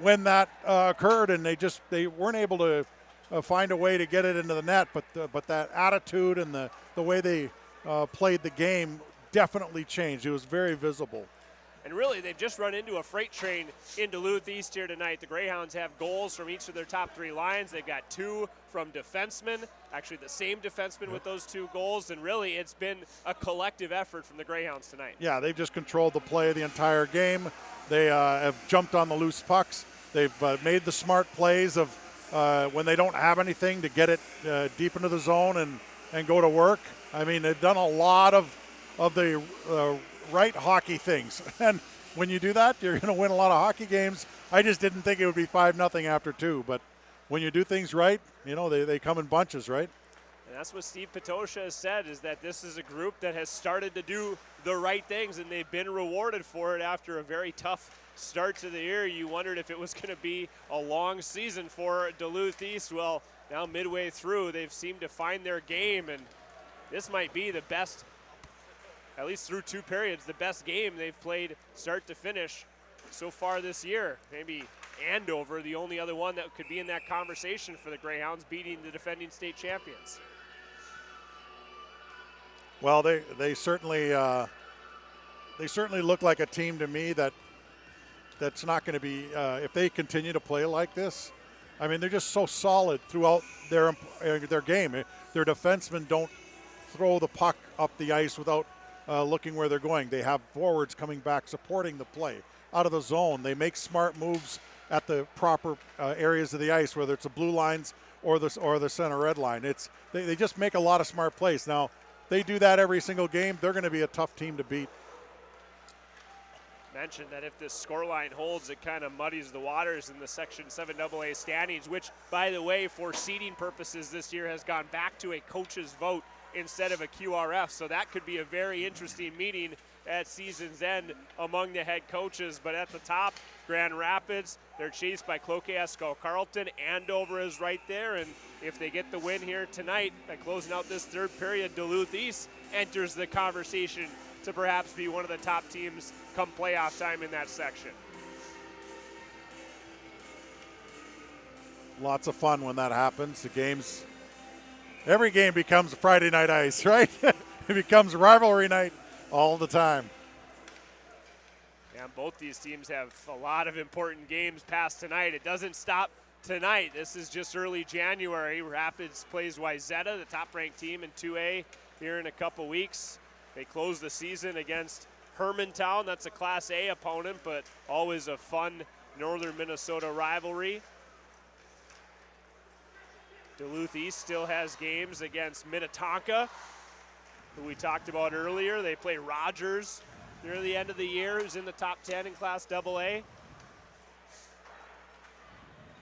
when that occurred, and they weren't able to find a way to get it into the net, but that attitude and the way they played the game definitely changed. It was very visible. And really, they've just run into a freight train in Duluth East here tonight. The Greyhounds have goals from each of their top 3 lines. They've got 2 from defensemen, actually the same defenseman with those 2 goals, and really it's been a collective effort from the Greyhounds tonight. Yeah, they've just controlled the play the entire game. They have jumped on the loose pucks. They've made the smart plays of when they don't have anything to get it deep into the zone and go to work. I mean, they've done a lot of the right hockey things. And when you do that, you're going to win a lot of hockey games. I just didn't think it would be 5-0 after 2. But when you do things right, they come in bunches, right? And that's what Steve Patosha has said, is that this is a group that has started to do the right things, and they've been rewarded for it after a very tough start to the year. You wondered if it was going to be a long season for Duluth East. Well, now midway through, they've seemed to find their game, and this might be the best at least through 2 periods, the best game they've played start to finish so far this year. Maybe Andover, the only other one that could be in that conversation for the Greyhounds, beating the defending state champions. Well, they certainly look like a team to me that's not going to be if they continue to play like this. I mean, they're just so solid throughout their game. Their defensemen don't throw the puck up the ice without looking where they're going. They have forwards coming back supporting the play out of the zone. They make smart moves at the proper areas of the ice, whether it's the blue lines or the center red line. They just make a lot of smart plays. Now, they do that every single game. They're going to be a tough team to beat. Mentioned that if this scoreline holds, it kind of muddies the waters in the Section 7AA standings, which, by the way, for seeding purposes this year has gone back to a coach's vote instead of a QRF. So that could be a very interesting meeting at season's end among the head coaches. But at the top, Grand Rapids, they're chased by Cloquet Esco Carleton. Andover is right there. And if they get the win here tonight by closing out this third period, Duluth East enters the conversation to perhaps be one of the top teams come playoff time in that section. Lots of fun when that happens. Every game becomes Friday night ice, right? It becomes rivalry night all the time. And both these teams have a lot of important games past tonight. It doesn't stop tonight. This is just early January. Rapids plays Wayzata, the top-ranked team in 2A, here in a couple weeks. They close the season against Hermantown. That's a Class A opponent, but always a fun northern Minnesota rivalry. Duluth East still has games against Minnetonka, who we talked about earlier. They play Rogers near the end of the year, who's in the top 10 in Class AA.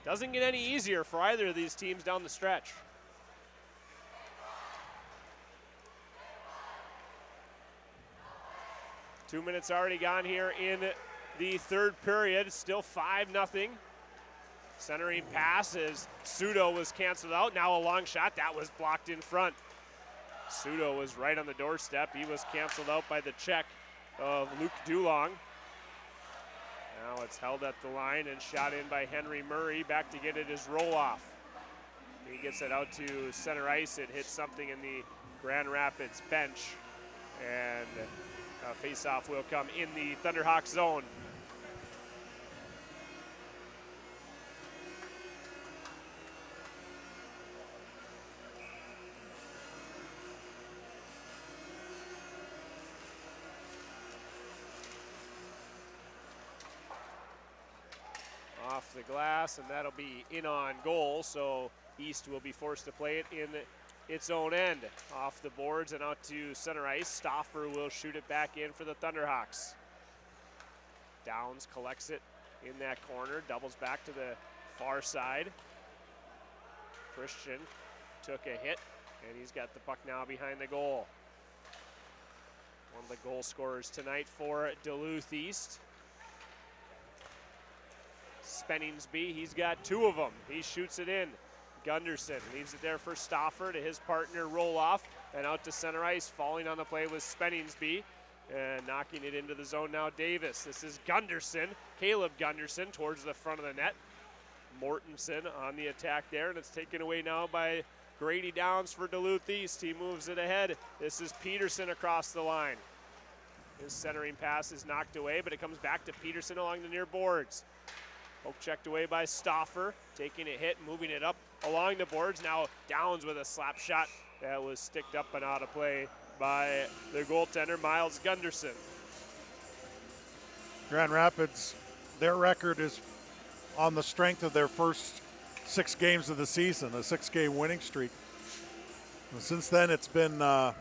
Doesn't get any easier for either of these teams down the stretch. Two minutes already gone here in the third period. Still 5-0. Centering pass as Sudo was canceled out. Now a long shot. That was blocked in front. Sudo was right on the doorstep. He was canceled out by the check of Luke Dulong. Now it's held at the line and shot in by Henry Murray. Back to get it as roll-off. He gets it out to center ice. It hits something in the Grand Rapids bench. And a face-off will come in the Thunderhawk zone. Off the glass, and that'll be in on goal, so East will be forced to play it in its own end. Off the boards and out to center ice. Stauffer will shoot it back in for the Thunderhawks. Downs collects it in that corner, doubles back to the far side. Christian took a hit, and he's got the puck now behind the goal. One of the goal scorers tonight for Duluth East. Spenningsby, he's got 2 of them. He shoots it in. Gunderson leaves it there for Stauffer to his partner Roloff, and out to center ice. Falling on the play was Spenningsby, and knocking it into the zone now Davis. This is Gunderson, Caleb Gunderson towards the front of the net. Mortensen on the attack there, and it's taken away now by Grady Downs for Duluth East. He moves it ahead. This is Peterson across the line. His centering pass is knocked away, but it comes back to Peterson along the near boards. Poke checked away by Stauffer, taking a hit, moving it up along the boards. Now Downs with a slap shot that was sticked up and out of play by the goaltender, Miles Gunderson. Grand Rapids, their record is on the strength of their first 6 games of the season, a 6-game winning streak. And since then, it's been, to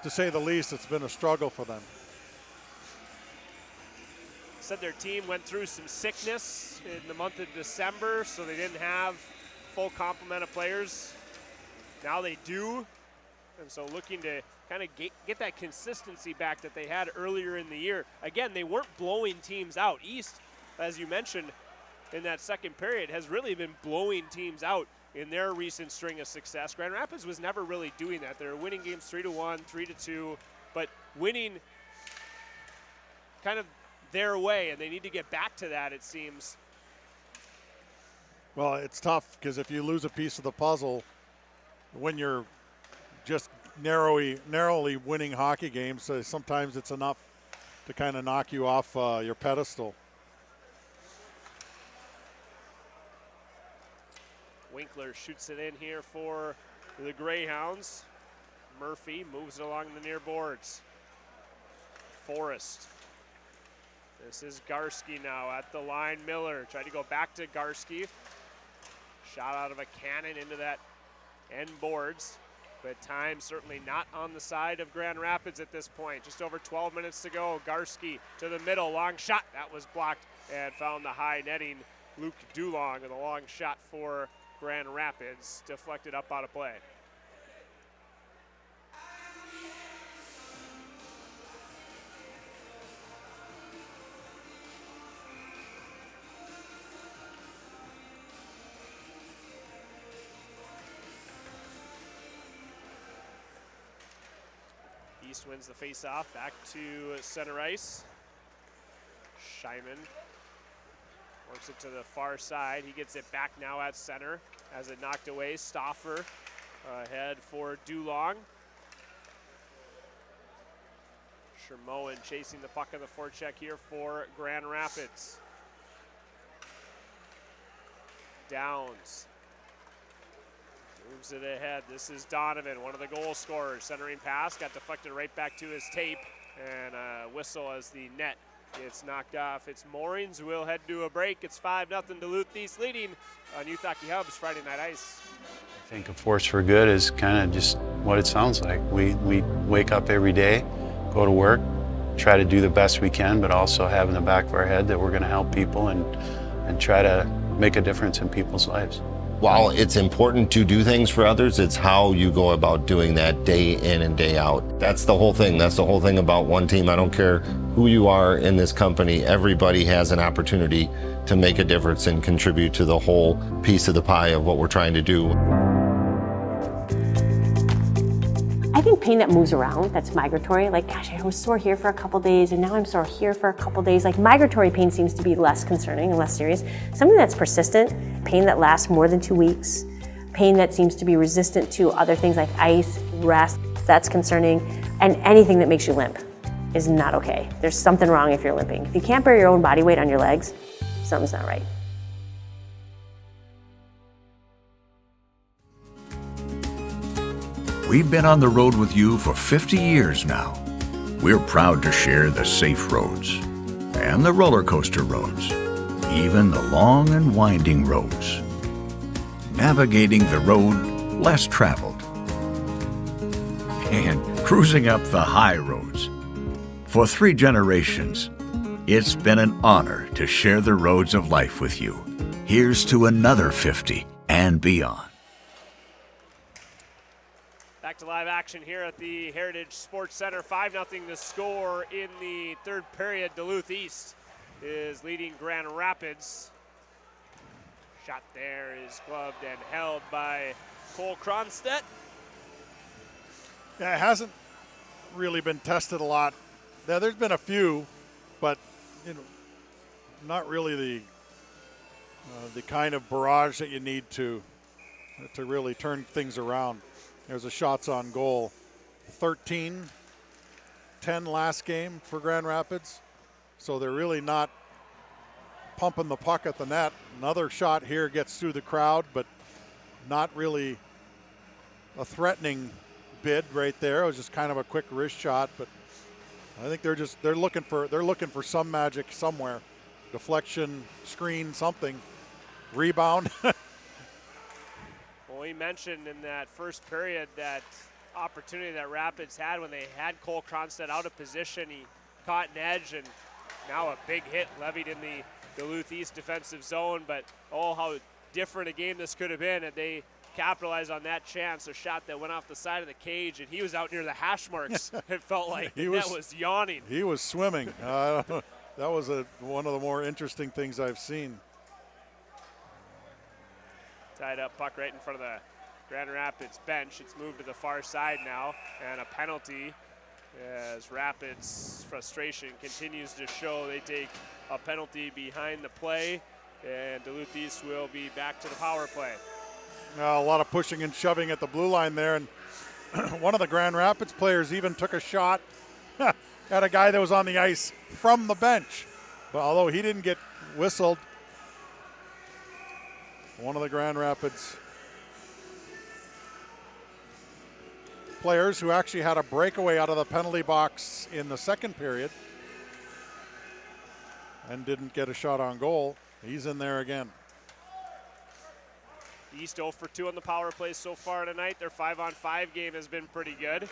say the least, it's been a struggle for them. Said their team went through some sickness in the month of December, so they didn't have full complement of players. Now they do, and so looking to kind of get that consistency back that they had earlier in the year. Again, they weren't blowing teams out. East, as you mentioned in that second period, has really been blowing teams out in their recent string of success. Grand Rapids was never really doing that. They were winning games 3-1, 3-2, but winning kind of their way, and they need to get back to that, it seems. Well, it's tough because if you lose a piece of the puzzle when you're just narrowly winning hockey games, sometimes it's enough to kind of knock you off your pedestal. Winkler shoots it in here for the Greyhounds. Murphy moves it along the near boards. Forrest. This is Garski now at the line. Miller tried to go back to Garski. Shot out of a cannon into that end boards, but time certainly not on the side of Grand Rapids at this point. Just over 12 minutes to go. Garski to the middle, long shot. That was blocked and found the high netting. Luke Dulong with a long shot for Grand Rapids, deflected up out of play. East wins the face-off, back to center ice. Scheiman works it to the far side. He gets it back now at center as it knocked away. Stauffer ahead for Dulong. Shermoen chasing the puck on the forecheck here for Grand Rapids. Downs moves it ahead. This is Donovan, one of the goal scorers. Centering pass, got deflected right back to his tape, and a whistle as the net gets knocked off. It's Moorings. We'll head to a break. It's 5-0 Duluth East leading on Youth Hockey Hub's Friday Night Ice. I think a force for good is kind of just what it sounds like. We wake up every day, go to work, try to do the best we can, but also have in the back of our head that we're going to help people and try to make a difference in people's lives. While it's important to do things for others, it's how you go about doing that day in and day out. That's the whole thing. That's the whole thing about one team. I don't care who you are in this company. Everybody has an opportunity to make a difference and contribute to the whole piece of the pie of what we're trying to do. I think pain that moves around, that's migratory, like, gosh, I was sore here for a couple days and now I'm sore here for a couple days. Like, migratory pain seems to be less concerning and less serious. Something that's persistent, pain that lasts more than 2 weeks, pain that seems to be resistant to other things like ice, rest, that's concerning, and anything that makes you limp is not okay. There's something wrong if you're limping. If you can't bear your own body weight on your legs, something's not right. We've been on the road with you for 50 years now. We're proud to share the safe roads and the roller coaster roads, even the long and winding roads. Navigating the road less traveled and cruising up the high roads. For 3 generations, it's been an honor to share the roads of life with you. Here's to another 50 and beyond. Back to live action here at the Heritage Sports Center. 5-0 the score in the third period. Duluth East is leading Grand Rapids. Shot there is gloved and held by Cole Cronstedt. Yeah, it hasn't really been tested a lot. Yeah, there's been a few, but not really the kind of barrage that you need to really turn things around. There's a shots on goal. 13-10 last game for Grand Rapids. So they're really not pumping the puck at the net. Another shot here gets through the crowd, but not really a threatening bid right there. It was just kind of a quick wrist shot, but I think they're looking for some magic somewhere. Deflection, screen, something. Rebound. Well, we mentioned in that first period that opportunity that Rapids had when they had Cole Cronstedt out of position. He caught an edge, and now a big hit levied in the Duluth East defensive zone. But oh, how different a game this could have been had they capitalized on that chance. A shot that went off the side of the cage, and he was out near the hash marks. It felt like that was yawning. He was swimming. That was one of the more interesting things I've seen. Tied up puck right in front of the Grand Rapids bench. It's moved to the far side now, and a penalty as Rapids' frustration continues to show. They take a penalty behind the play, and Duluth East will be back to the power play. A lot of pushing and shoving at the blue line there, and one of the Grand Rapids players even took a shot at a guy that was on the ice from the bench. But although he didn't get whistled, one of the Grand Rapids players who actually had a breakaway out of the penalty box in the second period and didn't get a shot on goal, he's in there again. East 0 for 2 on the power play so far tonight. Their 5-on-5 game has been pretty good.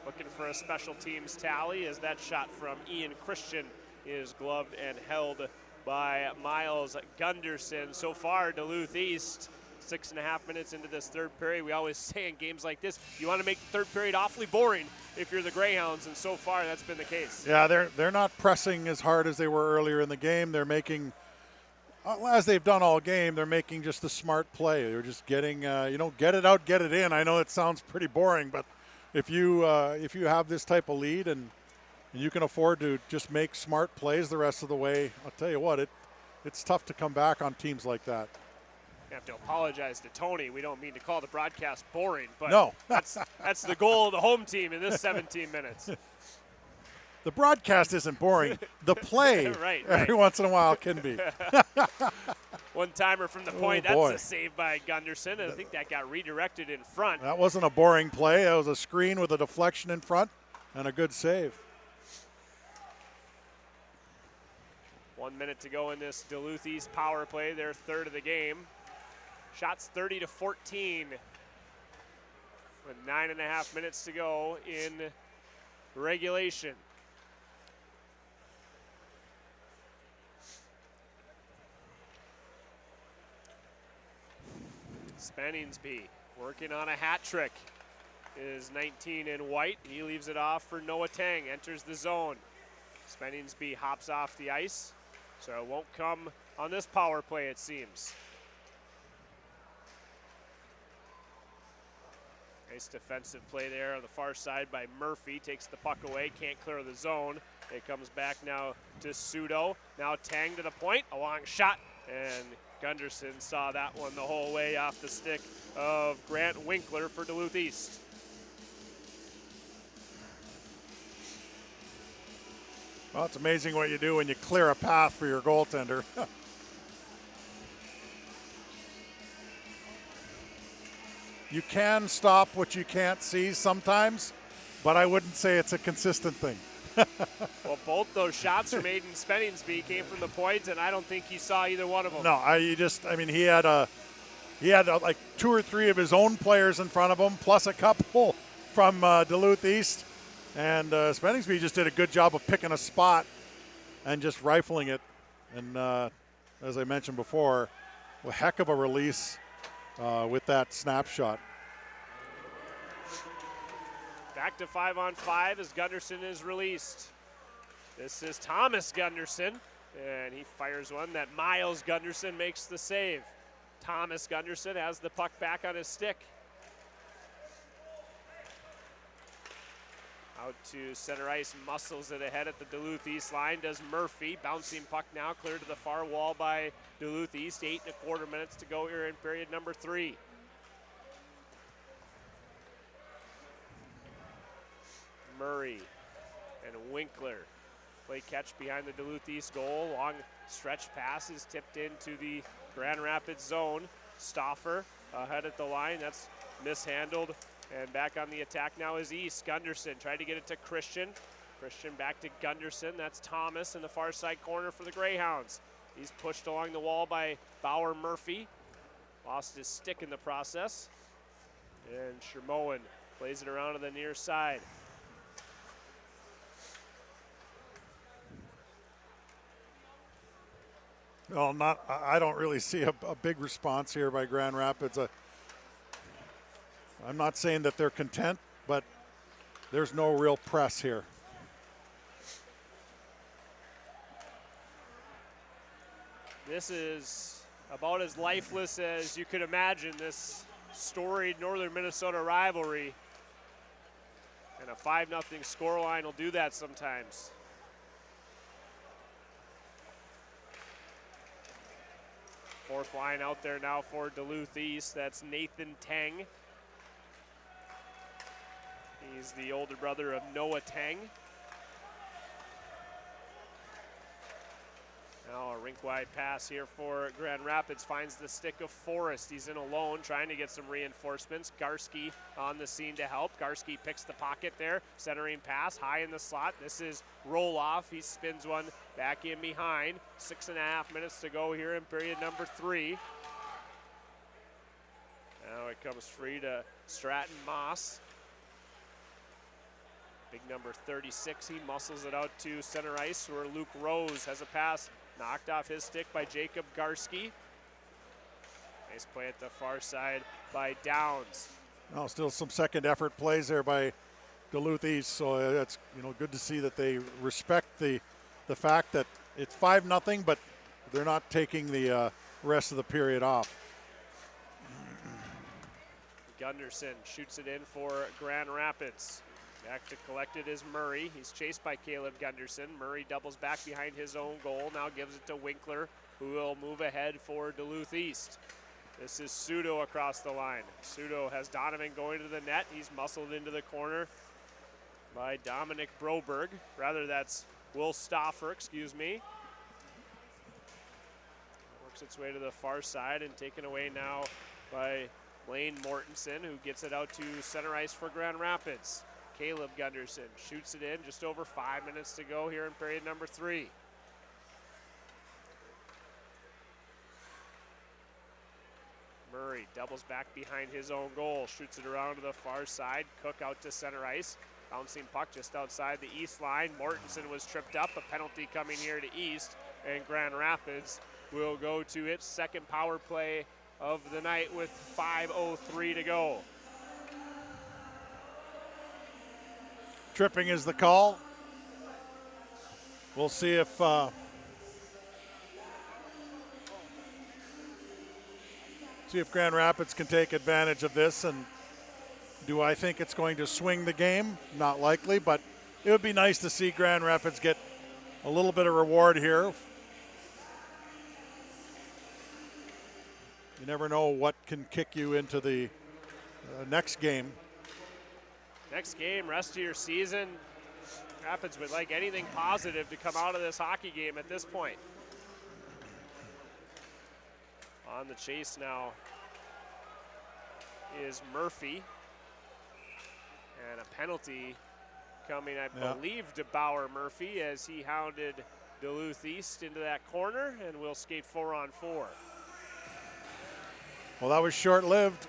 Looking for a special teams tally as that shot from Ian Christian is gloved and held by Miles Gunderson. So far, Duluth East, 6.5 minutes into this third period. We always say in games like this, you want to make the third period awfully boring if you're the Greyhounds, and so far that's been the case. Yeah, they're not pressing as hard as they were earlier in the game. They're making, as they've done all game, they're making just the smart play. They're just getting, get it out, get it in. I know it sounds pretty boring, but if you have this type of lead and you can afford to just make smart plays the rest of the way, I'll tell you what, it's tough to come back on teams like that. I have to apologize to Tony. We don't mean to call the broadcast boring, but no. that's the goal of the home team in this 17 minutes. The broadcast isn't boring. The play right. every once in a while can be. One-timer from the point. Boy. That's a save by Gunderson, and I think that got redirected in front. That wasn't a boring play. That was a screen with a deflection in front and a good save. 1 minute to go in this Duluth East power play, their third of the game. Shots 30-14 with 9.5 minutes to go in regulation. Spenningsby working on a hat trick is 19 in white. He leaves it off for Noah Tang, enters the zone. Spenningsby hops off the ice, so it won't come on this power play, it seems. Nice defensive play there on the far side by Murphy. Takes the puck away, can't clear the zone. It comes back now to Sudo. Now Tang to the point, a long shot, and Gunderson saw that one the whole way off the stick of Grant Winkler for Duluth East. Well, it's amazing what you do when you clear a path for your goaltender. You can stop what you can't see sometimes, but I wouldn't say it's a consistent thing. Well, both those shots from Aiden Spenningsby came from the point, and I don't think he saw either one of them. No, he had like 2 or 3 of his own players in front of him, plus a couple from Duluth East. And Spenningsby just did a good job of picking a spot and just rifling it. And as I mentioned before, a heck of a release with that snapshot. Back to 5-on-5 as Gunderson is released. This is Thomas Gunderson, and he fires one that Miles Gunderson makes the save. Thomas Gunderson has the puck back on his stick. Out to center ice, muscles it ahead at the Duluth East line, does Murphy. Bouncing puck now, cleared to the far wall by Duluth East. 8.25 minutes to go here in period number 3. Murray and Winkler play catch behind the Duluth East goal. Long stretch pass is tipped into the Grand Rapids zone. Stauffer ahead at the line. That's mishandled. And back on the attack now is East. Gunderson tried to get it to Christian. Christian back to Gunderson. That's Thomas in the far side corner for the Greyhounds. He's pushed along the wall by Bauer Murphy. Lost his stick in the process. And Shermoen plays it around to the near side. Well, I don't really see a big response here by Grand Rapids. I'm not saying that they're content, but there's no real press here. This is about as lifeless as you could imagine, this storied northern Minnesota rivalry. And And a 5-0 scoreline will do that sometimes. Fourth line out there now for Duluth East. That's Nathan Tang. He's the older brother of Noah Tang. Now a rink-wide pass here for Grand Rapids. Finds the stick of Forrest. He's in alone, trying to get some reinforcements. Garski on the scene to help. Garski picks the pocket there. Centering pass, high in the slot. This is roll-off. He spins one back in behind. 6.5 minutes to go here in period number 3. Now it comes free to Stratton Moss. Big number 36, he muscles it out to center ice where Luke Rose has a pass knocked off his stick by Jacob Garski. Nice play at the far side by Downs. Now still some second effort plays there by Duluth East, so that's good to see that they respect the fact that it's 5-0, but they're not taking the rest of the period off. Gunderson shoots it in for Grand Rapids. Back to collect it is Murray. He's chased by Caleb Gunderson. Murray doubles back behind his own goal. Now gives it to Winkler, who will move ahead for Duluth East. This is Sudo across the line. Sudo has Donovan going to the net. He's muscled into the corner by Dominic Broberg. Rather, that's Will Stoffer, excuse me. Works its way to the far side and taken away now by Lane Mortensen, who gets it out to center ice for Grand Rapids. Caleb Gunderson shoots it in, just over 5 minutes to go here in period number 3. Murray doubles back behind his own goal, shoots it around to the far side. Cook out to center ice. Bouncing puck just outside the east line. Mortensen was tripped up, a penalty coming here to East, and Grand Rapids will go to its second power play of the night with 5:03 to go. Tripping is the call. We'll see if Grand Rapids can take advantage of this. And do I think it's going to swing the game? Not likely, but it would be nice to see Grand Rapids get a little bit of reward here. You never know what can kick you into the next game. Next game, rest of your season. Rapids would like anything positive to come out of this hockey game at this point. On the chase now is Murphy. And a penalty coming, I believe, to Bauer Murphy as he hounded Duluth East into that corner and will skate 4-on-4. Well, that was short-lived.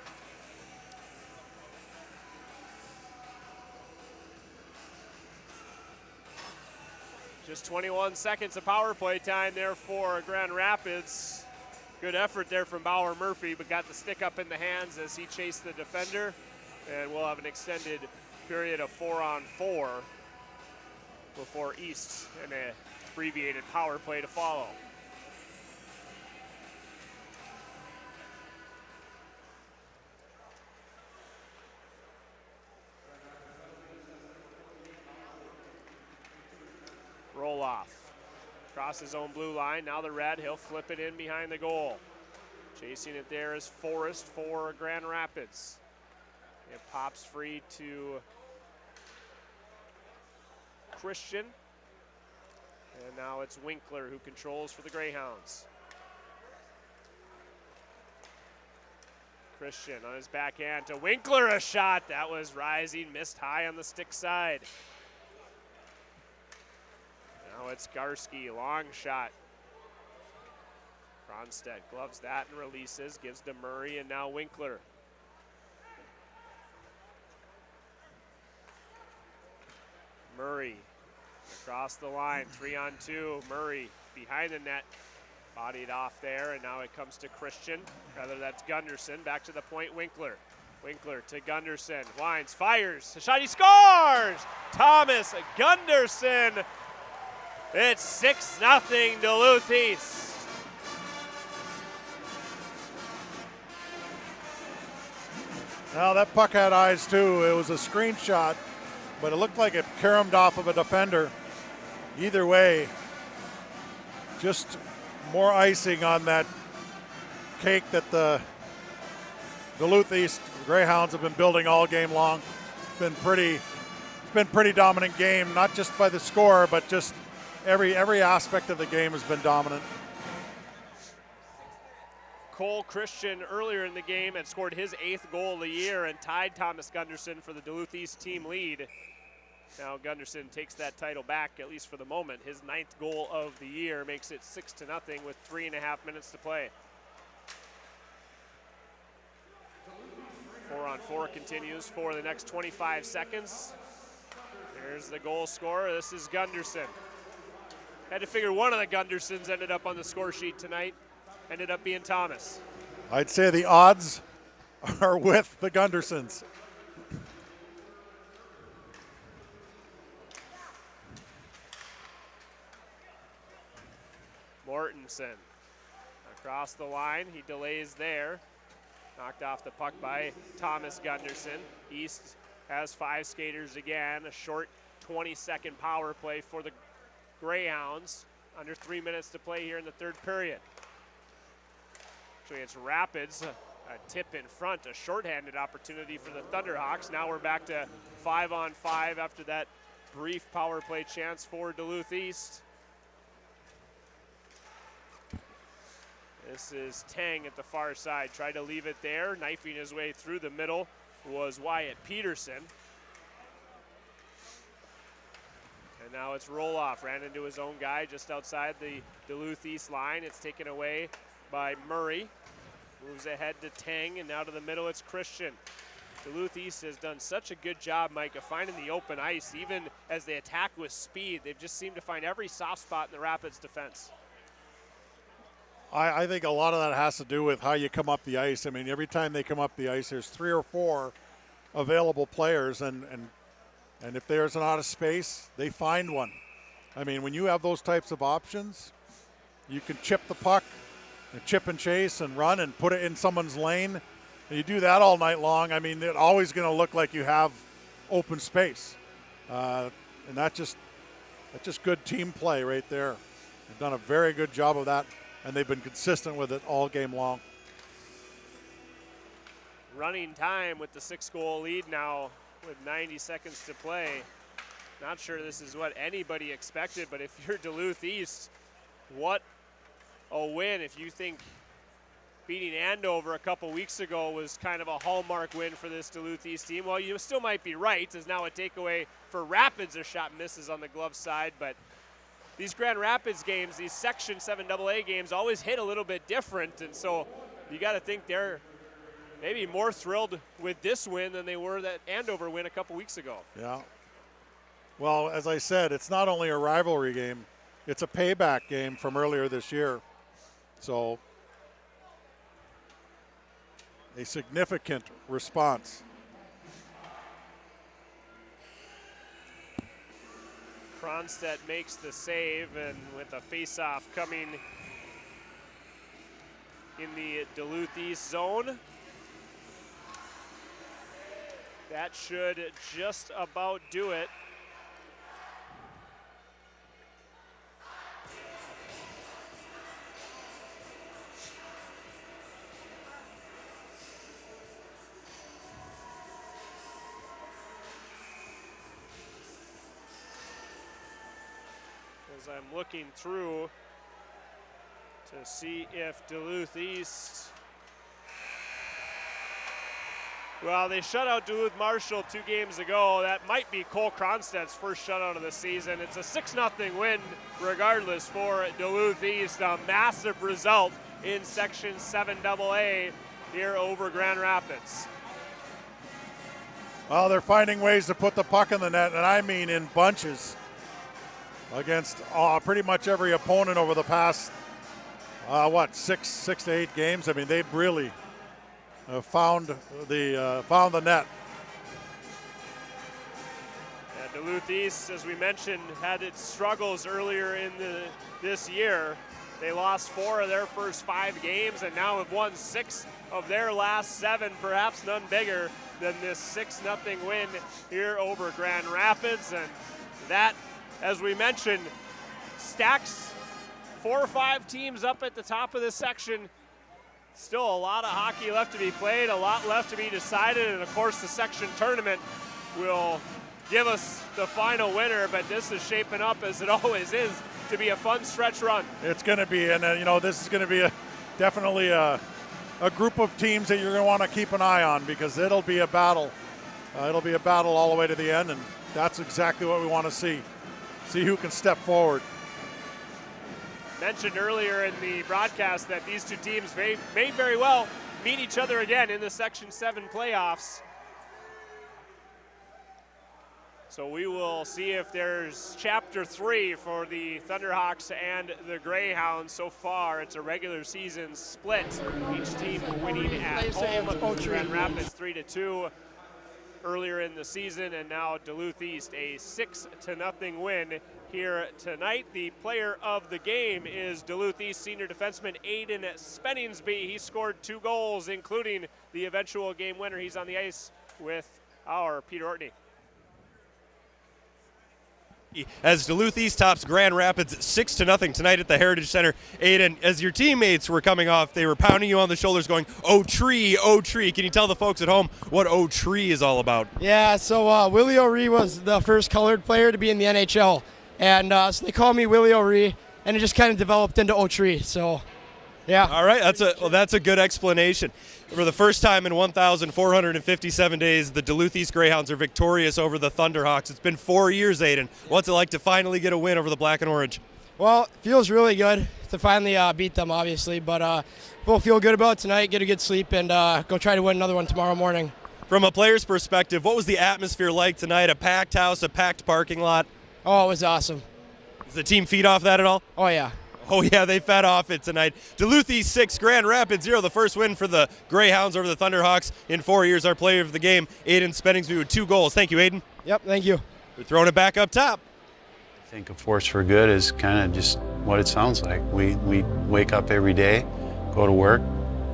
Just 21 seconds of power play time there for Grand Rapids. Good effort there from Bauer Murphy, but got the stick up in the hands as he chased the defender. And we'll have an extended period of 4-on-4 before East and an abbreviated power play to follow. Roll off. Across his own blue line. Now the red. He'll flip it in behind the goal. Chasing it there is Forrest for Grand Rapids. It pops free to Christian. And now it's Winkler who controls for the Greyhounds. Christian on his backhand to Winkler, a shot. That was rising, missed high on the stick side. Now it's Garski, long shot. Cronstedt gloves that and releases, gives to Murray, and now Winkler. Murray across the line, 3-on-2. Murray behind the net, bodied off there, and now it comes to Christian. Rather, that's Gunderson. Back to the point, Winkler. Winkler to Gunderson, winds, fires, a shot, he scores! Thomas Gunderson. It's 6-0 Duluth East. Now that puck had eyes too. It was a screenshot but it looked like it caromed off of a defender. Either way, just more icing on that cake that the Duluth East Greyhounds have been building all game long. It's been pretty dominant game, not just by the score, but just every aspect of the game has been dominant. Cole Christian earlier in the game had scored his 8th goal of the year and tied Thomas Gunderson for the Duluth East team lead. Now Gunderson takes that title back, at least for the moment. His 9th goal of the year makes it 6-0 with 3.5 minutes to play. 4-on-4 continues for the next 25 seconds. Here's the goal scorer. This is Gunderson. Had to figure one of the Gundersons ended up on the score sheet tonight. Ended up being Thomas. I'd say the odds are with the Gundersons. Mortensen across the line. He delays there. Knocked off the puck by Thomas Gunderson. East has 5 skaters again. A short 20-second power play for the Greyhounds. Under 3 minutes to play here in the 3rd period. Actually, it's Rapids. A tip in front, a shorthanded opportunity for the Thunderhawks. Now we're back to 5-on-5 after that brief power play chance for Duluth East. This is Tang at the far side. Tried to leave it there. Knifing his way through the middle was Wyatt Peterson. And now it's Roloff. Ran into his own guy just outside the Duluth East line. It's taken away by Murray. Moves ahead to Tang, and now to the middle it's Christian. Duluth East has done such a good job, Mike, of finding the open ice. Even as they attack with speed, they've just seemed to find every soft spot in the Rapids defense. I think a lot of that has to do with how you come up the ice. I mean, every time they come up the ice, there's 3 or 4 available players, and if there's an out of space, they find one. I mean, when you have those types of options, you can chip the puck and chip and chase and run and put it in someone's lane. And you do that all night long. I mean, it's always going to look like you have open space. And that's just good team play right there. They've done a very good job of that, and they've been consistent with it all game long. Running time with the 6-goal lead now with 90 seconds to play. Not sure this is what anybody expected, but if you're Duluth East, what a win. If you think beating Andover a couple weeks ago was kind of a hallmark win for this Duluth East team, well, you still might be right, as now a takeaway for Rapids. A shot misses on the glove side, but these Grand Rapids games, these Section 7AA games, always hit a little bit different, and so you got to think they're maybe more thrilled with this win than they were that Andover win a couple weeks ago. Yeah. Well, as I said, it's not only a rivalry game, it's a payback game from earlier this year. So a significant response. Cronstedt makes the save, and with a face-off coming in the Duluth East zone. That should just about do it. As I'm looking through to see if Duluth East, well, they shut out Duluth Marshall 2 games ago. That might be Cole Cronstedt's first shutout of the season. It's a 6-0 win regardless for Duluth East. A massive result in Section 7AA here over Grand Rapids. Well, they're finding ways to put the puck in the net, and I mean in bunches, against pretty much every opponent over the past, 6 to 8 games. I mean, they've really found the net. Yeah, Duluth East, as we mentioned, had its struggles earlier in this year. They lost 4 of their first 5 games and now have won 6 of their last 7, perhaps none bigger than this 6-0 win here over Grand Rapids. And that, as we mentioned, stacks 4 or 5 teams up at the top of this section. Still a lot of hockey left to be played, a lot left to be decided, and of course the section tournament will give us the final winner, but this is shaping up, as it always is, to be a fun stretch run. It's going to be, and this is going to be definitely a group of teams that you're going to want to keep an eye on, because it'll be a battle. It'll be a battle all the way to the end, and that's exactly what we want to see. See who can step forward. Mentioned earlier in the broadcast that these two teams may very well meet each other again in the Section 7 playoffs. So we will see if there's Chapter 3 for the Thunderhawks and the Greyhounds. So far, it's a regular season split. Each team winning at home. Grand Rapids 3-2 earlier in the season, and now Duluth East a 6-0 win here tonight. The player of the game is Duluth East senior defenseman Aiden Spenningsby. He scored 2 goals, including the eventual game winner. He's on the ice with our Peter Ortney. As Duluth East tops Grand Rapids 6-0 tonight at the Heritage Center. Aiden, as your teammates were coming off, they were pounding you on the shoulders going, "Oh tree, oh tree." Can you tell the folks at home what "Oh tree" is all about? Yeah, so Willie O'Ree was the first colored player to be in the NHL. And so they call me Willie O'Ree, and it just kind of developed into "Oh tree." So, yeah. All right, that's a good explanation. For the first time in 1,457 days, the Duluth East Greyhounds are victorious over the Thunderhawks. It's been 4 years, Aiden. What's it like to finally get a win over the Black and Orange? Well, it feels really good to finally beat them, obviously. But we'll feel good about it tonight, get a good sleep, and go try to win another one tomorrow morning. From a player's perspective, what was the atmosphere like tonight? A packed house, a packed parking lot? Oh, it was awesome. Does the team feed off that at all? Oh, yeah. Oh, yeah, they fed off it tonight. Duluth East 6, Grand Rapids 0, the first win for the Greyhounds over the Thunderhawks in 4 years. Our player of the game, Aiden Spenningsby, with 2 goals. Thank you, Aiden. Yep, thank you. We're throwing it back up top. I think a force for good is kind of just what it sounds like. We wake up every day, go to work,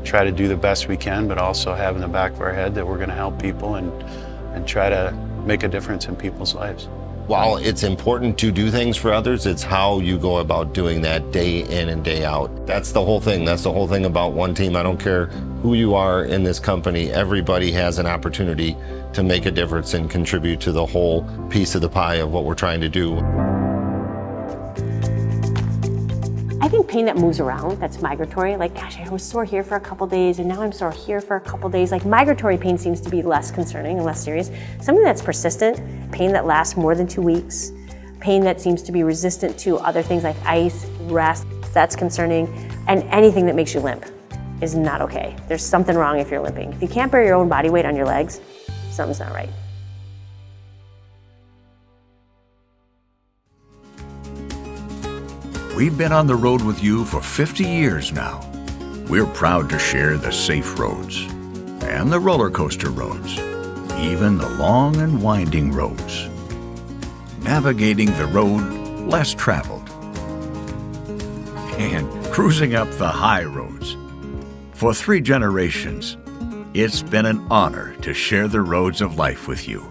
try to do the best we can, but also have in the back of our head that we're going to help people and try to make a difference in people's lives. While it's important to do things for others, it's how you go about doing that day in and day out. That's the whole thing. That's the whole thing about one team. I don't care who you are in this company. Everybody has an opportunity to make a difference and contribute to the whole piece of the pie of what we're trying to do. I think pain that moves around, that's migratory, like, gosh, I was sore here for a couple days and now I'm sore here for a couple days. Like, migratory pain seems to be less concerning and less serious. Something that's persistent, pain that lasts more than 2 weeks, pain that seems to be resistant to other things like ice, rest, that's concerning, and anything that makes you limp is not okay. There's something wrong if you're limping. If you can't bear your own body weight on your legs, something's not right. We've been on the road with you for 50 years now. We're proud to share the safe roads and the roller coaster roads, even the long and winding roads. Navigating the road less traveled and cruising up the high roads. For 3 generations, it's been an honor to share the roads of life with you.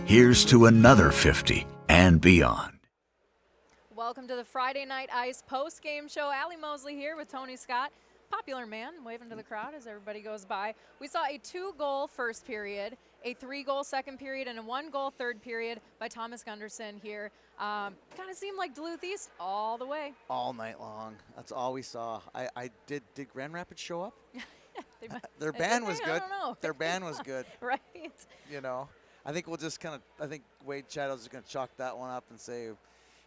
Here's to another 50 and beyond. Welcome to the Friday Night Ice post-game show. Allie Mosley here with Tony Scott. Popular man, waving to the crowd as everybody goes by. We saw a 2-goal first period, a 3-goal second period, and a 1-goal third period by Thomas Gunderson here. Kind of seemed like Duluth East all the way. All night long. That's all we saw. Did Grand Rapids show up? Their band was good. I don't know. Their band was good. Right. You know, I think we'll just I think Wade Shadows is going to chalk that one up and say,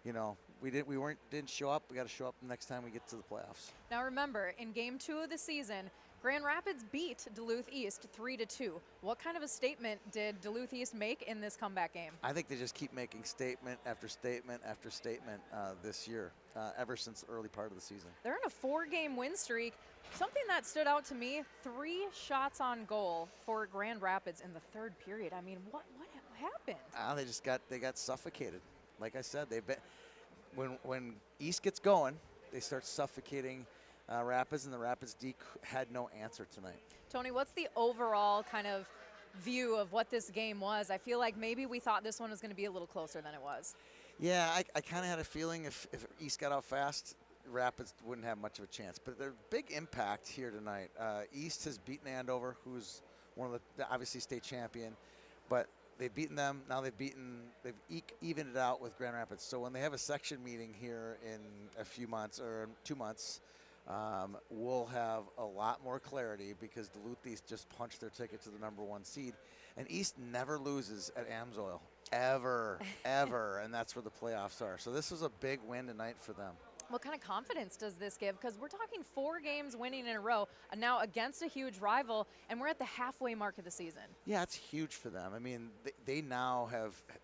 you know, we didn't show up. We got to show up next time we get to the playoffs. Now remember, in Game 2 of the season, Grand Rapids beat Duluth East 3-2. What kind of a statement did Duluth East make in this comeback game? I think they just keep making statement after statement after statement this year, ever since the early part of the season. They're in a 4-game win streak. Something that stood out to me, 3 shots on goal for Grand Rapids in the third period. I mean, what happened? They got suffocated. Like I said, they've been when East gets going, they start suffocating Rapids, and the Rapids D had no answer tonight. Tony, what's the overall kind of view of what this game was? I feel like maybe we thought this one was going to be a little closer than it was. Yeah, I kind of had a feeling if East got out fast, Rapids wouldn't have much of a chance. But their big impact here tonight. East has beaten Andover, who's one of the obviously state champion, but they've beaten them. Now they've evened it out with Grand Rapids. So when they have a section meeting here in a few months or 2 months, we'll have a lot more clarity because Duluth East just punched their ticket to the #1 seed. And East never loses at Amsoil, ever, ever, and that's where the playoffs are. So this was a big win tonight for them. What kind of confidence does this give? Because we're talking 4 games winning in a row, now against a huge rival, and we're at the halfway mark of the season. Yeah, it's huge for them. I mean, they now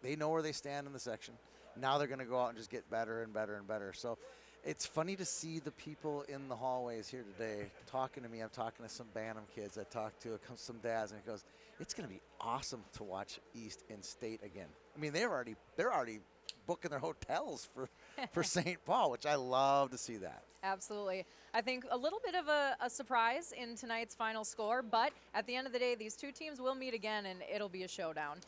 they know where they stand in the section. Now they're going to go out and just get better and better and better. So it's funny to see the people in the hallways here today talking to me. I'm talking to some Bantam kids. I talked to some dads, and it goes, it's going to be awesome to watch East in state again. I mean, they're already booking their hotels for St. Paul, which I love to see that. Absolutely. I think a little bit of a surprise in tonight's final score, but at the end of the day, these two teams will meet again, and it'll be a showdown.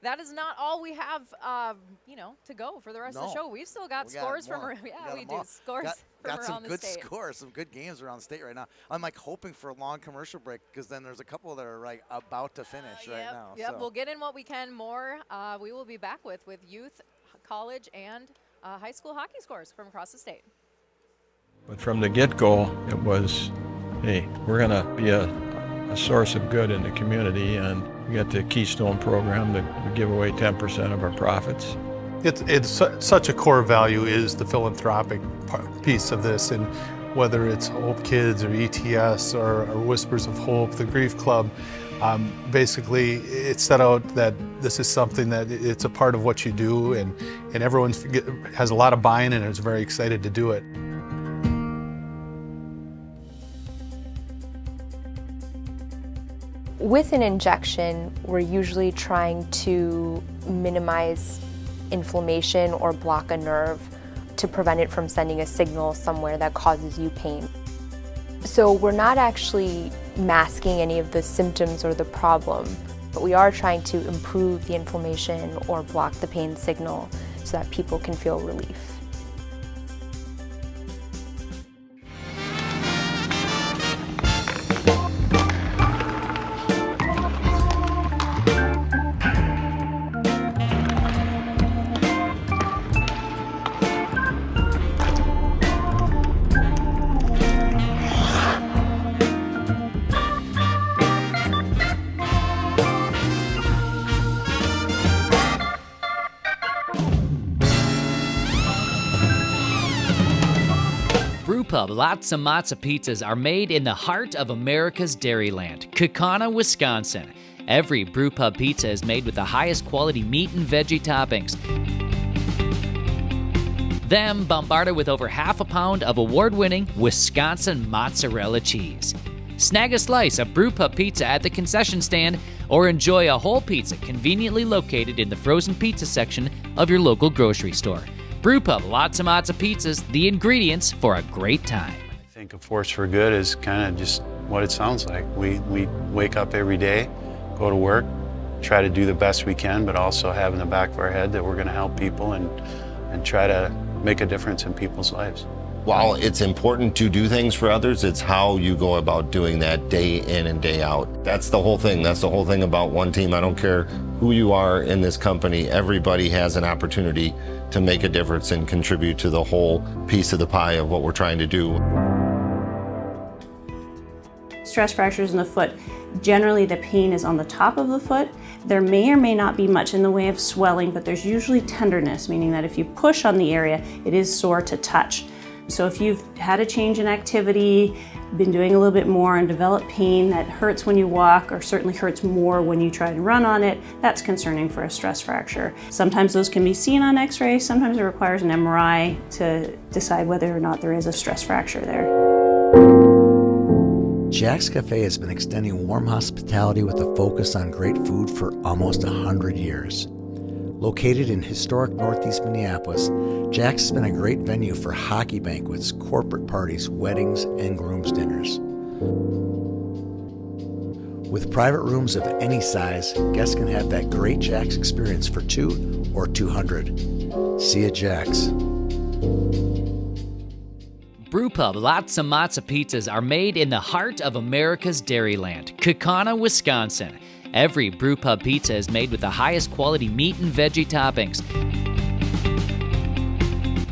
That is not all we have, to go for the rest of the show. We've still got scores from around. Yeah, we do. Scores from around the state. Got some good scores, some good games around the state right now. I'm like hoping for a long commercial break because then there's a couple that are like about to finish right now. Yep, so. We'll get in what we can more. We will be back with youth, college, and high school hockey scores from across the state. But from the get-go, it was, hey, we're going to be a source of good in the community, and we got the Keystone program that we give away 10% of our profits. It's such a core value is the philanthropic piece of this, and whether it's Hope Kids or ETS or Whispers of Hope, the Grief Club, basically it's set out that this is something that it's a part of what you do, and everyone has a lot of buy-in and is very excited to do it. With an injection, we're usually trying to minimize inflammation or block a nerve to prevent it from sending a signal somewhere that causes you pain. So we're not actually masking any of the symptoms or the problem, but we are trying to improve the inflammation or block the pain signal so that people can feel relief. Brewpub Lots of Matzo pizzas are made in the heart of America's Dairyland, Kaukauna, Wisconsin. Every Brewpub pizza is made with the highest quality meat and veggie toppings. Then bombarded with over half a pound of award-winning Wisconsin mozzarella cheese. Snag a slice of Brewpub pizza at the concession stand or enjoy a whole pizza conveniently located in the frozen pizza section of your local grocery store. Brewpub Lots of Matzo pizzas, the ingredients for a great time. I think a force for good is kind of just what it sounds like. We wake up every day, go to work, try to do the best we can, but also have in the back of our head that we're going to help people and try to make a difference in people's lives. While it's important to do things for others, it's how you go about doing that day in and day out. That's the whole thing. That's the whole thing about one team. I don't care who you are in this company. Everybody has an opportunity to make a difference and contribute to the whole piece of the pie of what we're trying to do. Stress fractures in the foot, generally the pain is on the top of the foot. There may or may not be much in the way of swelling, but there's usually tenderness, meaning that if you push on the area, it is sore to touch. So if you've had a change in activity, been doing a little bit more and developed pain that hurts when you walk or certainly hurts more when you try to run on it, that's concerning for a stress fracture. Sometimes those can be seen on x-ray, sometimes it requires an MRI to decide whether or not there is a stress fracture there. Jack's Cafe has been extending warm hospitality with a focus on great food for almost 100 years. Located in historic Northeast Minneapolis, Jack's has been a great venue for hockey banquets, corporate parties, weddings, and groom's dinners. With private rooms of any size, guests can have that great Jack's experience for 2 or 200. See you at Jack's. Brewpub Lots of Matzo pizzas are made in the heart of America's Dairyland, Kaukauna, Wisconsin. Every Brewpub pizza is made with the highest quality meat and veggie toppings.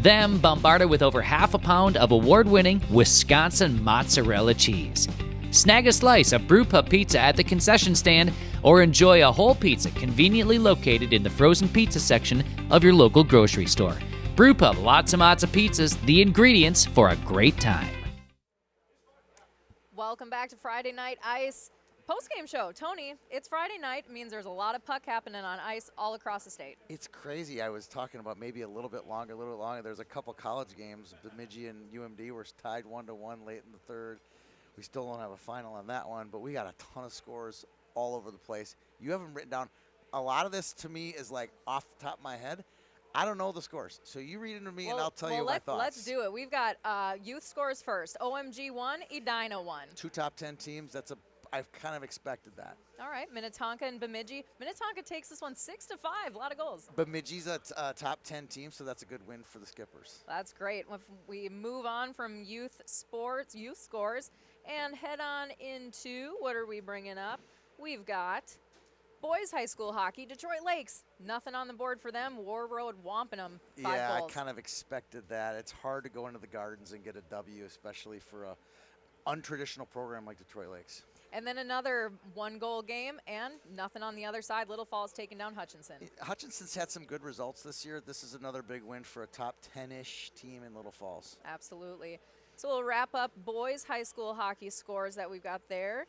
Then bombarded with over half a pound of award-winning Wisconsin mozzarella cheese. Snag a slice of Brewpub pizza at the concession stand or enjoy a whole pizza conveniently located in the frozen pizza section of your local grocery store. Brewpub Lots of Matzo pizzas, the ingredients for a great time. Welcome back to Friday Night Ice post-game show. Tony, it's Friday night. It means there's a lot of puck happening on ice all across the state. It's crazy. I was talking about maybe a little bit longer. There's a couple college games. Bemidji and UMD were tied 1-1 late in the third. We still don't have a final on that one, but we got a ton of scores all over the place. You have them written down. A lot of this to me is like off the top of my head. I don't know the scores, so you read them to me and I'll tell you my thoughts. Let's do it. We've got youth scores first. OMG 1, Edina 1. 2 top 10 teams. I've kind of expected that. All right, Minnetonka and Bemidji. Minnetonka takes this one 6-5. A lot of goals. Bemidji's a top 10 team, so that's a good win for the Skippers. That's great. If we move on from youth scores, and head on into, what are we bringing up? We've got boys high school hockey, Detroit Lakes. Nothing on the board for them. War Road whomping them 5 goals. I kind of expected that. It's hard to go into the Gardens and get a W, especially for a untraditional program like Detroit Lakes. And then another 1-goal game, and nothing on the other side. Little Falls taking down Hutchinson. Hutchinson's had some good results this year. This is another big win for a top 10-ish team in Little Falls. Absolutely. So we'll wrap up boys high school hockey scores that we've got there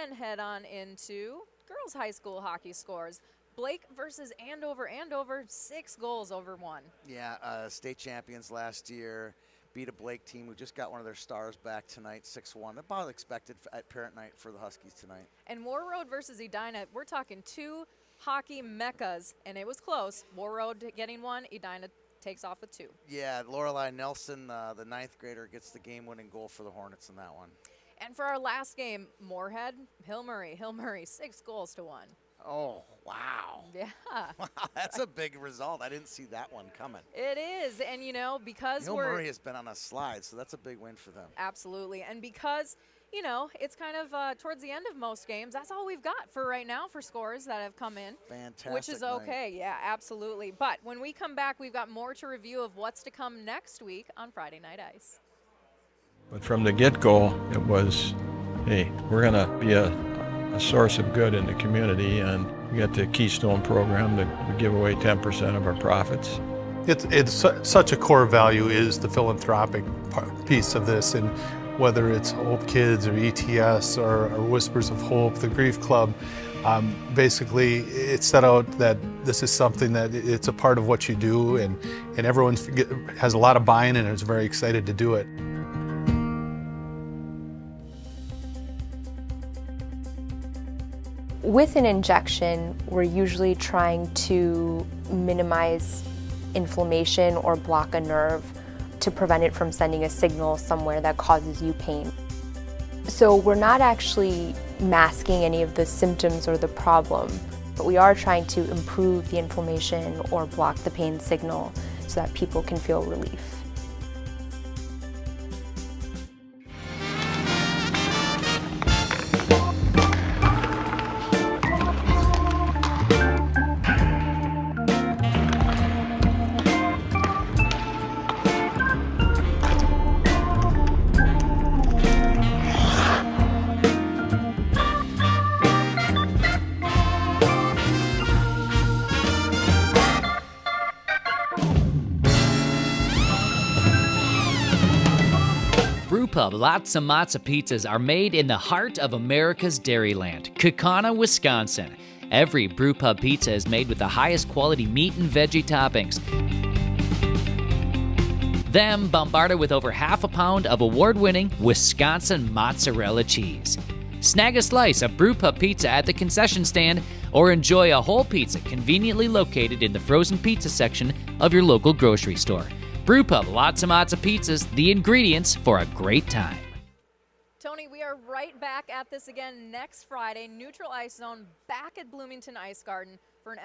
and head on into girls high school hockey scores. Blake versus Andover. Andover, 6 goals over 1. Yeah, state champions last year. Beat a Blake team who just got one of their stars back tonight, 6-1. About expected at parent night for the Huskies tonight. And War Road versus Edina, we're talking 2 hockey meccas, and it was close. War Road getting 1, Edina takes off with 2. Yeah, Lorelei Nelson, the 9th grader, gets the game-winning goal for the Hornets in that one. And for our last game, Moorhead, Hill Murray, 6 goals to 1. Oh, wow. Yeah. Wow, that's a big result. I didn't see that one coming. It is, and because Hill Murray has been on a slide, so that's a big win for them. Absolutely, and because, it's kind of towards the end of most games, that's all we've got for right now for scores that have come in. Fantastic Which is okay, night. Yeah, absolutely. But when we come back, we've got more to review of what's to come next week on Friday Night Ice. But from the get-go, it was, hey, we're going to be a source of good in the community, and we got the Keystone program that we give away 10% of our profits. It's such a core value is the philanthropic piece of this, and whether it's Hope Kids or ETS or Whispers of Hope, the Grief Club, basically it's set out that this is something that it's a part of what you do, and everyone has a lot of buy-in and is very excited to do it. With an injection, we're usually trying to minimize inflammation or block a nerve to prevent it from sending a signal somewhere that causes you pain. So we're not actually masking any of the symptoms or the problem, but we are trying to improve the inflammation or block the pain signal so that people can feel relief. Brewpub Lots of Matzo pizzas are made in the heart of America's Dairyland, Kaukauna, Wisconsin. Every Brewpub pizza is made with the highest quality meat and veggie toppings. Then bombarded with over half a pound of award-winning Wisconsin mozzarella cheese. Snag a slice of Brewpub pizza at the concession stand or enjoy a whole pizza conveniently located in the frozen pizza section of your local grocery store. Brewpub Lots and Lots of Pizzas, the ingredients for a great time. Tony, we are right back at this again next Friday. Neutral Ice Zone back at Bloomington Ice Garden for an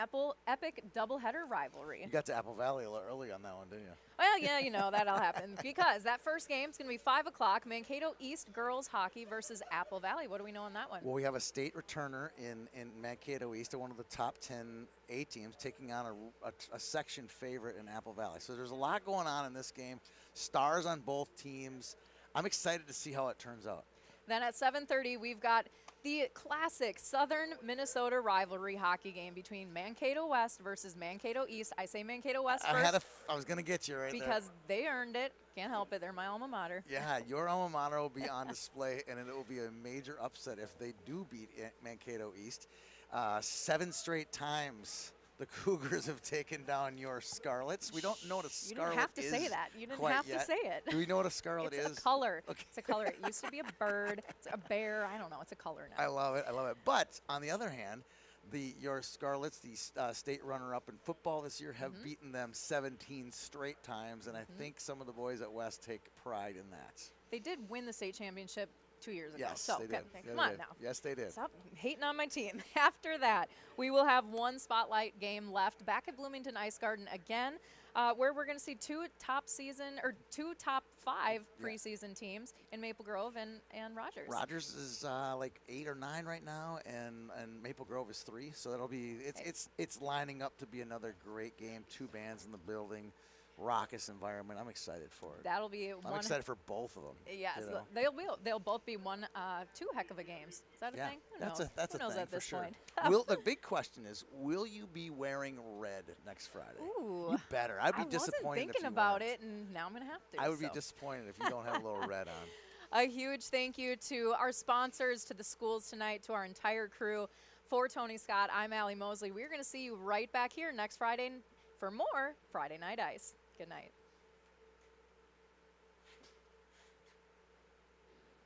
epic doubleheader rivalry. You got to Apple Valley a little early on that one, didn't you? Well, yeah, you know, that'll happen because that first game is going to be 5 o'clock. Mankato East girls hockey versus Apple Valley. What do we know on that one? Well, we have a state returner in Mankato East, one of the top 10 A teams, taking on a section favorite in Apple Valley. So there's a lot going on in this game. Stars on both teams. I'm excited to see how it turns out. Then at 7:30, we've got the classic Southern Minnesota rivalry hockey game between Mankato West versus Mankato East. I say Mankato West first. I was going to get you right there. Because they earned it. Can't help it. They're my alma mater. Yeah, your alma mater will be on display, and it will be a major upset if they do beat Mankato East. 7 straight times the Cougars have taken down your Scarlets. We don't know what a scarlet is. You didn't have to say that. You didn't have to say it. Do we know what a scarlet is? It's a color. Okay. It's a color. It used to be a bird. It's a bear. I don't know. It's a color now. I love it. I love it. But on the other hand, your Scarlets, the state runner-up in football this year, have beaten them 17 straight times, and I think some of the boys at West take pride in that. They did win the state championship 2 years ago. Yes, so they did. Come on now. Yes, they did. Stop hating on my team. After that, we will have one spotlight game left back at Bloomington Ice Garden again, where we're going to see two top 5 preseason teams in Maple Grove and Rogers. Rogers is like 8 or 9 right now, and Maple Grove is 3. So that'll be it's lining up to be another great game. 2 bands in the building. Raucous environment. I'm excited for it. That'll be I'm excited for both of them. Yes, you know? they'll both be 2 heck of a games. Is that a thing? That's a Who knows thing at for this sure. point? The big question is, will you be wearing red next Friday? Ooh, you better. I'd be disappointed I wasn't if thinking you about weren't. it, and now I'm gonna have to. I would be disappointed if you don't have a little red on. A huge thank you to our sponsors, to the schools tonight, to our entire crew. For Tony Scott, I'm Allie Mosley. We're going to see you right back here next Friday for more Friday Night Ice. Good night.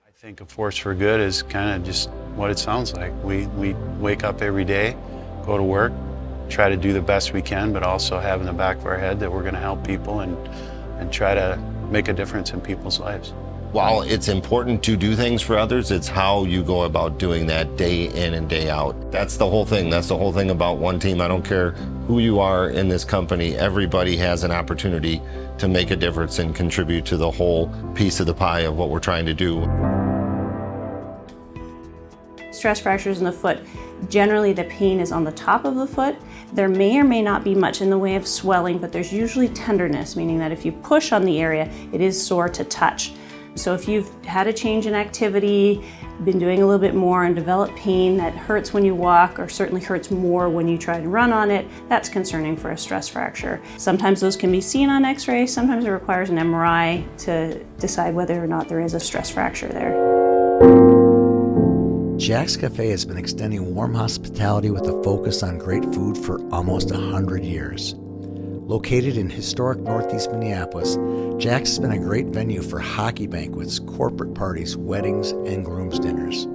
I think a force for good is kind of just what it sounds like. We wake up every day, go to work, try to do the best we can, but also have in the back of our head that we're going to help people and try to make a difference in people's lives. While it's important to do things for others, it's how you go about doing that day in and day out. That's the whole thing. That's the whole thing about one team. I don't care who you are in this company. Everybody has an opportunity to make a difference and contribute to the whole piece of the pie of what we're trying to do. Stress fractures in the foot, generally the pain is on the top of the foot. There may or may not be much in the way of swelling, but there's usually tenderness, meaning that if you push on the area, it is sore to touch. So if you've had a change in activity, been doing a little bit more and developed pain that hurts when you walk or certainly hurts more when you try to run on it, that's concerning for a stress fracture. Sometimes those can be seen on x-ray, sometimes it requires an MRI to decide whether or not there is a stress fracture there. Jack's Cafe has been extending warm hospitality with a focus on great food for almost 100 years. Located in historic Northeast Minneapolis, Jack's has been a great venue for hockey banquets, corporate parties, weddings, and groom's dinners.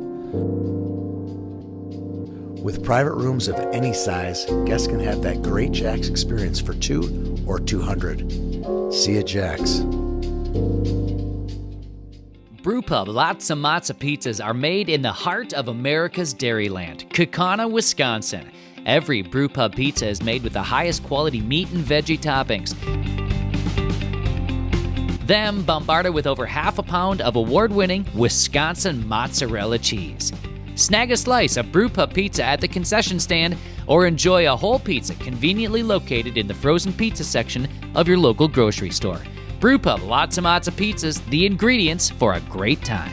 With private rooms of any size, guests can have that great Jack's experience for 2 or 200. See you at Jack's. Brewpub Lots and Lots of Pizzas are made in the heart of America's Dairyland, Kaukauna, Wisconsin. Every Brewpub pizza is made with the highest quality meat and veggie toppings. Then bombarded with over half a pound of award-winning Wisconsin mozzarella cheese. Snag a slice of Brewpub pizza at the concession stand or enjoy a whole pizza conveniently located in the frozen pizza section of your local grocery store. Brewpub Lots and Lots of Pizzas, the ingredients for a great time.